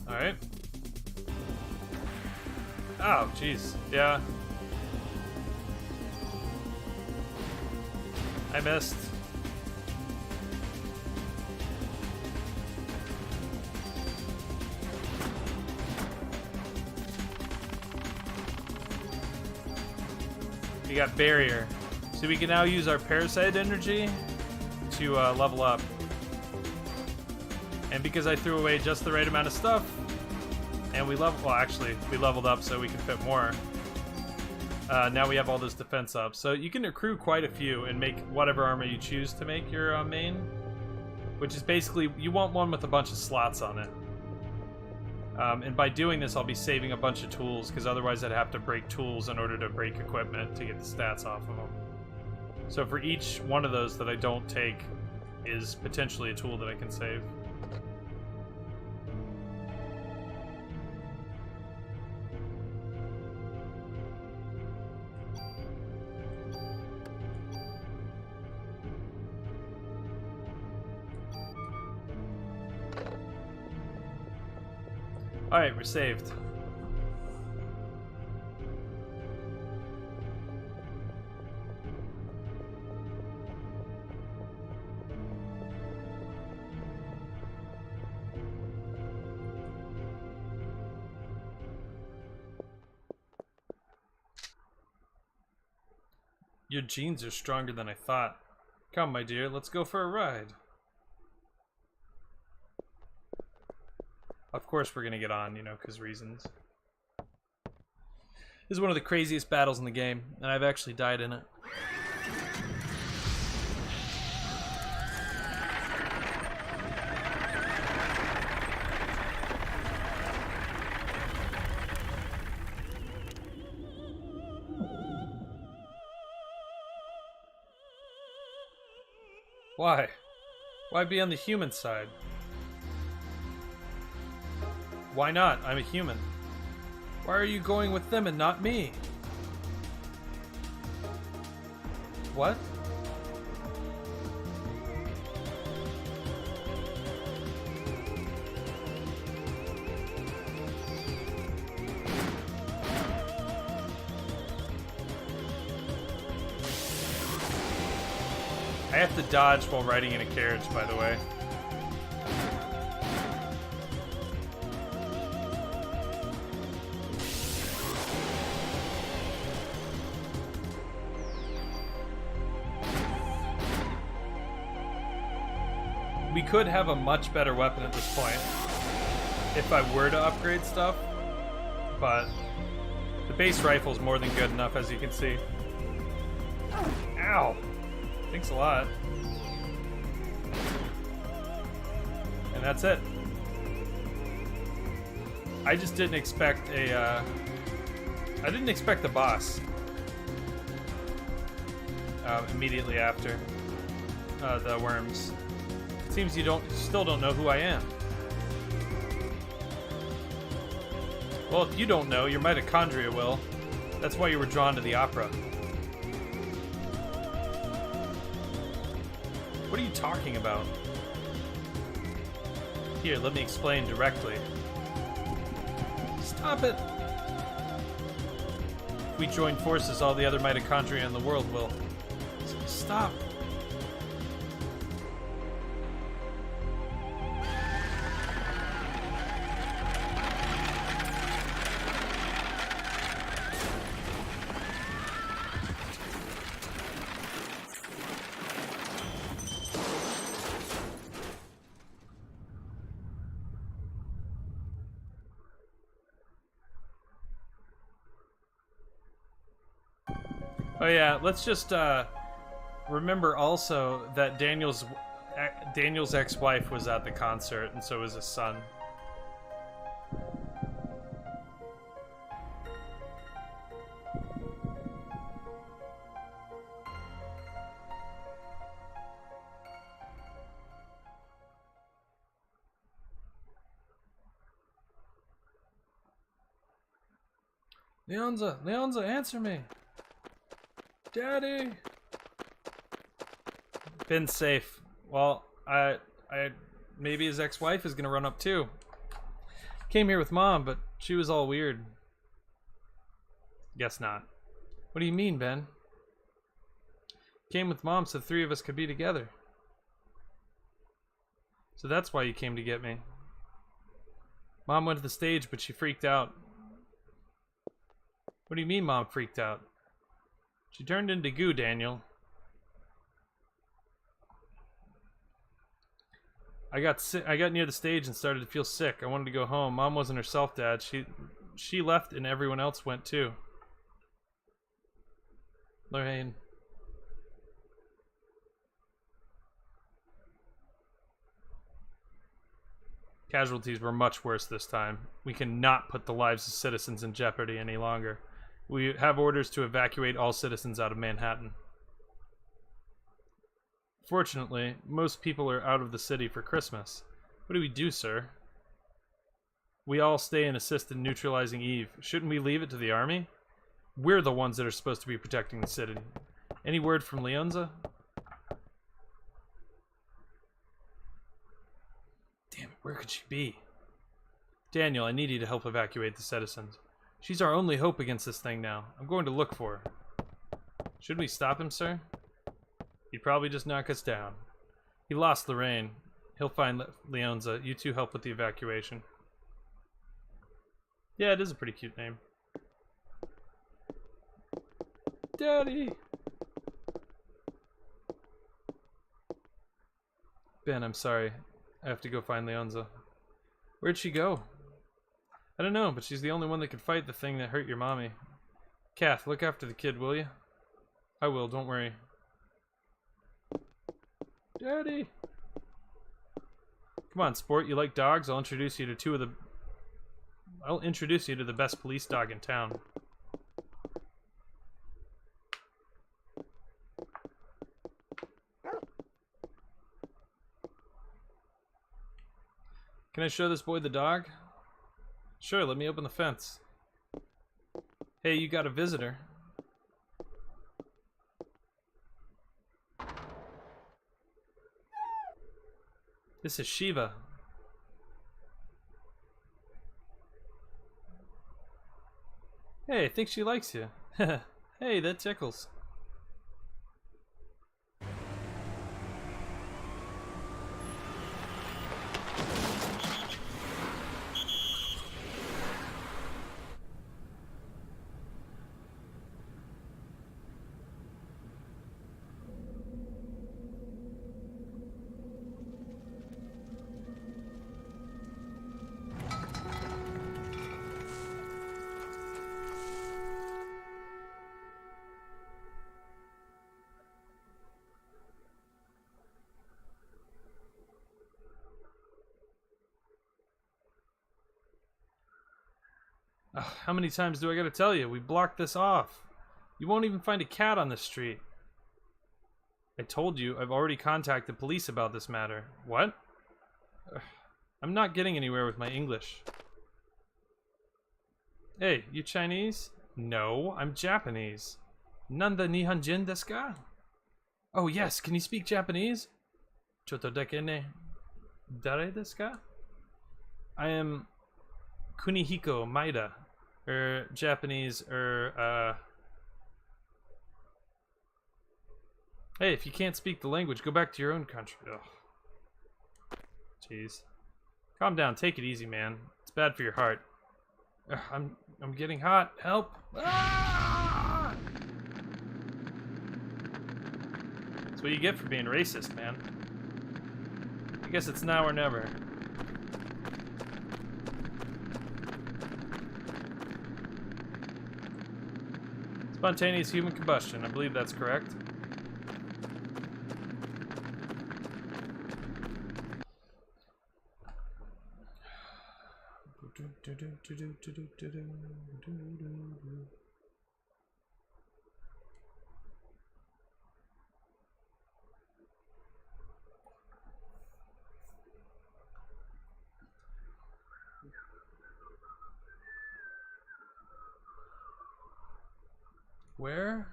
Alright. Oh, jeez. Yeah. I missed. We got barrier. So we can now use our Parasite energy to level up. And because I threw away just the right amount of stuff, and we leveled up so we can fit more. Now we have all this defense up. So you can accrue quite a few and make whatever armor you choose to make your main. Which is basically, you want one with a bunch of slots on it. And by doing this, I'll be saving a bunch of tools, because otherwise I'd have to break tools in order to break equipment to get the stats off of them. So for each one of those that I don't take is potentially a tool that I can save. Alright, we're saved. Your genes are stronger than I thought. Come, my dear, let's go for a ride. Of course we're gonna get on, you know, because reasons. This is one of the craziest battles in the game, and I've actually died in it. Why? Why be on the human side? Why not? I'm a human. Why are you going with them and not me? What? I have to dodge while riding in a carriage, by the way. We could have a much better weapon at this point if I were to upgrade stuff, but the base rifle is more than good enough, as you can see. Ow! Thanks a lot. And that's it. I just didn't expect a, I didn't expect the boss. Immediately after the worms. It seems you still don't know who I am. Well, if you don't know, your mitochondria will. That's why you were drawn to the opera. What are you talking about? Here, let me explain directly. Stop it! If we join forces, all the other mitochondria in the world will. Stop! Oh yeah, let's just remember also that Daniel's ex-wife was at the concert, and so was his son. Leonza, answer me! Daddy! Ben's safe. Well, maybe his ex-wife is gonna run up too. Came here with Mom, but she was all weird. Guess not. What do you mean, Ben? Came with Mom so the three of us could be together. So that's why you came to get me. Mom went to the stage, but she freaked out. What do you mean Mom freaked out? She turned into goo, Daniel. I got near the stage and started to feel sick. I wanted to go home. Mom wasn't herself, Dad. She left and everyone else went too. Lorraine. Casualties were much worse this time. We cannot put the lives of citizens in jeopardy any longer. We have orders to evacuate all citizens out of Manhattan. Fortunately, most people are out of the city for Christmas. What do we do, sir? We all stay and assist in neutralizing Eve. Shouldn't we leave it to the army? We're the ones that are supposed to be protecting the city. Any word from Leonza? Damn it, where could she be? Daniel, I need you to help evacuate the citizens. She's our only hope against this thing now. I'm going to look for her. Should we stop him, sir? He'd probably just knock us down. He lost Lorraine. He'll find Leonza. You two help with the evacuation. Yeah, it is a pretty cute name. Daddy! Ben, I'm sorry. I have to go find Leonza. Where'd she go? I don't know, but she's the only one that could fight the thing that hurt your mommy. Kath, look after the kid, will you? I will, don't worry. Daddy! Come on, sport, you like dogs? I'll introduce you to the best police dog in town. Can I show this boy the dog? Sure, let me open the fence. Hey, you got a visitor. This is Shiva. Hey, I think she likes you. Hey, that tickles. Ugh, how many times do I gotta tell you? We blocked this off. You won't even find a cat on this street. I told you, I've already contacted police about this matter. What? Ugh, I'm not getting anywhere with my English. Hey, you Chinese? No, I'm Japanese. Nanda Nihonjin desu ka? Oh yes, can you speak Japanese? Choto deke ne. Dare desu ka? I am Kunihiko Maeda. Japanese, Hey, if you can't speak the language, go back to your own country. Ugh. Jeez. Calm down, take it easy, man. It's bad for your heart. Ugh, I'm getting hot. Help! Ah! That's what you get for being racist, man. I guess it's now or never. Spontaneous human combustion, I believe that's correct. Where?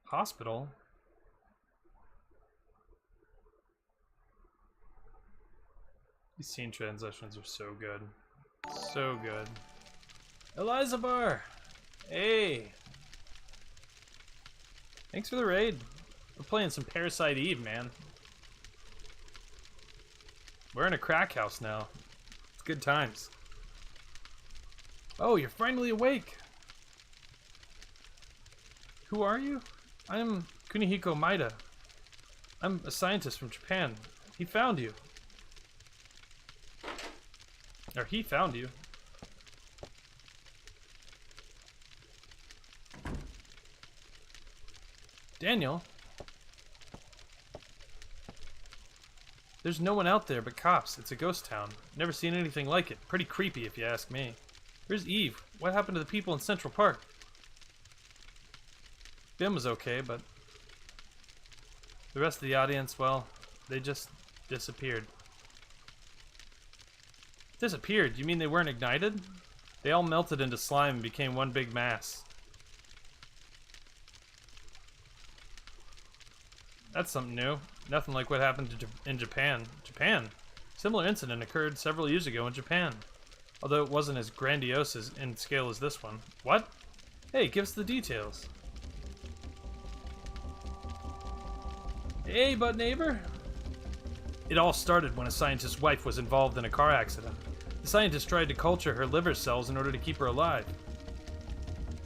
Hospital? These scene transitions are so good. So good. Eliza Bar! Hey! Thanks for the raid. We're playing some Parasite Eve, man. We're in a crack house now. It's good times. Oh, you're finally awake! Who are you? I'm Kunihiko Maeda. I'm a scientist from Japan. He found you. Or he found you. Daniel? There's no one out there but cops. It's a ghost town. Never seen anything like it. Pretty creepy if you ask me. Where's Eve? What happened to the people in Central Park? Bim was okay, but the rest of the audience, well, they just disappeared. Disappeared? You mean they weren't ignited? They all melted into slime and became one big mass. That's something new. Nothing like what happened in Japan. Japan? Similar incident occurred several years ago in Japan. Although it wasn't as grandiose in scale as this one. What? Hey, give us the details. Hey, butt neighbor. It all started when a scientist's wife was involved in a car accident. The scientist tried to culture her liver cells in order to keep her alive.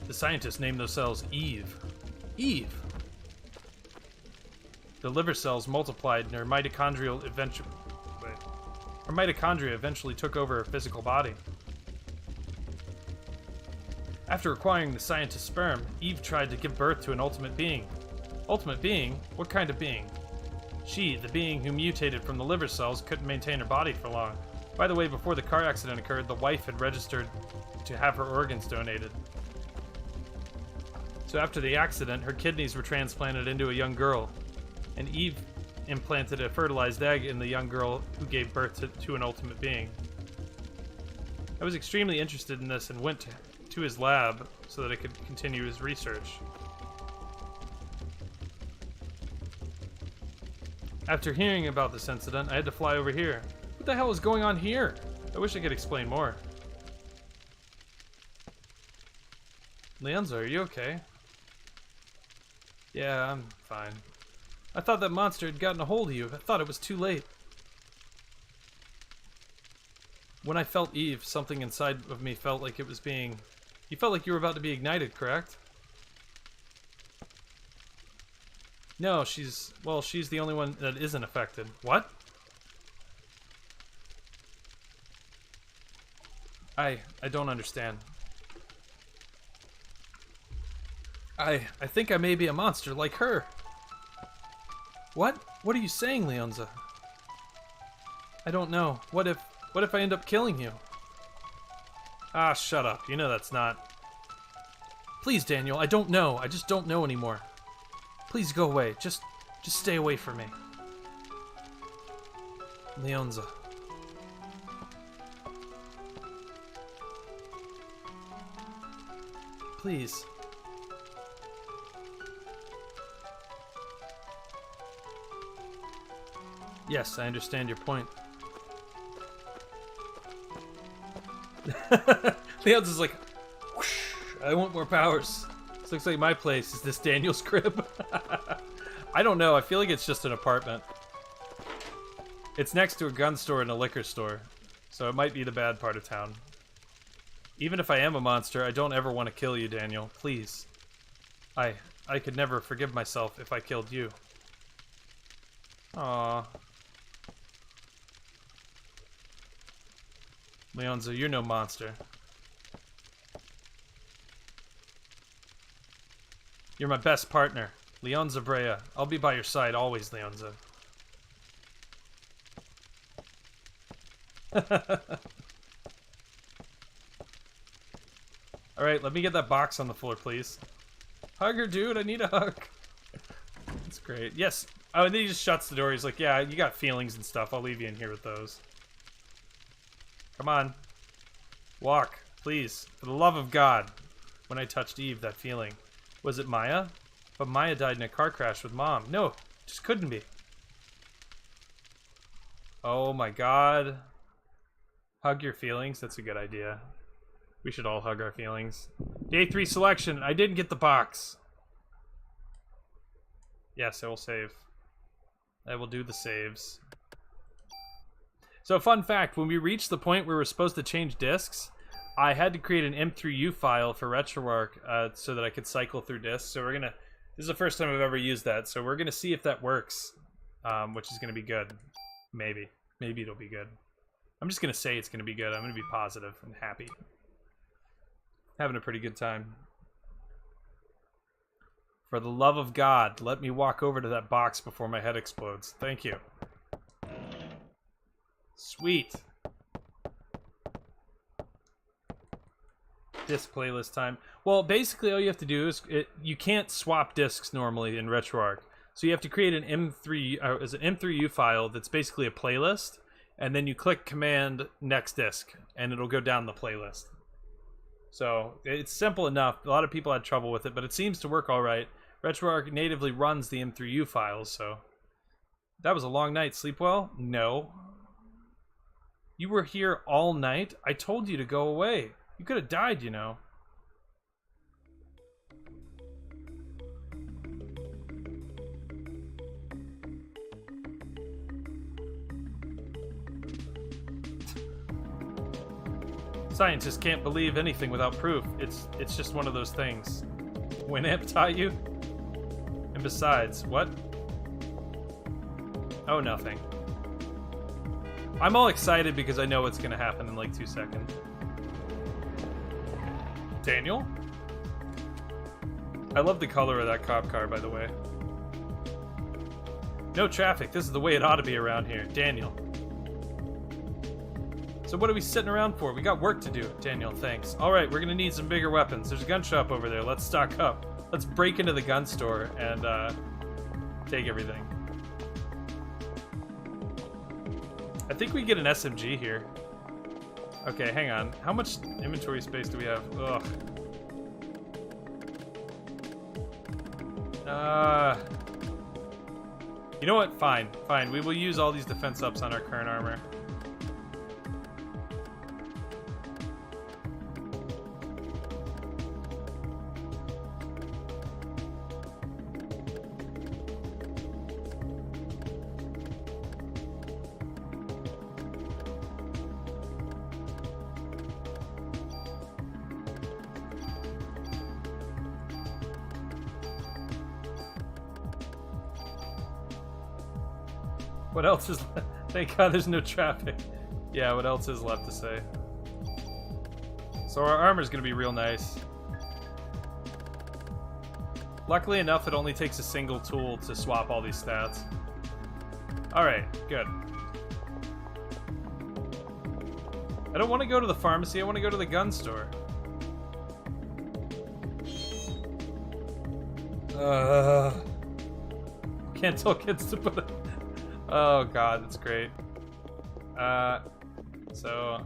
The scientist named those cells Eve. Eve! The liver cells multiplied and her mitochondria eventually took over her physical body. After acquiring the scientist's sperm, Eve tried to give birth to an ultimate being. Ultimate being? What kind of being? She, the being who mutated from the liver cells, couldn't maintain her body for long. By the way, before the car accident occurred, the wife had registered to have her organs donated. So after the accident, her kidneys were transplanted into a young girl, and Eve implanted a fertilized egg in the young girl who gave birth to an ultimate being. I was extremely interested in this and went to his lab so that I could continue his research. After hearing about this incident, I had to fly over here. What the hell is going on here? I wish I could explain more. Leonza, are you okay? Yeah, I'm fine. I thought that monster had gotten a hold of you. I thought it was too late. When I felt Eve, something inside of me felt like it was being... You felt like you were about to be ignited, correct? No, she's the only one that isn't affected. What? I don't understand. I think I may be a monster like her. What? What are you saying, Leonza? I don't know. What if I end up killing you? Ah, shut up. You know that's not... Please, Daniel, I don't know. I just don't know anymore. Please go away. Just stay away from me. Leonza. Please. Yes, I understand your point. Leonza's like, whoosh, I want more powers. This looks like my place. Is this Daniel's crib? I don't know. I feel like it's just an apartment. It's next to a gun store and a liquor store, so it might be the bad part of town. Even if I am a monster, I don't ever want to kill you, Daniel. Please. I could never forgive myself if I killed you. Aww. Leonza, you're no monster. You're my best partner. Leonza Brea. I'll be by your side always, Leonza. Alright, let me get that box on the floor, please. Hug her, dude. I need a hug. That's great. Yes. Oh, and then he just shuts the door. He's like, yeah, you got feelings and stuff. I'll leave you in here with those. Come on. Walk, please. For the love of God. When I touched Eve, that feeling. Was it Maya? But Maya died in a car crash with Mom. No, just couldn't be. Oh my God. Hug your feelings. That's a good idea. We should all hug our feelings. Day 3 selection. I didn't get the box. Yes, I will save. I will do the saves. So, fun fact, when we reached the point where we're supposed to change discs, I had to create an M3U file for RetroArch so that I could cycle through discs. So we're gonna... This is the first time I've ever used that, so we're gonna see if that works, which is gonna be good. Maybe. Maybe it'll be good. I'm just gonna say it's gonna be good. I'm gonna be positive and happy. Having a pretty good time. For the love of God, let me walk over to that box before my head explodes. Thank you. Sweet. Disc playlist time. Well, basically all you have to do is you can't swap discs normally in RetroArch. So you have to create an M3U file that's basically a playlist, and then you click Command Next Disc, and it'll go down the playlist. So it's simple enough. A lot of people had trouble with it, but it seems to work all right. RetroArch natively runs the M3U files, so that was a long night. Sleep well? No. You were here all night? I told you to go away. You could have died, you know. Scientists can't believe anything without proof. It's just one of those things. Winamp taught you? And besides, what? Oh, nothing. I'm all excited because I know what's gonna happen in like 2 seconds. Daniel? I love the color of that cop car, by the way. No traffic. This is the way it ought to be around here. Daniel. So what are we sitting around for? We got work to do. Daniel, thanks. Alright, we're gonna need some bigger weapons. There's a gun shop over there. Let's stock up. Let's break into the gun store and take everything. I think we get an SMG here. Okay, hang on. How much inventory space do we have? Ugh. You know what? Fine. Fine. We will use all these defense ups on our current armor. What else is left? Thank God there's no traffic. Yeah, what else is left to say? So our armor's gonna be real nice. Luckily enough, it only takes a single tool to swap all these stats. Alright, good. I don't want to go to the pharmacy, I want to go to the gun store. Can't tell kids to put it. Oh god, that's great. So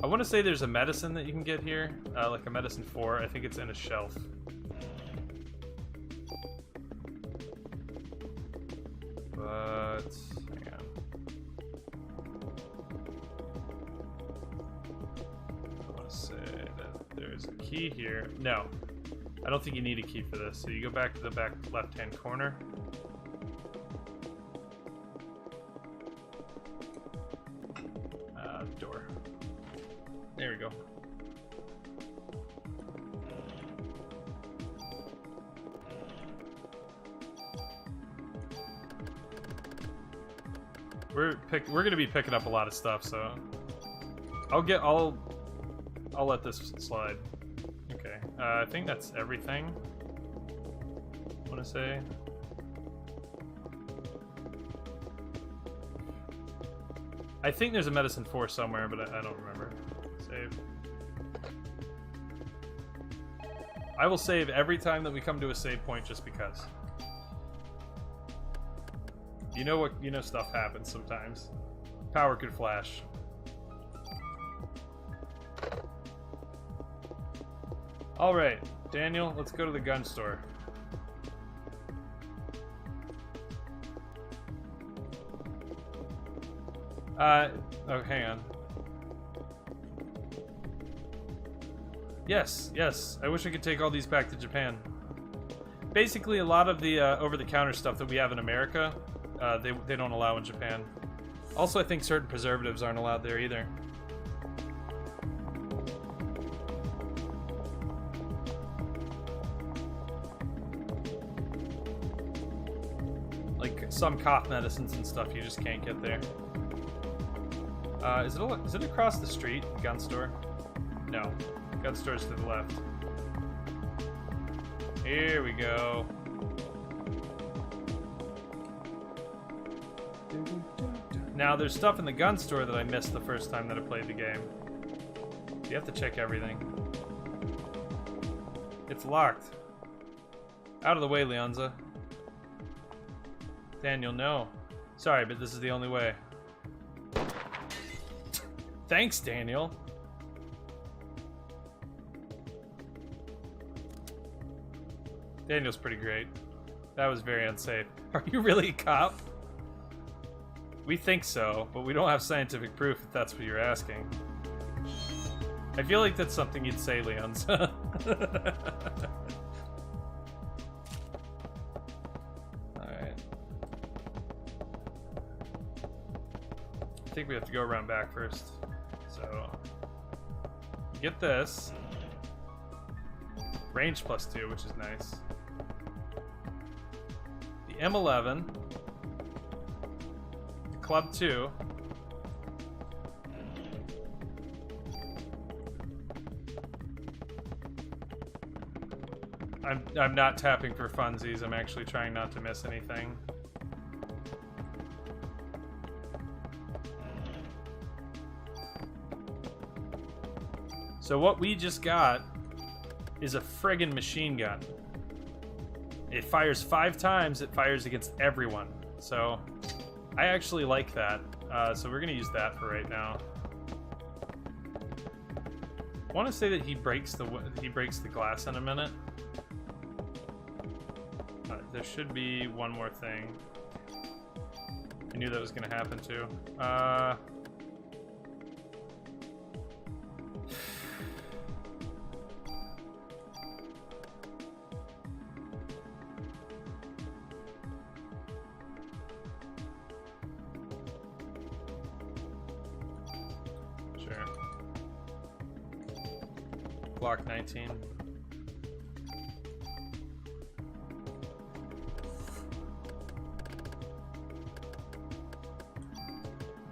I want to say there's a medicine that you can get here, like a medicine 4. I think it's in a shelf. But hang on. I want to say that there's a key here. No, I don't think you need a key for this. So you go back to the back left-hand corner. Door. There we go. We're gonna be picking up a lot of stuff, so I'll let this slide. Okay. I think that's everything. I want to say. I think there's a medicine 4 somewhere, but I don't remember. Save. I will save every time that we come to a save point just because. You know stuff happens sometimes. Power could flash. Alright, Daniel, let's go to the gun store. Oh, hang on. Yes, I wish I could take all these back to Japan. Basically, a lot of the over-the-counter stuff that we have in America, they don't allow in Japan. Also, I think certain preservatives aren't allowed there either. Like some cough medicines and stuff you just can't get there. Is it across the street? Gun store? No. Gun store's to the left. Here we go. Now, there's stuff in the gun store that I missed the first time that I played the game. You have to check everything. It's locked. Out of the way, Leonza. Daniel, no. Sorry, but this is the only way. Thanks, Daniel. Daniel's pretty great. That was very unsafe. Are you really a cop? We think so, but we don't have scientific proof if that's what you're asking. I feel like that's something you'd say, Leons. Alright. I think we have to go around back first. So, get this. Range +2, which is nice. The M11. The Club 2. I'm not tapping for funsies. I'm actually trying not to miss anything. So what we just got is a friggin' machine gun. It fires 5 times, it fires against everyone. So I actually like that. So we're gonna use that for right now. I want to say that he breaks the glass in a minute. There should be one more thing. I knew that was gonna happen too. Sure. Block 19.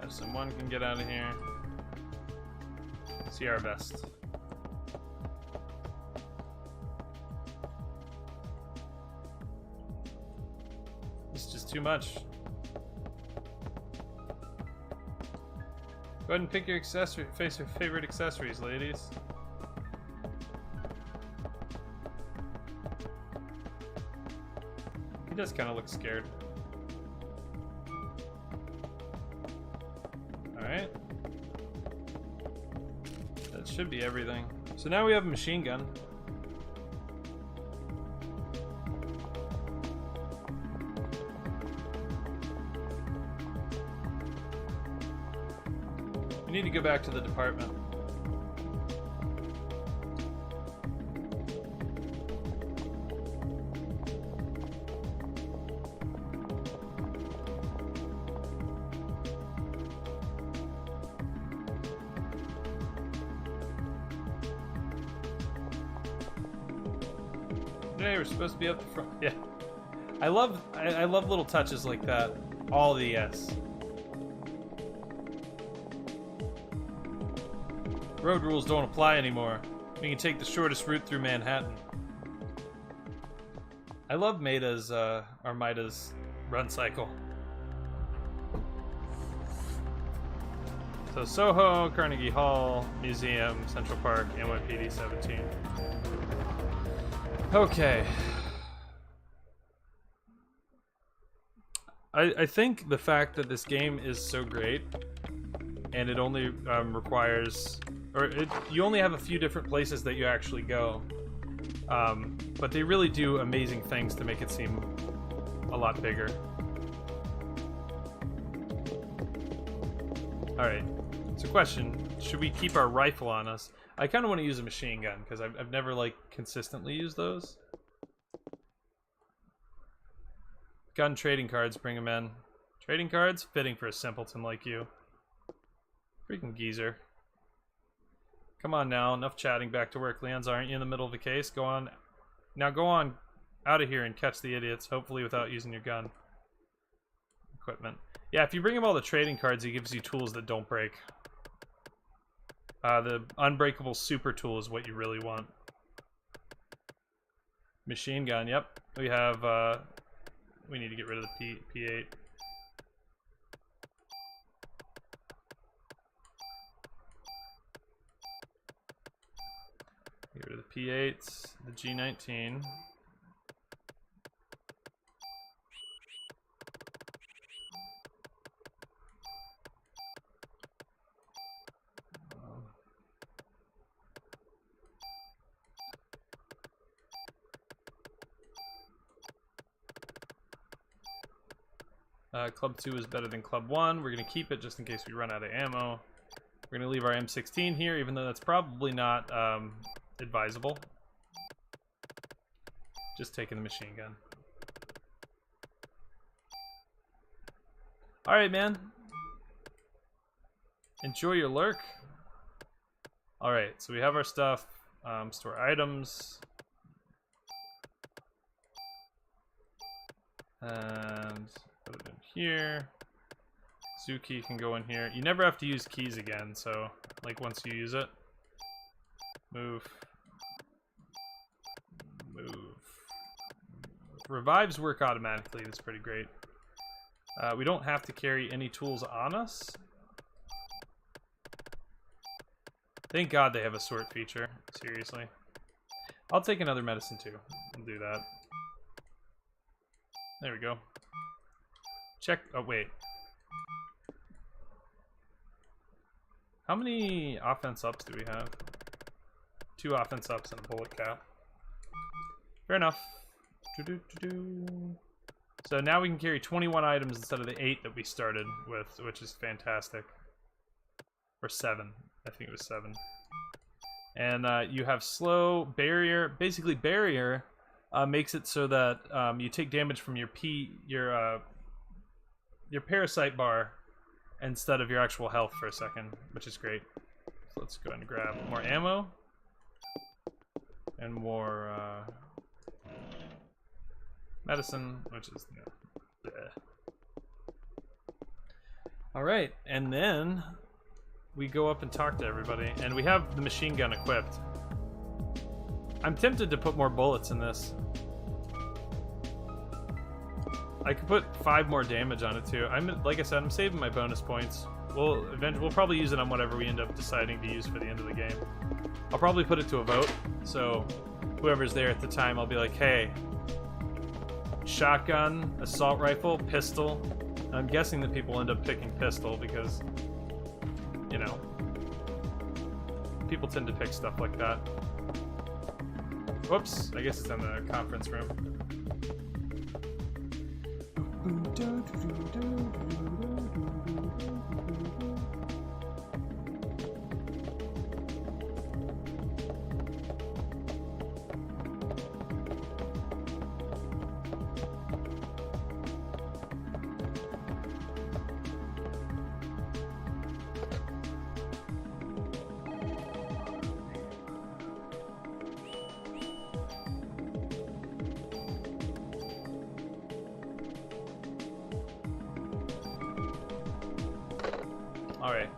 Someone can get out of here. See our best. It's just too much. Go ahead and pick your favorite accessories, ladies. He does kind of look scared. Alright. That should be everything. So now we have a machine gun. We need to go back to the department. Hey, we're supposed to be up the front. Yeah, I love little touches like that. All the yes. Road rules don't apply anymore. We can take the shortest route through Manhattan. I love Maida's run cycle. So Soho, Carnegie Hall, Museum, Central Park, NYPD 17. Okay. I think the fact that this game is so great, and it only requires, you only have a few different places that you actually go, but they really do amazing things to make it seem a lot bigger. Alright, so question, should we keep our rifle on us? I kind of want to use a machine gun, because I've never, like, consistently used those. Gun trading cards, bring them in. Trading cards? Fitting for a simpleton like you. Freaking geezer. Come on now, enough chatting, back to work. Leons, aren't you in the middle of the case? Go on. Now go on out of here and catch the idiots, hopefully without using your gun. Equipment. Yeah, if you bring him all the trading cards, he gives you tools that don't break. The unbreakable super tool is what you really want. Machine gun, yep. We have, we need to get rid of the P8. Get rid of the P8s, the G19. Club 2 is better than Club 1. We're going to keep it just in case we run out of ammo. We're going to leave our M16 here, even though that's probably not advisable. Just taking the machine gun. Alright, man. Enjoy your lurk. Alright, so we have our stuff. Store items. And put it in here. Zoo key can go in here. You never have to use keys again, so like once you use it. Move. Revives work automatically. That's pretty great. We don't have to carry any tools on us. Thank God they have a sort feature. Seriously. I'll take another medicine too. I'll do that. There we go. Check. Oh, wait. How many offense ups do we have? 2 offense ups and a bullet cap. Fair enough. So now we can carry 21 items instead of the 8 that we started with, which is fantastic. Or 7. I think it was 7. And you have slow, barrier. Basically, barrier makes it so that you take damage from your parasite bar instead of your actual health for a second, which is great. So let's go ahead and grab more ammo and more medicine, which is all right, and then we go up and talk to everybody, and we have the machine gun equipped. I'm tempted to put more bullets in this. I could put 5 more damage on it too. Like I said, I'm saving my bonus points. We'll probably use it on whatever we end up deciding to use for the end of the game. I'll probably put it to a vote, so whoever's there at the time, I'll be like, hey, shotgun, assault rifle, pistol. And I'm guessing that people end up picking pistol because, you know, people tend to pick stuff like that. Whoops, I guess it's in the conference room. All right.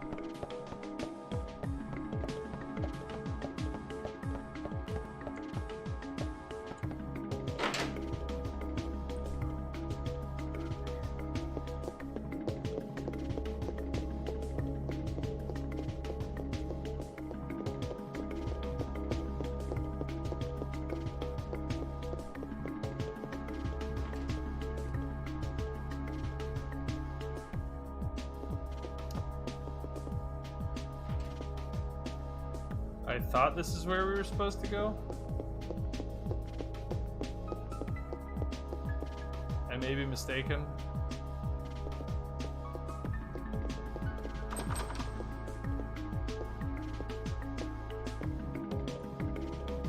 I thought this is where we were supposed to go. I may be mistaken.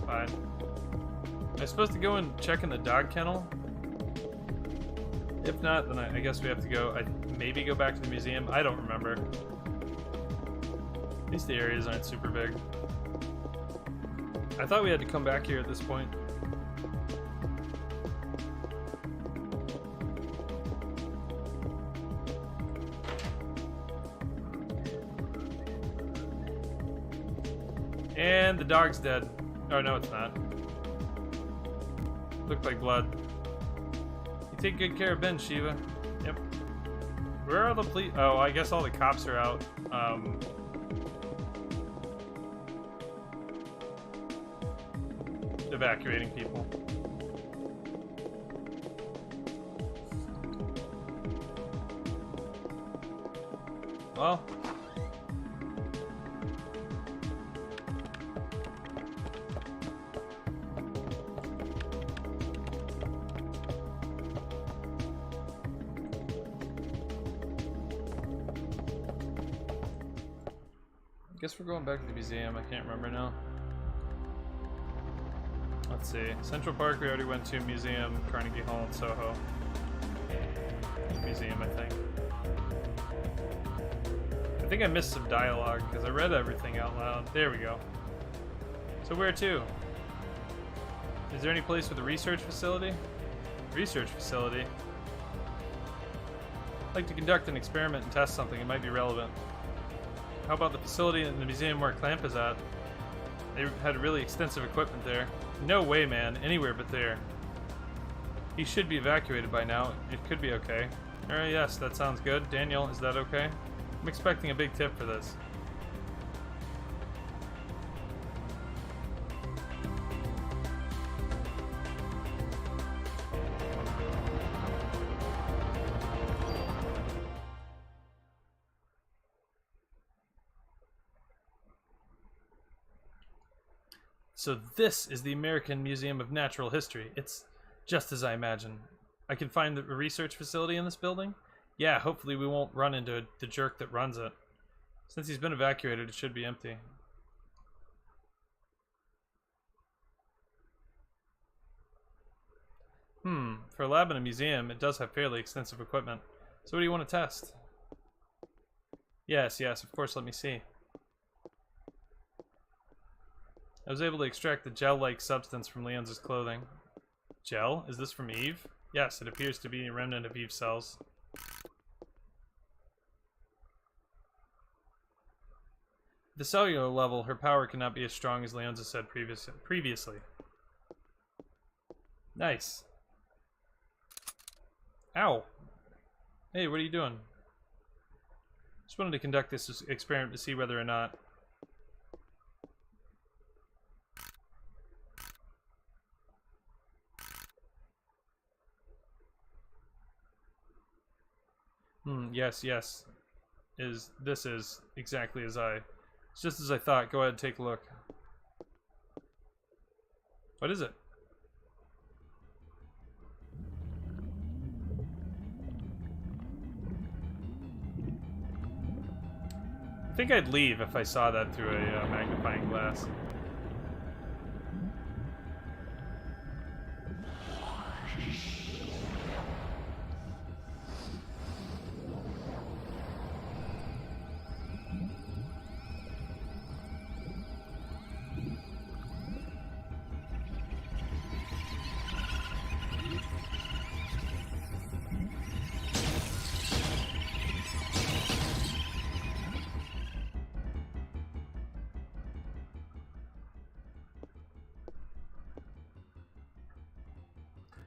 Fine. Am I supposed to go and check in the dog kennel? If not, then I guess we have to go. Maybe go back to the museum. I don't remember. At least the areas aren't super big. I thought we had to come back here at this point. And the dog's dead. Oh, no, it's not. Looked like blood. You take good care of Ben, Shiva. Yep. Where are the police? Oh, I guess all the cops are out. Evacuating people. Well. I guess we're going back to the museum. I can't remember now. Let's see. Central Park we already went to. Museum, Carnegie Hall, and Soho. Museum, I think. I think I missed some dialogue because I read everything out loud. There we go. So where to? Is there any place with a research facility? Research facility? I'd like to conduct an experiment and test something. It might be relevant. How about the facility in the museum where Clamp is at? They had really extensive equipment there. No way, man. Anywhere but there. He should be evacuated by now. It could be okay. Alright, yes, that sounds good. Daniel, is that okay? I'm expecting a big tip for this. So this is the American Museum of Natural History. It's just as I imagined. I can find the research facility in this building? Yeah, hopefully we won't run into the jerk that runs it. Since he's been evacuated, it should be empty. For a lab in a museum, it does have fairly extensive equipment. So what do you want to test? Yes, of course, let me see. I was able to extract the gel-like substance from Leon's clothing. Gel? Is this from Eve? Yes, it appears to be a remnant of Eve's cells. At the cellular level, her power cannot be as strong as Leonza said previously. Nice. Ow! Hey, what are you doing? Just wanted to conduct this experiment to see whether or not... yes. This is exactly as it's just as I thought. Go ahead and take a look. What is it? I think I'd leave if I saw that through a magnifying glass.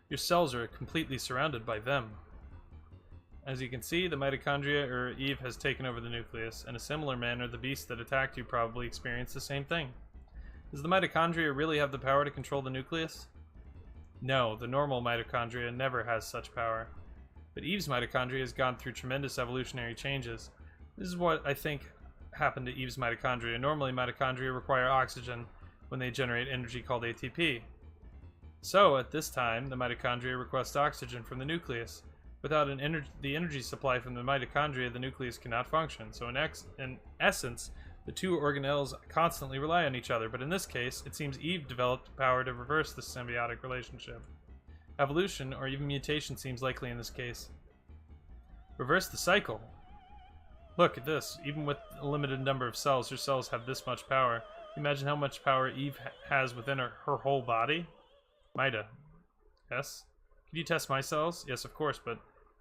Your cells are completely surrounded by them. As you can see, the mitochondria, or Eve, has taken over the nucleus. In a similar manner, the beast that attacked you probably experienced the same thing. Does the mitochondria really have the power to control the nucleus? No, the normal mitochondria never has such power. But Eve's mitochondria has gone through tremendous evolutionary changes. This is what I think happened to Eve's mitochondria. Normally, mitochondria require oxygen when they generate energy called ATP. So, at this time, the mitochondria request oxygen from the nucleus. Without the energy supply from the mitochondria, the nucleus cannot function. So, in essence, the two organelles constantly rely on each other. But in this case, it seems Eve developed the power to reverse this symbiotic relationship. Evolution, or even mutation, seems likely in this case. Reverse the cycle. Look at this. Even with a limited number of cells, her cells have this much power. Imagine how much power Eve has within her whole body. Mida. Yes? Can you test my cells? Yes, of course, but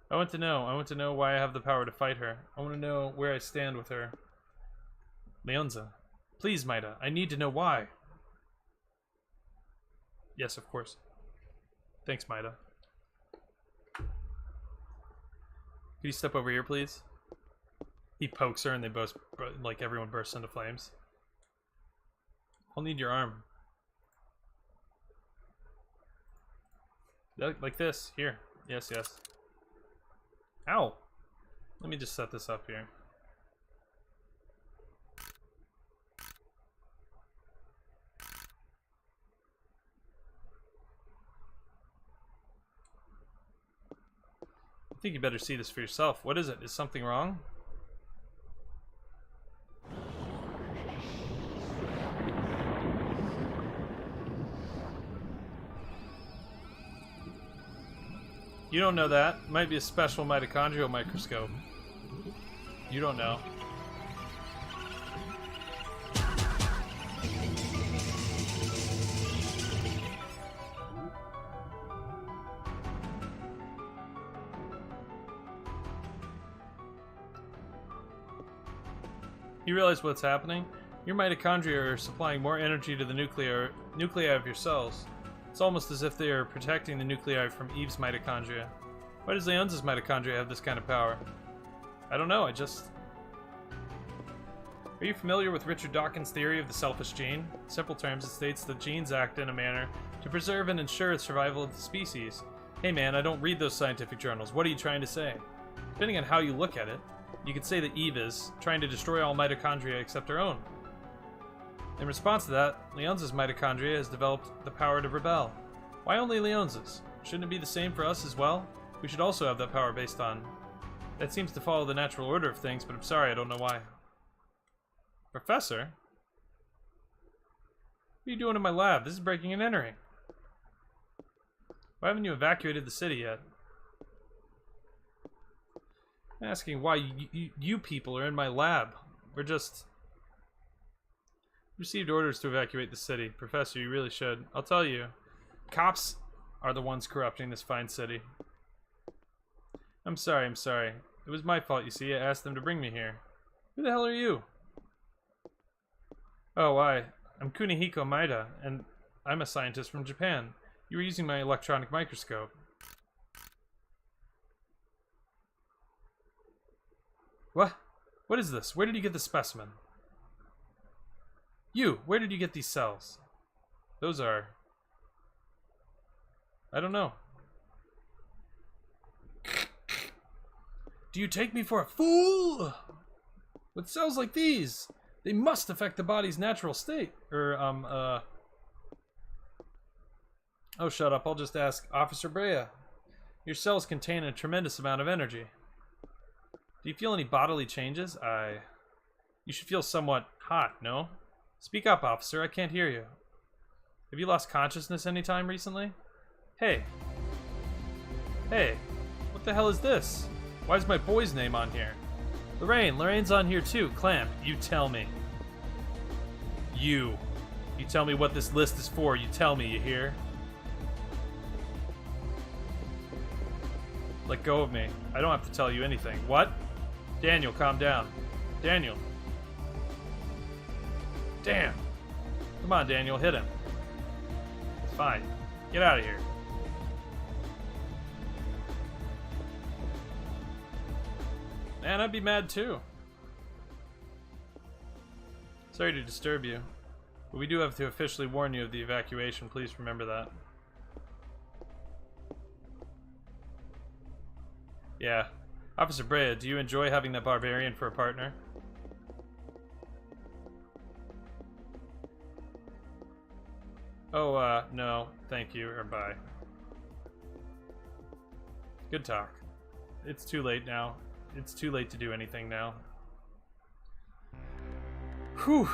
I want to know. I want to know why I have the power to fight her. I want to know where I stand with her. Leonza. Please, Mida. I need to know why. Yes, of course. Thanks, Maida. Could you step over here, please? He pokes her and they both, like, everyone bursts into flames. I'll need your arm. Like this. Here. Yes, yes. Ow! Let me just set this up here. I think you better see this for yourself. What is it? Is something wrong? You don't know that. It might be a special mitochondrial microscope. You don't know. You realize what's happening? Your mitochondria are supplying more energy to the nuclei of your cells. It's almost as if they are protecting the nuclei from Eve's mitochondria. Why does Leon's mitochondria have this kind of power? I don't know, Are you familiar with Richard Dawkins' theory of the selfish gene? In simple terms, it states that genes act in a manner to preserve and ensure the survival of the species. Hey man, I don't read those scientific journals. What are you trying to say? Depending on how you look at it, you could say that Eve is trying to destroy all mitochondria except her own. In response to that, Leon's mitochondria has developed the power to rebel. Why only Leon's? Shouldn't it be the same for us as well? We should also have that power based on... That seems to follow the natural order of things, but I'm sorry, I don't know why. Professor? What are you doing in my lab? This is breaking and entering. Why haven't you evacuated the city yet? I'm asking why you people are in my lab. We're just... Received orders to evacuate the city. Professor, you really should. I'll tell you. Cops are the ones corrupting this fine city. I'm sorry. It was my fault, you see. I asked them to bring me here. Who the hell are you? Oh, I'm Kunihiko Maida, and I'm a scientist from Japan. You were using my electronic microscope. What? What is this? Where did you get the specimen? You! Where did you get these cells? Those are... I don't know. Do you take me for a fool? With cells like these, they must affect the body's natural state. Oh, shut up. I'll just ask Officer Brea. Your cells contain a tremendous amount of energy. Do you feel any bodily changes? You should feel somewhat hot, no? Speak up, officer. I can't hear you. Have you lost consciousness any time recently? Hey. Hey. What the hell is this? Why is my boy's name on here? Lorraine's on here too. Clamp, you tell me. You tell me what this list is for. You tell me, you hear? Let go of me. I don't have to tell you anything. What? Daniel, calm down. Daniel. Damn. Come on, Daniel, hit him. It's fine. Get out of here. Man, I'd be mad too. Sorry to disturb you, but we do have to officially warn you of the evacuation. Please remember that. Yeah. Officer Brea, do you enjoy having that barbarian for a partner? Oh, no. Thank you, or bye. Good talk. It's too late now. It's too late to do anything now. Whew.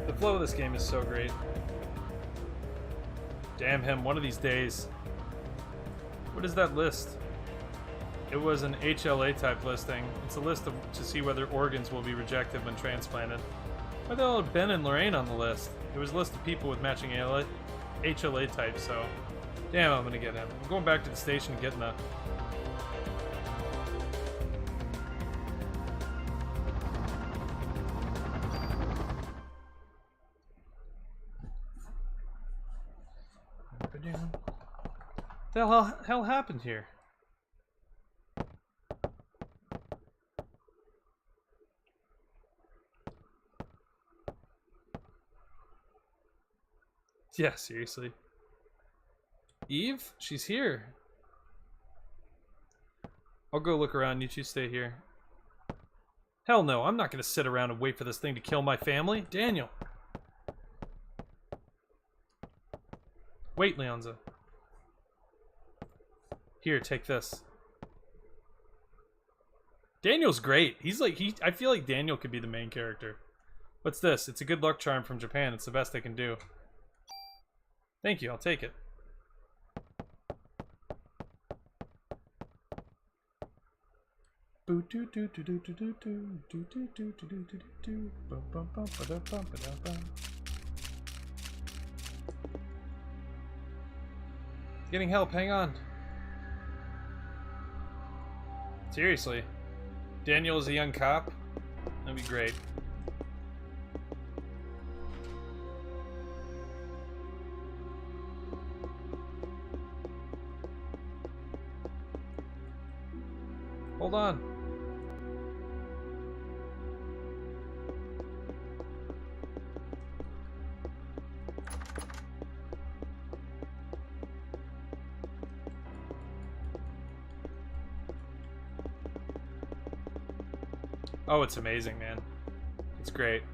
The flow of this game is so great. Damn him, one of these days. What is that list? It was an HLA type listing. It's a list to see whether organs will be rejected when transplanted. Why the hell are Ben and Lorraine on the list? It was a list of people with matching HLA types, so... Damn, I'm gonna get him. I'm going back to the station and getting that. What the hell happened here? Yeah, seriously. Eve? She's here. I'll go look around. You two stay here. Hell no, I'm not gonna sit around and wait for this thing to kill my family. Daniel. Wait, Leonza. Here, take this. Daniel's great. He's like, I feel like Daniel could be the main character. What's this? It's a good luck charm from Japan. It's the best I can do. Thank you, I'll take it. Getting help, hang on. Seriously. Daniel is a young cop? That'd be great. Hold on. Oh, it's amazing, man. It's great.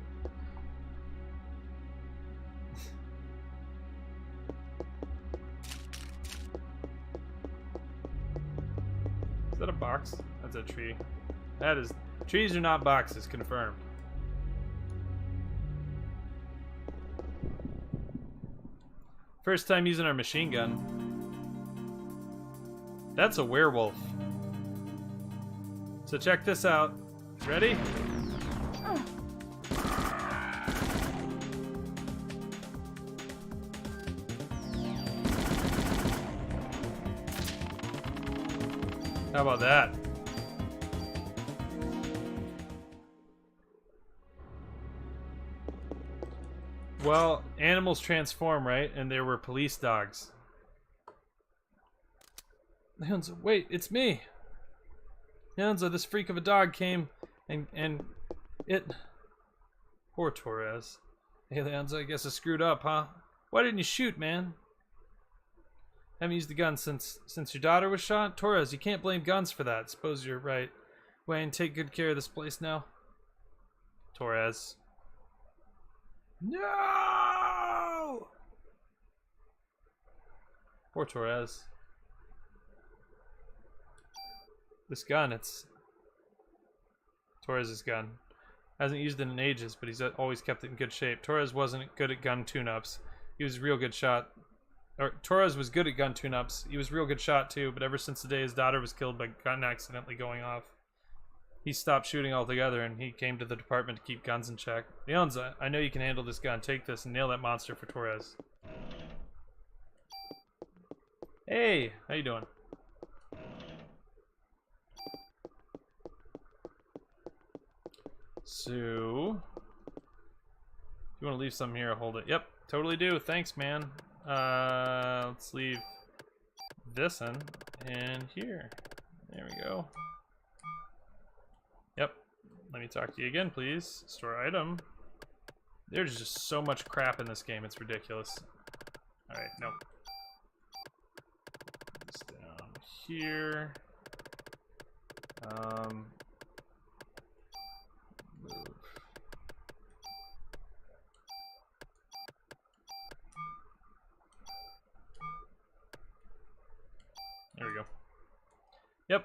Is that a box? That's a tree. That is... Trees are not boxes, confirmed. First time using our machine gun. That's a werewolf. So check this out. Ready? How about that? Well, animals transform, right? And there were police dogs. Leonza, wait, it's me. Leonza, this freak of a dog came and it... Poor Torres. Hey, Leonza, I guess I screwed up, huh? Why didn't you shoot, man? Haven't used the gun since your daughter was shot? Torres, you can't blame guns for that. Suppose you're right. Wayne, take good care of this place now. Torres. No! Poor Torres. This gun, it's Torres' gun. Hasn't used it in ages, but he's always kept it in good shape. Torres wasn't good at gun tune-ups. He was a real good shot. Or Torres was good at gun tune-ups. He was a real good shot too, but ever since the day his daughter was killed by a gun accidentally going off, he stopped shooting altogether, and he came to the department to keep guns in check. Leonza, I know you can handle this gun. Take this and nail that monster for Torres. Hey, how you doing? So, if you want to leave something here, I'll hold it. Yep, totally do. Thanks, man. Let's leave this in here. There we go. Yep. Let me talk to you again, please. Store item. There's just so much crap in this game, it's ridiculous. Alright, nope. This down here. Move. There we go. Yep.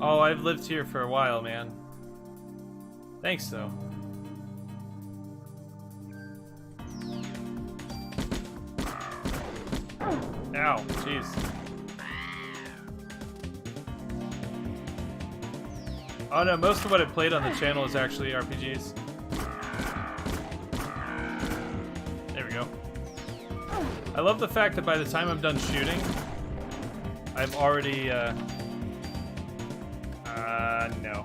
Oh, I've lived here for a while, man. Thanks, though. Ow, jeez. Oh no, most of what I played on the channel is actually RPGs. There we go. I love the fact that by the time I'm done shooting, I've already No.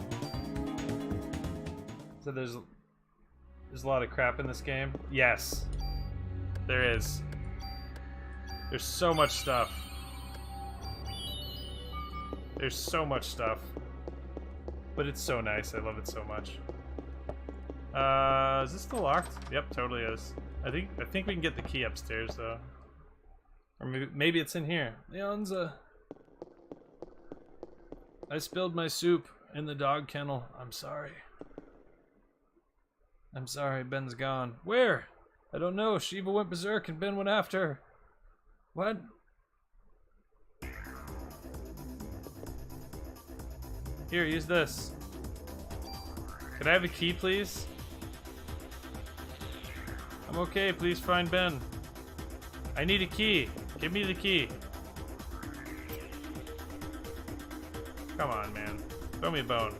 So there's a lot of crap in this game? Yes. There is. There's so much stuff. There's so much stuff. But it's so nice. I love it so much. Is this still locked? Yep, totally is. I think we can get the key upstairs though. Or maybe it's in here. Leonza. I spilled my soup in the dog kennel. I'm sorry. I'm sorry, Ben's gone. Where? I don't know. Shiva went berserk and Ben went after her. What? Here, use this. Can I have a key, please? I'm okay, please find Ben. I need a key. Give me the key. Come on, man. Throw me a bone.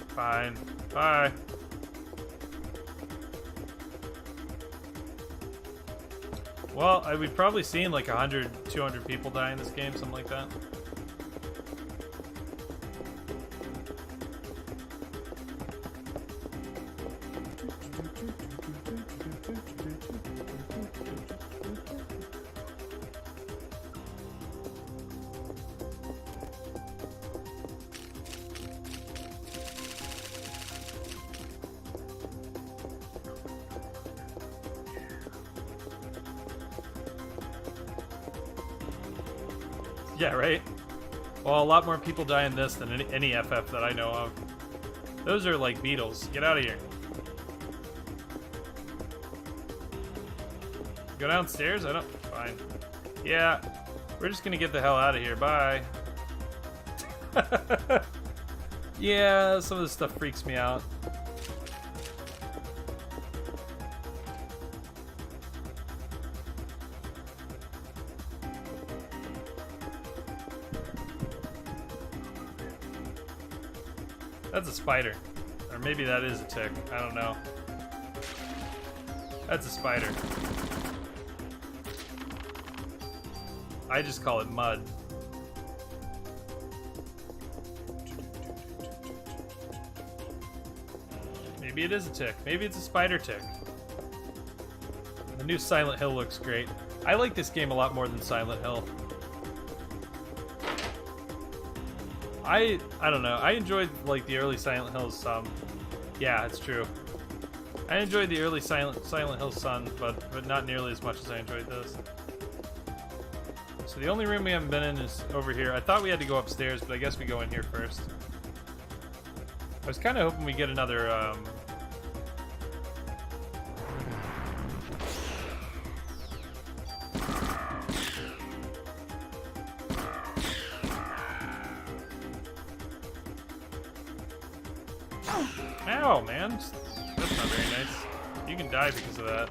Fine. Bye. Well, we've probably seen like 100, 200 people die in this game, something like that. Yeah, right? Well, a lot more people die in this than any FF that I know of. Those are like beetles. Get out of here. Go downstairs? I don't... Fine. Yeah. We're just gonna get the hell out of here. Bye. Yeah, some of this stuff freaks me out. That's a spider. Or maybe that is a tick. I don't know. That's a spider. I just call it mud. Maybe it is a tick. Maybe it's a spider tick. The new Silent Hill looks great. I like this game a lot more than Silent Hill. I don't know. I enjoyed like the early Silent Hills some. Yeah, it's true. I enjoyed the early Silent Hill some, but not nearly as much as I enjoyed this. So the only room we haven't been in is over here. I thought we had to go upstairs, but I guess we go in here first. I was kind of hoping we get another Ow, man. That's not very nice. You can die because of that.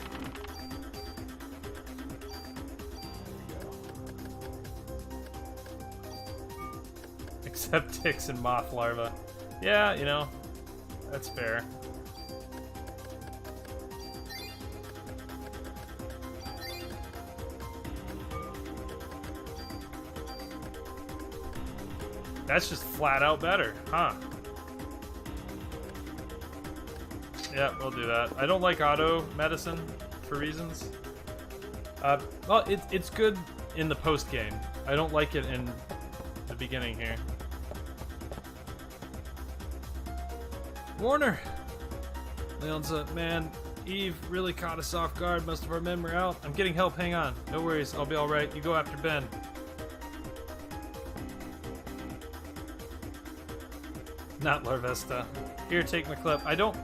Except ticks and moth larvae. Yeah, you know, that's fair. That's just flat out better, huh? Yeah, we'll do that. I don't like auto medicine for reasons. Well, it's good in the post game. I don't like it in the beginning here. Warner! Leon's man, Eve really caught us off guard. Most of our men were out. I'm getting help, hang on. No worries, I'll be alright. You go after Ben. Not Larvesta. Here, take my clip. I don't...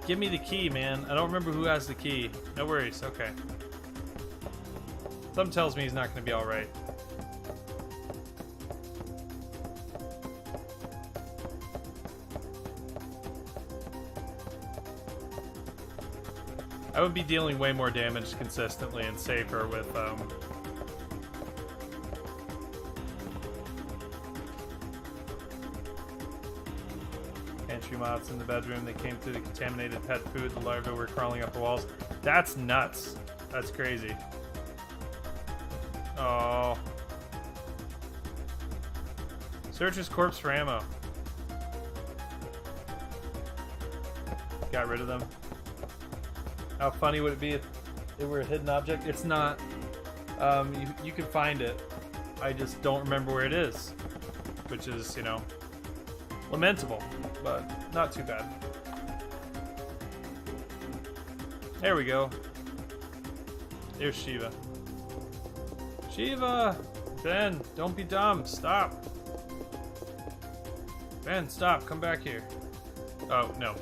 Give me the key, man. I don't remember who has the key. No worries, okay. Something tells me he's not going to be alright. I would be dealing way more damage consistently and safer with, Pantry moths in the bedroom. They came through the contaminated pet food. The larvae were crawling up the walls. That's nuts. That's crazy. Oh. Search his corpse for ammo. Got rid of them. How funny would it be if it were a hidden object? It's not. You can find it. I just don't remember where it is. Which is, you know, lamentable, but not too bad. There we go. There's Shiva. Shiva! Ben, don't be dumb. Stop. Ben, stop. Come back here. Oh, no.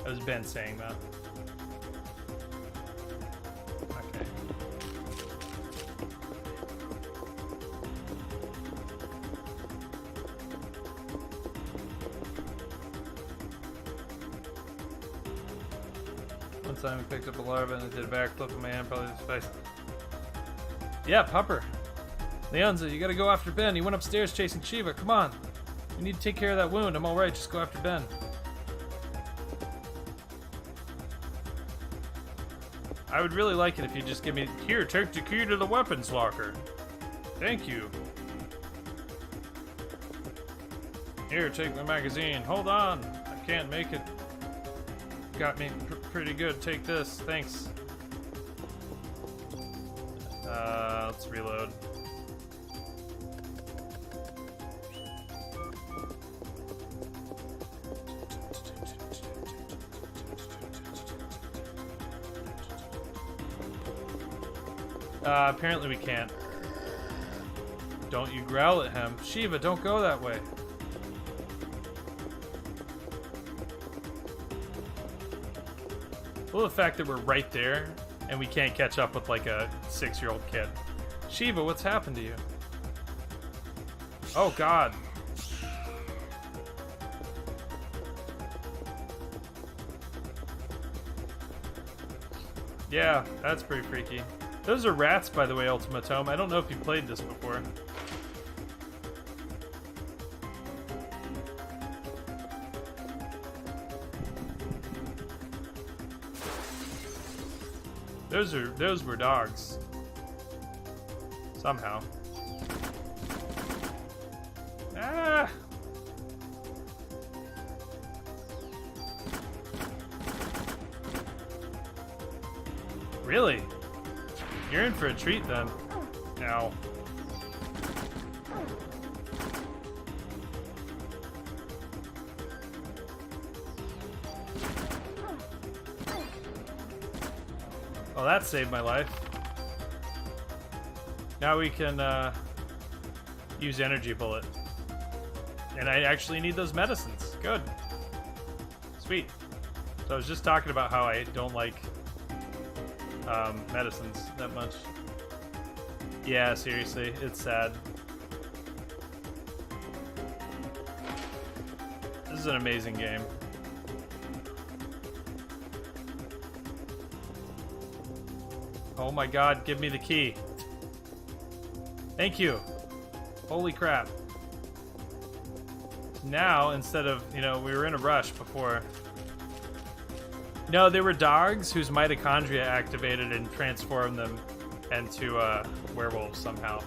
That was Ben saying that. Okay. One time I picked up a larva and I did a backflip in my hand, probably the spice. Yeah, Pupper. Leonza, you gotta go after Ben. He went upstairs chasing Shiva. Come on. You need to take care of that wound. I'm alright, just go after Ben. I would really like it if you just give me... Here, take the key to the weapons locker. Thank you. Here, take the magazine. Hold on. I can't make it. Got me pretty good. Take this. Thanks. Let's reload. Apparently we can't. Don't you growl at him. Shiva, don't go that way. Well, the fact that we're right there and we can't catch up with like a 6-year-old kid. Shiva, what's happened to you? Oh, God. Yeah, that's pretty freaky. Those are rats, by the way, Ultimatome. I don't know if you've played this before. Those were dogs. Somehow. Ah! Really? You're in for a treat then. Ow. Well, that saved my life. Now we can use Energy Bullet. And I actually need those medicines. Good. Sweet. So I was just talking about how I don't like medicines that much. Yeah, seriously, it's sad. This is an amazing game. Oh my God, give me the key. Thank you. Holy crap. Now, instead of, you know, we were in a rush before. No, there were dogs whose mitochondria activated and transformed them into werewolves somehow.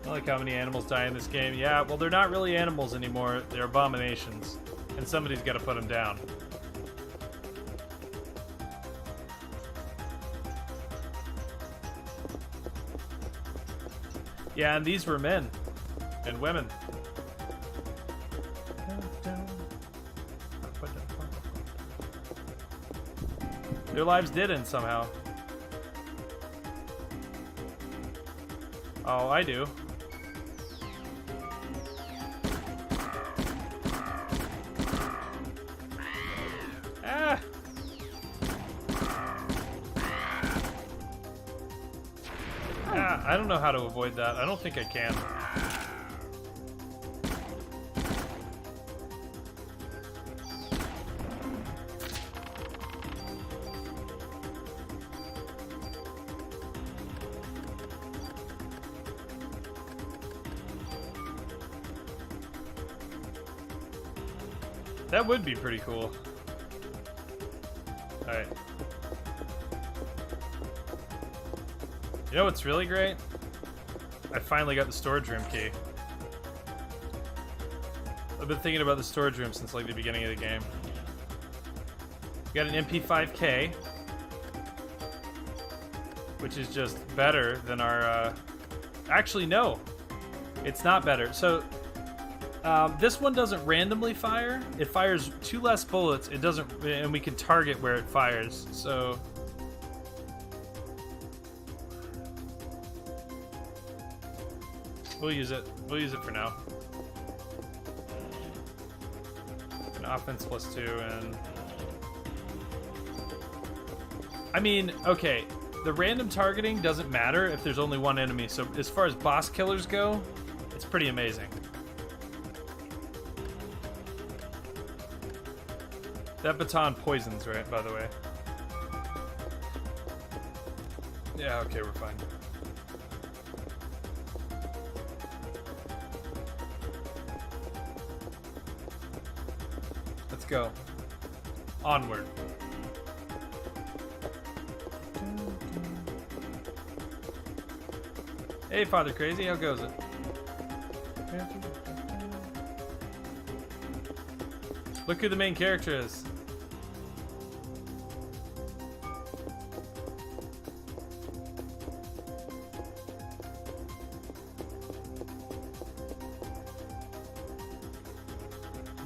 I like how many animals die in this game. Yeah, well, they're not really animals anymore. They're abominations. And somebody's got to put them down. Yeah, and these were men and women. Their lives did end somehow. Oh, I do. Ah! Ah, I don't know how to avoid that. I don't think I can. That would be pretty cool. Alright. You know what's really great? I finally got the storage room key. I've been thinking about the storage room since like the beginning of the game. We got an MP5K, which is just better than our. Actually, no, it's not better. So this one doesn't randomly fire. It fires 2 less bullets. It doesn't, and we can target where it fires. So. We'll use it. We'll use it for now. An offense +2 and... I mean, okay. The random targeting doesn't matter if there's only one enemy. So as far as boss killers go, it's pretty amazing. That baton poisons, right, by the way. Yeah, okay, we're fine. Let's go. Onward. Hey, Father Crazy, how goes it? Look who the main character is.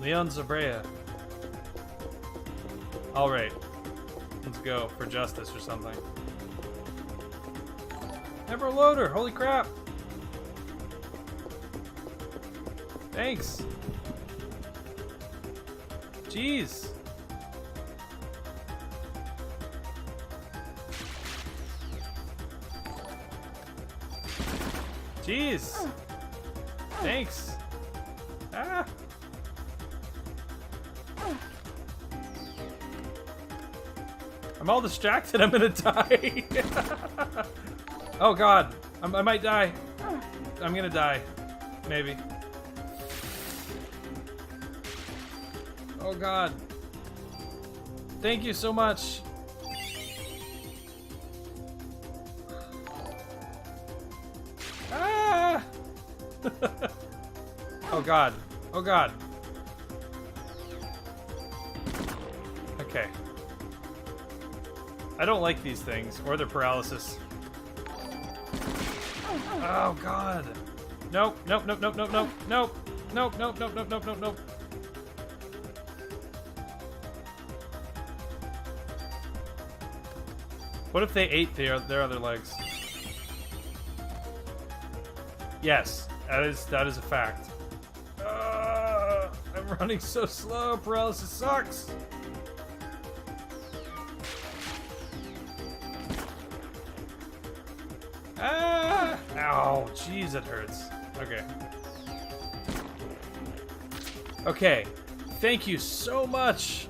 Leon Zabrea. Alright. Let's go for justice or something. Never loader, holy crap! Thanks! Jeez! Jeez! Thanks! Ah! I'm all distracted, I'm gonna die! Oh god, I might die. I'm gonna die. Maybe. Oh god. Thank you so much. Ah! Oh god. Oh god. Okay. I don't like these things, or their paralysis. Oh god. Nope, nope, nope, nope, nope, nope, nope, nope, nope, nope, nope, nope, nope, nope. What if they ate their other legs? Yes, that is a fact. I'm running so slow. Paralysis sucks. Ah! Ow, jeez, it hurts. Okay. Okay. Thank you so much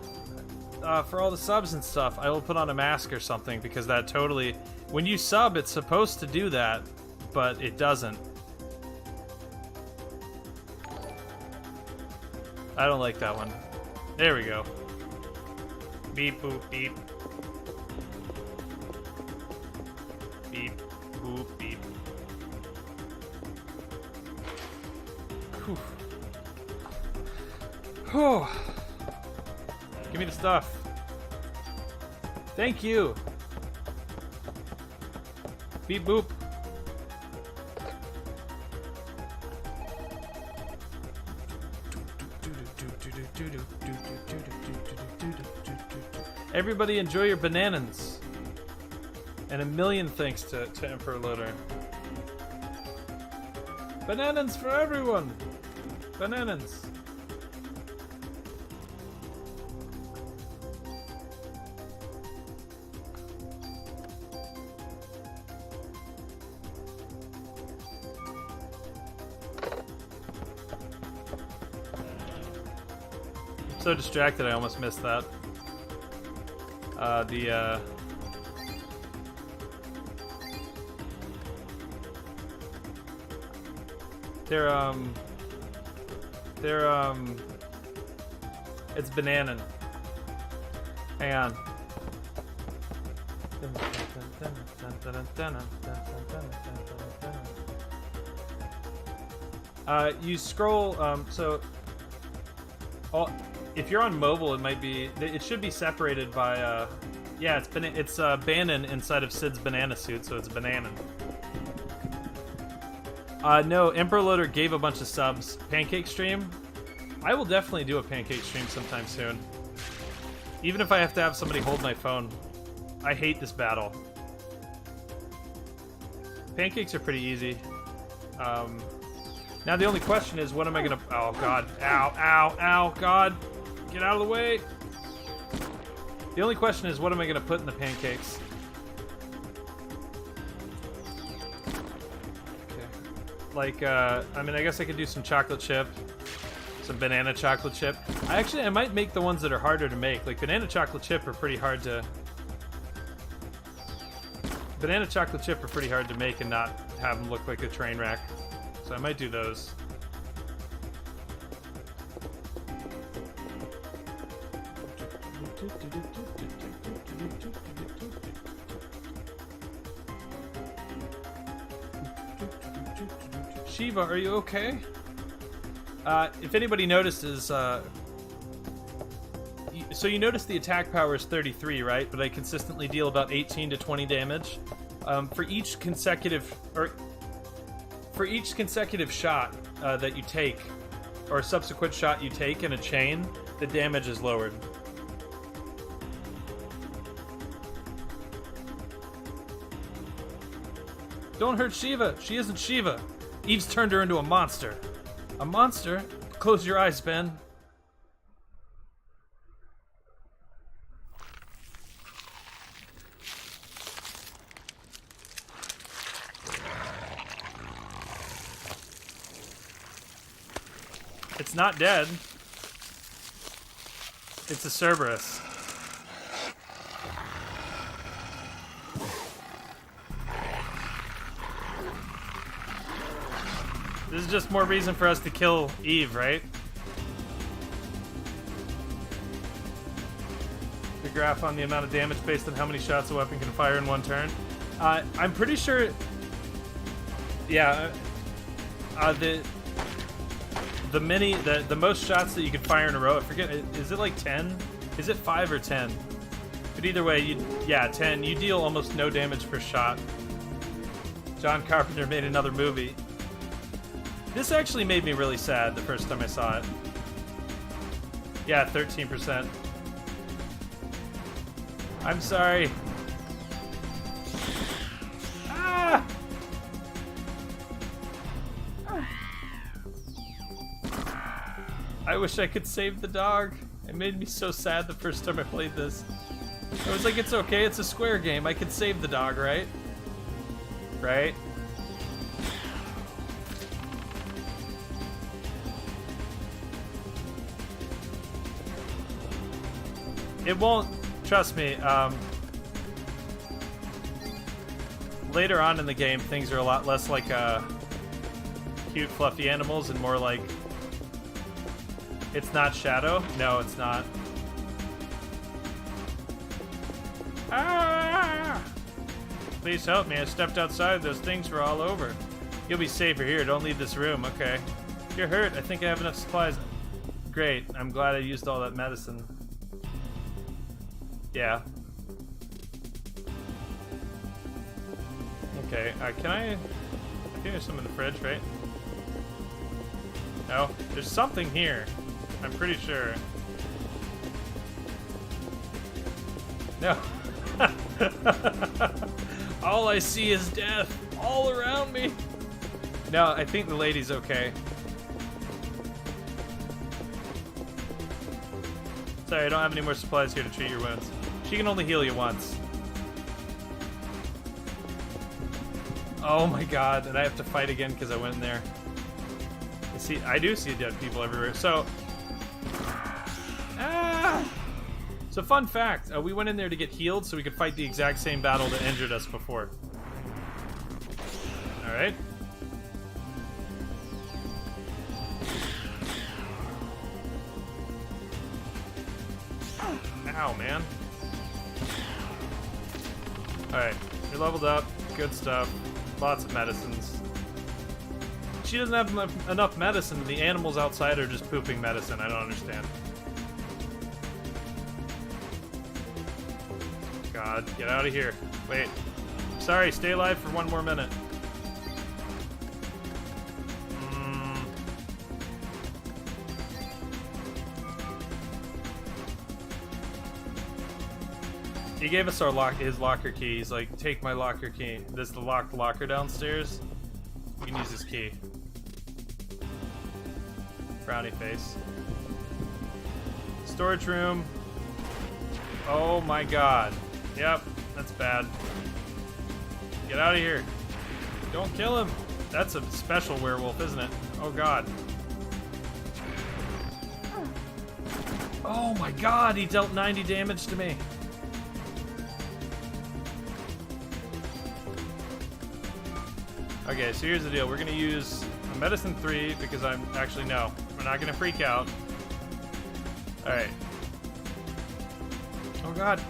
for all the subs and stuff. I will put on a mask or something because that totally... When you sub, it's supposed to do that, but it doesn't. I don't like that one. There we go. Beep, boop, beep. Beep, boop, beep. Whew. Whew. Give me the stuff. Thank you. Beep, boop. Everybody enjoy your bananas. And a million thanks to Emperor Loader. Bananas for everyone! Bananas. So distracted I almost missed that. It's bananan. Hang on. You scroll, so Oh, if you're on mobile, it might be. It should be separated by. Yeah, it's Bannon inside of Sid's banana suit, so it's Bananan. No, Emperor Loader gave a bunch of subs. Pancake stream? I will definitely do a pancake stream sometime soon. Even if I have to have somebody hold my phone. I hate this battle. Pancakes are pretty easy. Now the only question is, what am I gonna... Oh, God. Ow, ow, ow, God. Get out of the way. The only question is, what am I gonna put in the pancakes? Okay. Like, I mean, I guess I could do some chocolate chip. Some banana chocolate chip. I might make the ones that are harder to make. Like, banana chocolate chip are pretty hard to... Banana chocolate chip are pretty hard to make and not have them look like a train wreck. So I might do those. Shiva, are you okay? If anybody notices, so you notice the attack power is 33, right? But I consistently deal about 18 to 20 damage. For each consecutive shot that you take, or subsequent shot you take in a chain, the damage is lowered. Don't hurt Shiva. She isn't Shiva. Eve's turned her into a monster. A monster? Close your eyes, Ben. It's not dead. It's a Cerberus. This is just more reason for us to kill Eve, right? The graph on the amount of damage based on how many shots a weapon can fire in one turn. I'm pretty sure... Yeah. The most shots that you can fire in a row, I forget, is it like 10? Is it 5 or 10? But either way, 10. You deal almost no damage per shot. John Carpenter made another movie. This actually made me really sad the first time I saw it. Yeah, 13%. I'm sorry. Ah! I wish I could save the dog. It made me so sad the first time I played this. I was like, it's okay, it's a Square game. I could save the dog, right? Right? It won't, trust me, later on in the game, things are a lot less like cute, fluffy animals and more like... It's not Shadow? No, it's not. Ah! Please help me, I stepped outside, those things were all over. You'll be safer here, don't leave this room, okay. You're hurt, I think I have enough supplies. Great, I'm glad I used all that medicine. Yeah. Okay, can I think there's some in the fridge, right? No? There's something here. I'm pretty sure. No. All I see is death all around me. No, I think the lady's okay. Sorry, I don't have any more supplies here to treat your wounds. She can only heal you once. Oh my god, and I have to fight again because I went in there. I do see dead people everywhere. So, so fun fact, we went in there to get healed so we could fight the exact same battle that injured us before. Alright. Ow, man. Alright, you're leveled up. Good stuff. Lots of medicines. she doesn't have enough medicine. The animals outside are just pooping medicine. I don't understand. God, get out of here. Wait. Sorry, stay alive for 1 more minute. He gave us his locker key. He's like, take my locker key. This is the locked locker downstairs. You can use his key. Frowny face. Storage room. Oh my god. Yep, that's bad. Get out of here. Don't kill him. That's a special werewolf, isn't it? Oh god. Oh my god, he dealt 90 damage to me. Okay, so here's the deal. We're gonna use a medicine 3 because I'm actually no. We're not gonna freak out. Alright. Oh god.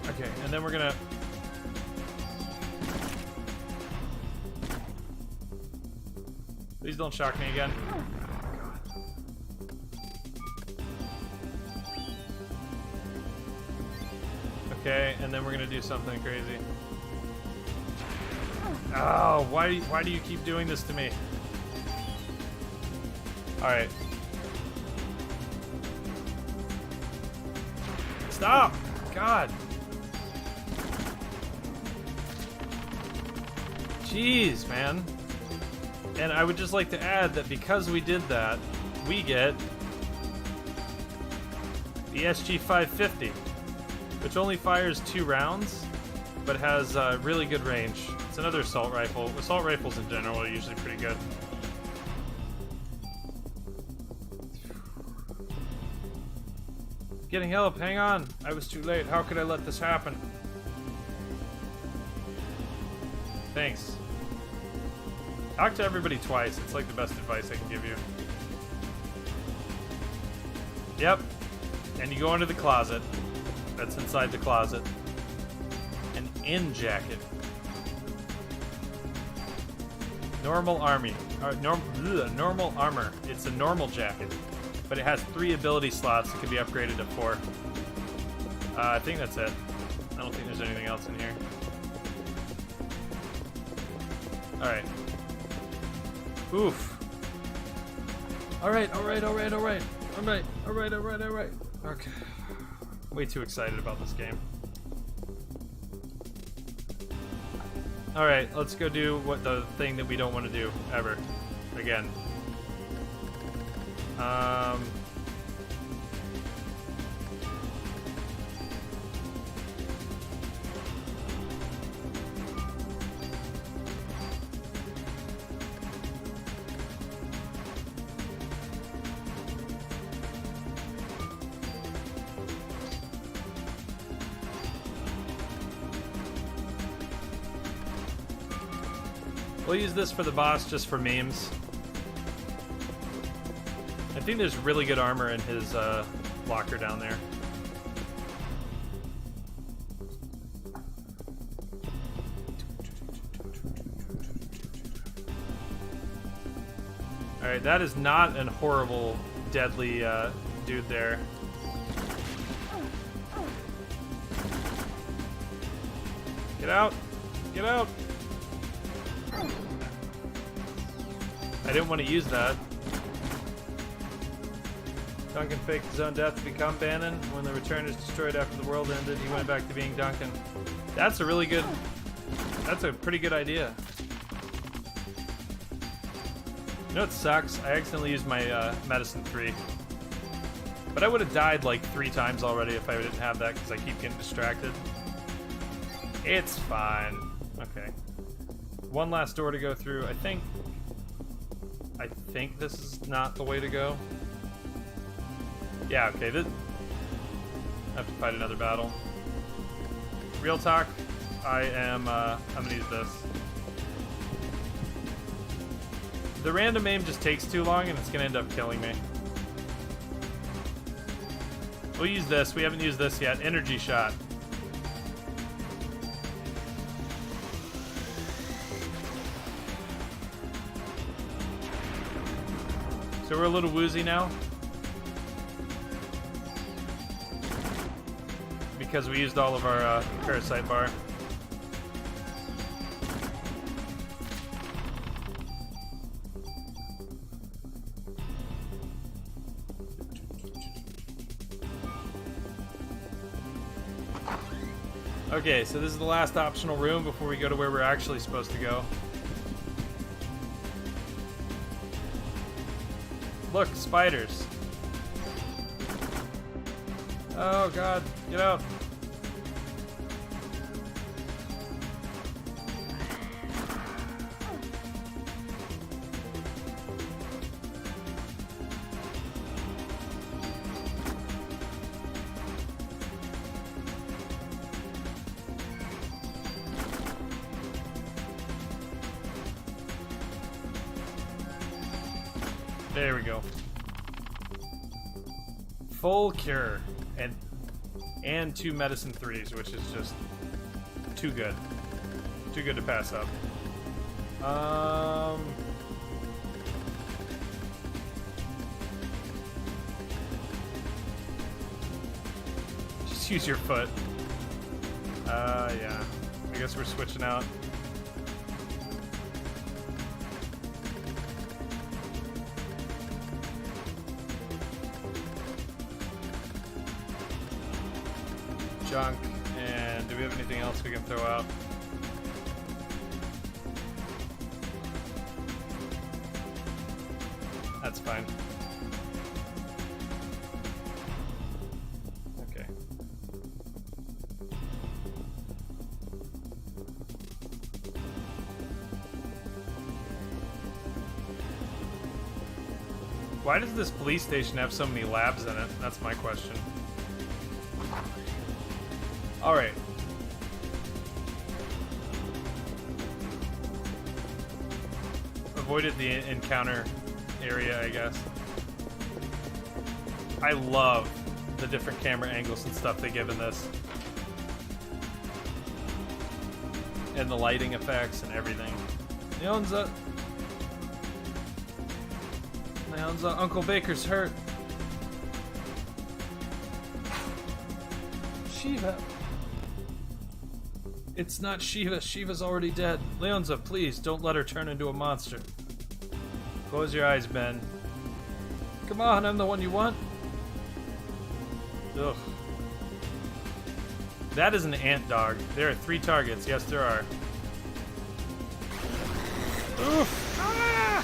Okay, and then we're gonna please don't shock me again. Oh god. Okay, and then we're gonna do something crazy. Oh, why do you keep doing this to me? Alright. Stop! God. Jeez, man. And I would just like to add that because we did that, we get the SG-550, which only fires 2 rounds, but has really good range. It's another assault rifle. Assault rifles in general are usually pretty good. Getting help, hang on. I was too late. How could I let this happen? Thanks. Talk to everybody twice. It's like the best advice I can give you. Yep. And you go into the closet. That's inside the closet. An in jacket. Normal army. Normal armor. It's a normal jacket. But it has 3 ability slots that can be upgraded to 4. I think that's it. I don't think there's anything else in here. Alright. Oof. Alright. Okay. Way too excited about this game. Alright, let's go do what the thing that we don't want to do ever. Again. We'll use this for the boss just for memes. I think there's really good armor in his locker down there. Alright, that is not an horrible, deadly dude there. Get out! Get out! I didn't want to use that. Duncan faked his own death to become Bannon. When the return is destroyed after the world ended, he went back to being Duncan. That's a really good... That's a pretty good idea. You know what sucks? I accidentally used my medicine 3. But I would have died like 3 times already if I didn't have that because I keep getting distracted. It's fine. Okay. One last door to go through. I think this is not the way to go. Yeah, okay, I have to fight another battle. Real talk, I'm gonna use this. The random aim just takes too long and it's gonna end up killing me. We'll use this, we haven't used this yet. Energy shot. So we're a little woozy now. Because we used all of our Parasite bar. Okay, so this is the last optional room before we go to where we're actually supposed to go. Look, spiders. Oh god, get out. There we go. Full cure and 2 medicine 3s, which is just too good. Too good to pass up. Just use your foot. Yeah. I guess we're switching out. Junk, and do we have anything else we can throw out? That's fine. Okay. Why does this police station have so many labs in it? That's my question. Alright. Avoided the encounter area, I guess. I love the different camera angles and stuff they give in this. And the lighting effects and everything. Leonza, Uncle Baker's hurt. Shiva. It's not Shiva. Shiva's already dead. Leonza, please, don't let her turn into a monster. Close your eyes, Ben. Come on, I'm the one you want. Ugh. That is an ant dog. There are 3 targets. Yes, there are. Oof. Ah!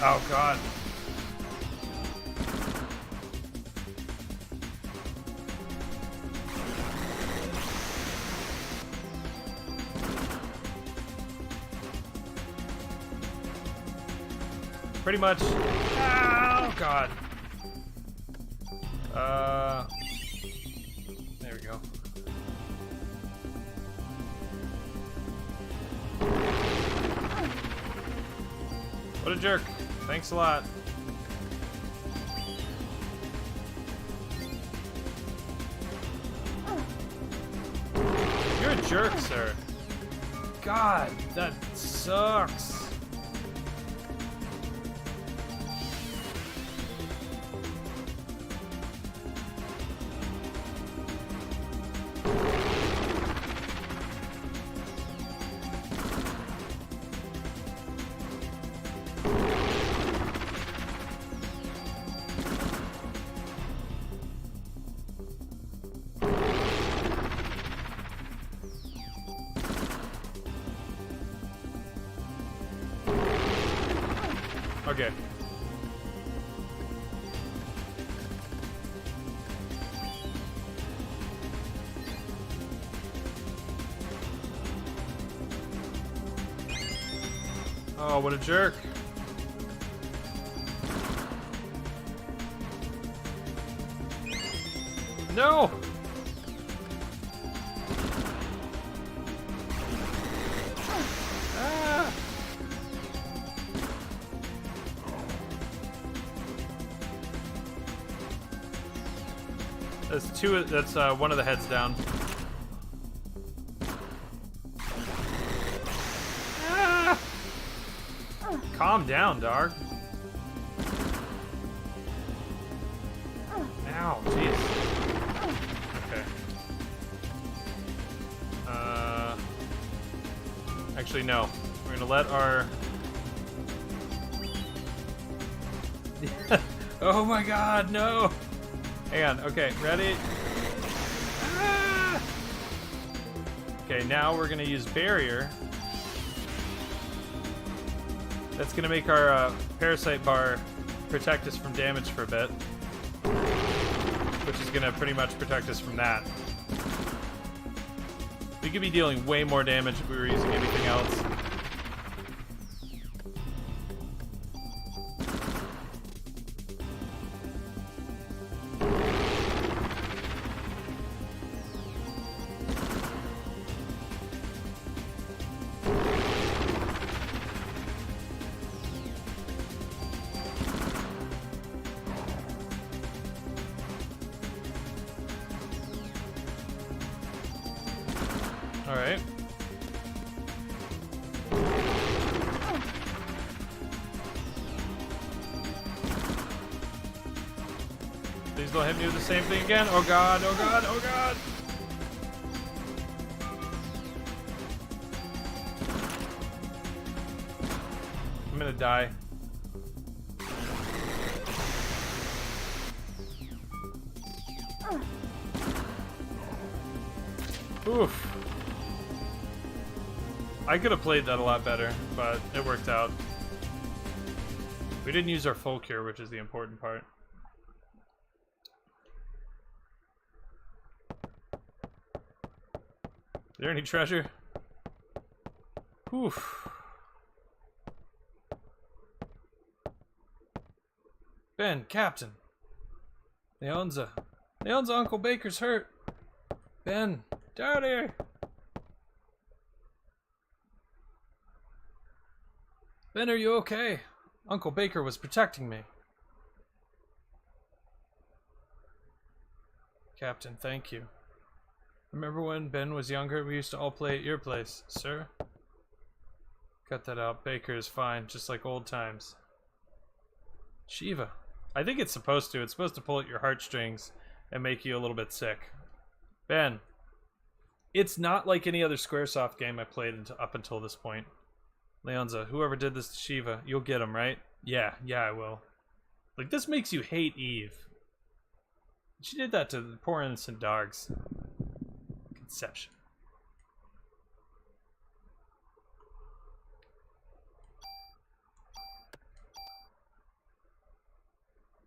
Oh god. Pretty much. Oh god. There we go. What a jerk. Thanks a lot. You're a jerk, sir. God, that sucks. Okay. Oh, what a jerk. No! Ah! That's one of the heads down. Ah! Calm down, dog. Ow, jeez. Okay. Actually, no. We're gonna let our... Oh my god, no! Hang on, okay, ready? Ah! Okay, now we're gonna use barrier. That's gonna make our parasite bar protect us from damage for a bit. Which is gonna pretty much protect us from that. We could be dealing way more damage if we were using anything else. Alright. Please don't hit me with the same thing again. Oh god, oh god, oh god! I'm gonna die. Oof. I could have played that a lot better, but it worked out. We didn't use our full cure, which is the important part. Is there any treasure? Oof. Ben, Captain. Leonza. Uncle Baker's hurt. Ben, down here. Ben, are you okay? Uncle Baker was protecting me. Captain, thank you. Remember when Ben was younger, we used to all play at your place, sir? Cut that out. Baker is fine, just like old times. Shiva. I think it's supposed to. It's supposed to pull at your heartstrings and make you a little bit sick. Ben. It's not like any other Squaresoft game I played up until this point. Leonza, whoever did this to Shiva, you'll get him, right? Yeah, I will. Like, this makes you hate Eve. She did that to the poor innocent dogs. Conception.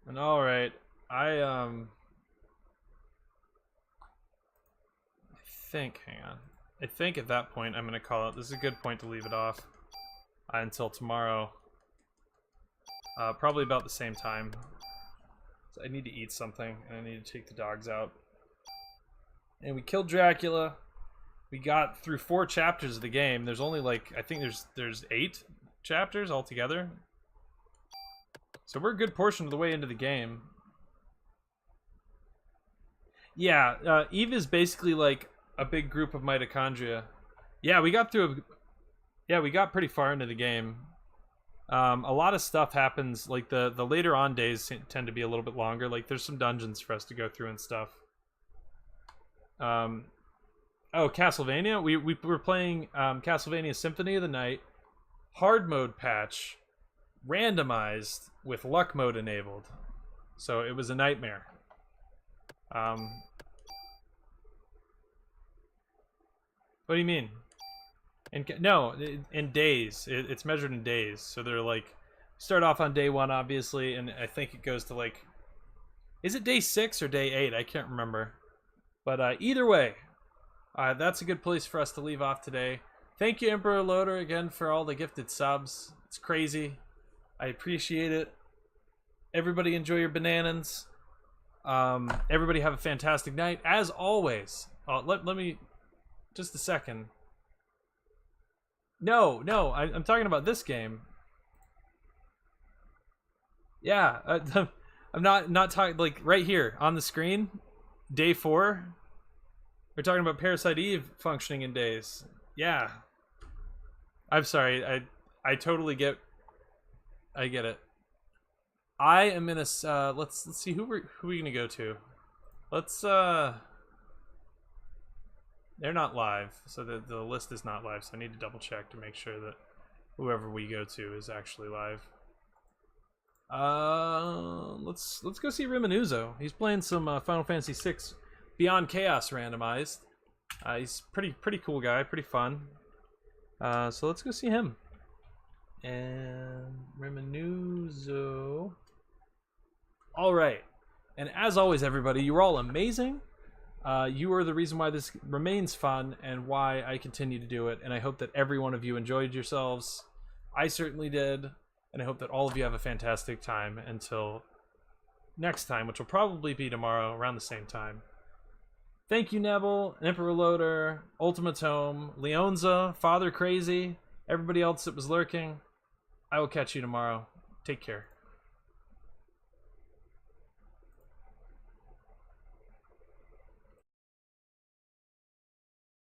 And alright, I think, hang on. I think at that point I'm gonna call it. This is a good point to leave it off. Until tomorrow. Probably about the same time. So I need to eat something, and I need to take the dogs out. And we killed Dracula. We got through 4 chapters of the game. There's only like, I think there's 8 chapters altogether. So we're a good portion of the way into the game. Yeah, Eve is basically like a big group of mitochondria. Yeah, we got pretty far into the game. A lot of stuff happens, like the later on days tend to be a little bit longer. Like there's some dungeons for us to go through and stuff. Oh, Castlevania? We were playing Castlevania Symphony of the Night, Hardmode patch, randomized with luck mode enabled. So it was a nightmare. What do you mean? No, in days. It's measured in days. So they're like, start off on day 1, obviously, and I think it goes to like, is it day 6 or day 8? I can't remember. But either way, that's a good place for us to leave off today. Thank you, Emperor Loader, again for all the gifted subs. It's crazy. I appreciate it. Everybody enjoy your bananas. Everybody have a fantastic night. As always, let me, just a second. No, I'm talking about this game. Yeah, I'm not talking, like right here on the screen. Day 4? We're talking about Parasite Eve functioning in days. Yeah. I'm sorry. I totally get. I get it. I am in a. Let's see who we gonna go to. Let's. They're not live, so the list is not live. So I need to double check to make sure that whoever we go to is actually live. Let's go see Rimanuzo. He's playing some Final Fantasy VI Beyond Chaos randomized. He's pretty cool guy, pretty fun. So let's go see him. And Rimanuzo. All right. And as always, everybody, you're all amazing. You are the reason why this remains fun and why I continue to do it. And I hope that every one of you enjoyed yourselves. I certainly did. And I hope that all of you have a fantastic time until next time, which will probably be tomorrow around the same time. Thank you, Nebel, Emperor Loader, Ultimatome, Leonza, Father Crazy, everybody else that was lurking. I will catch you tomorrow. Take care.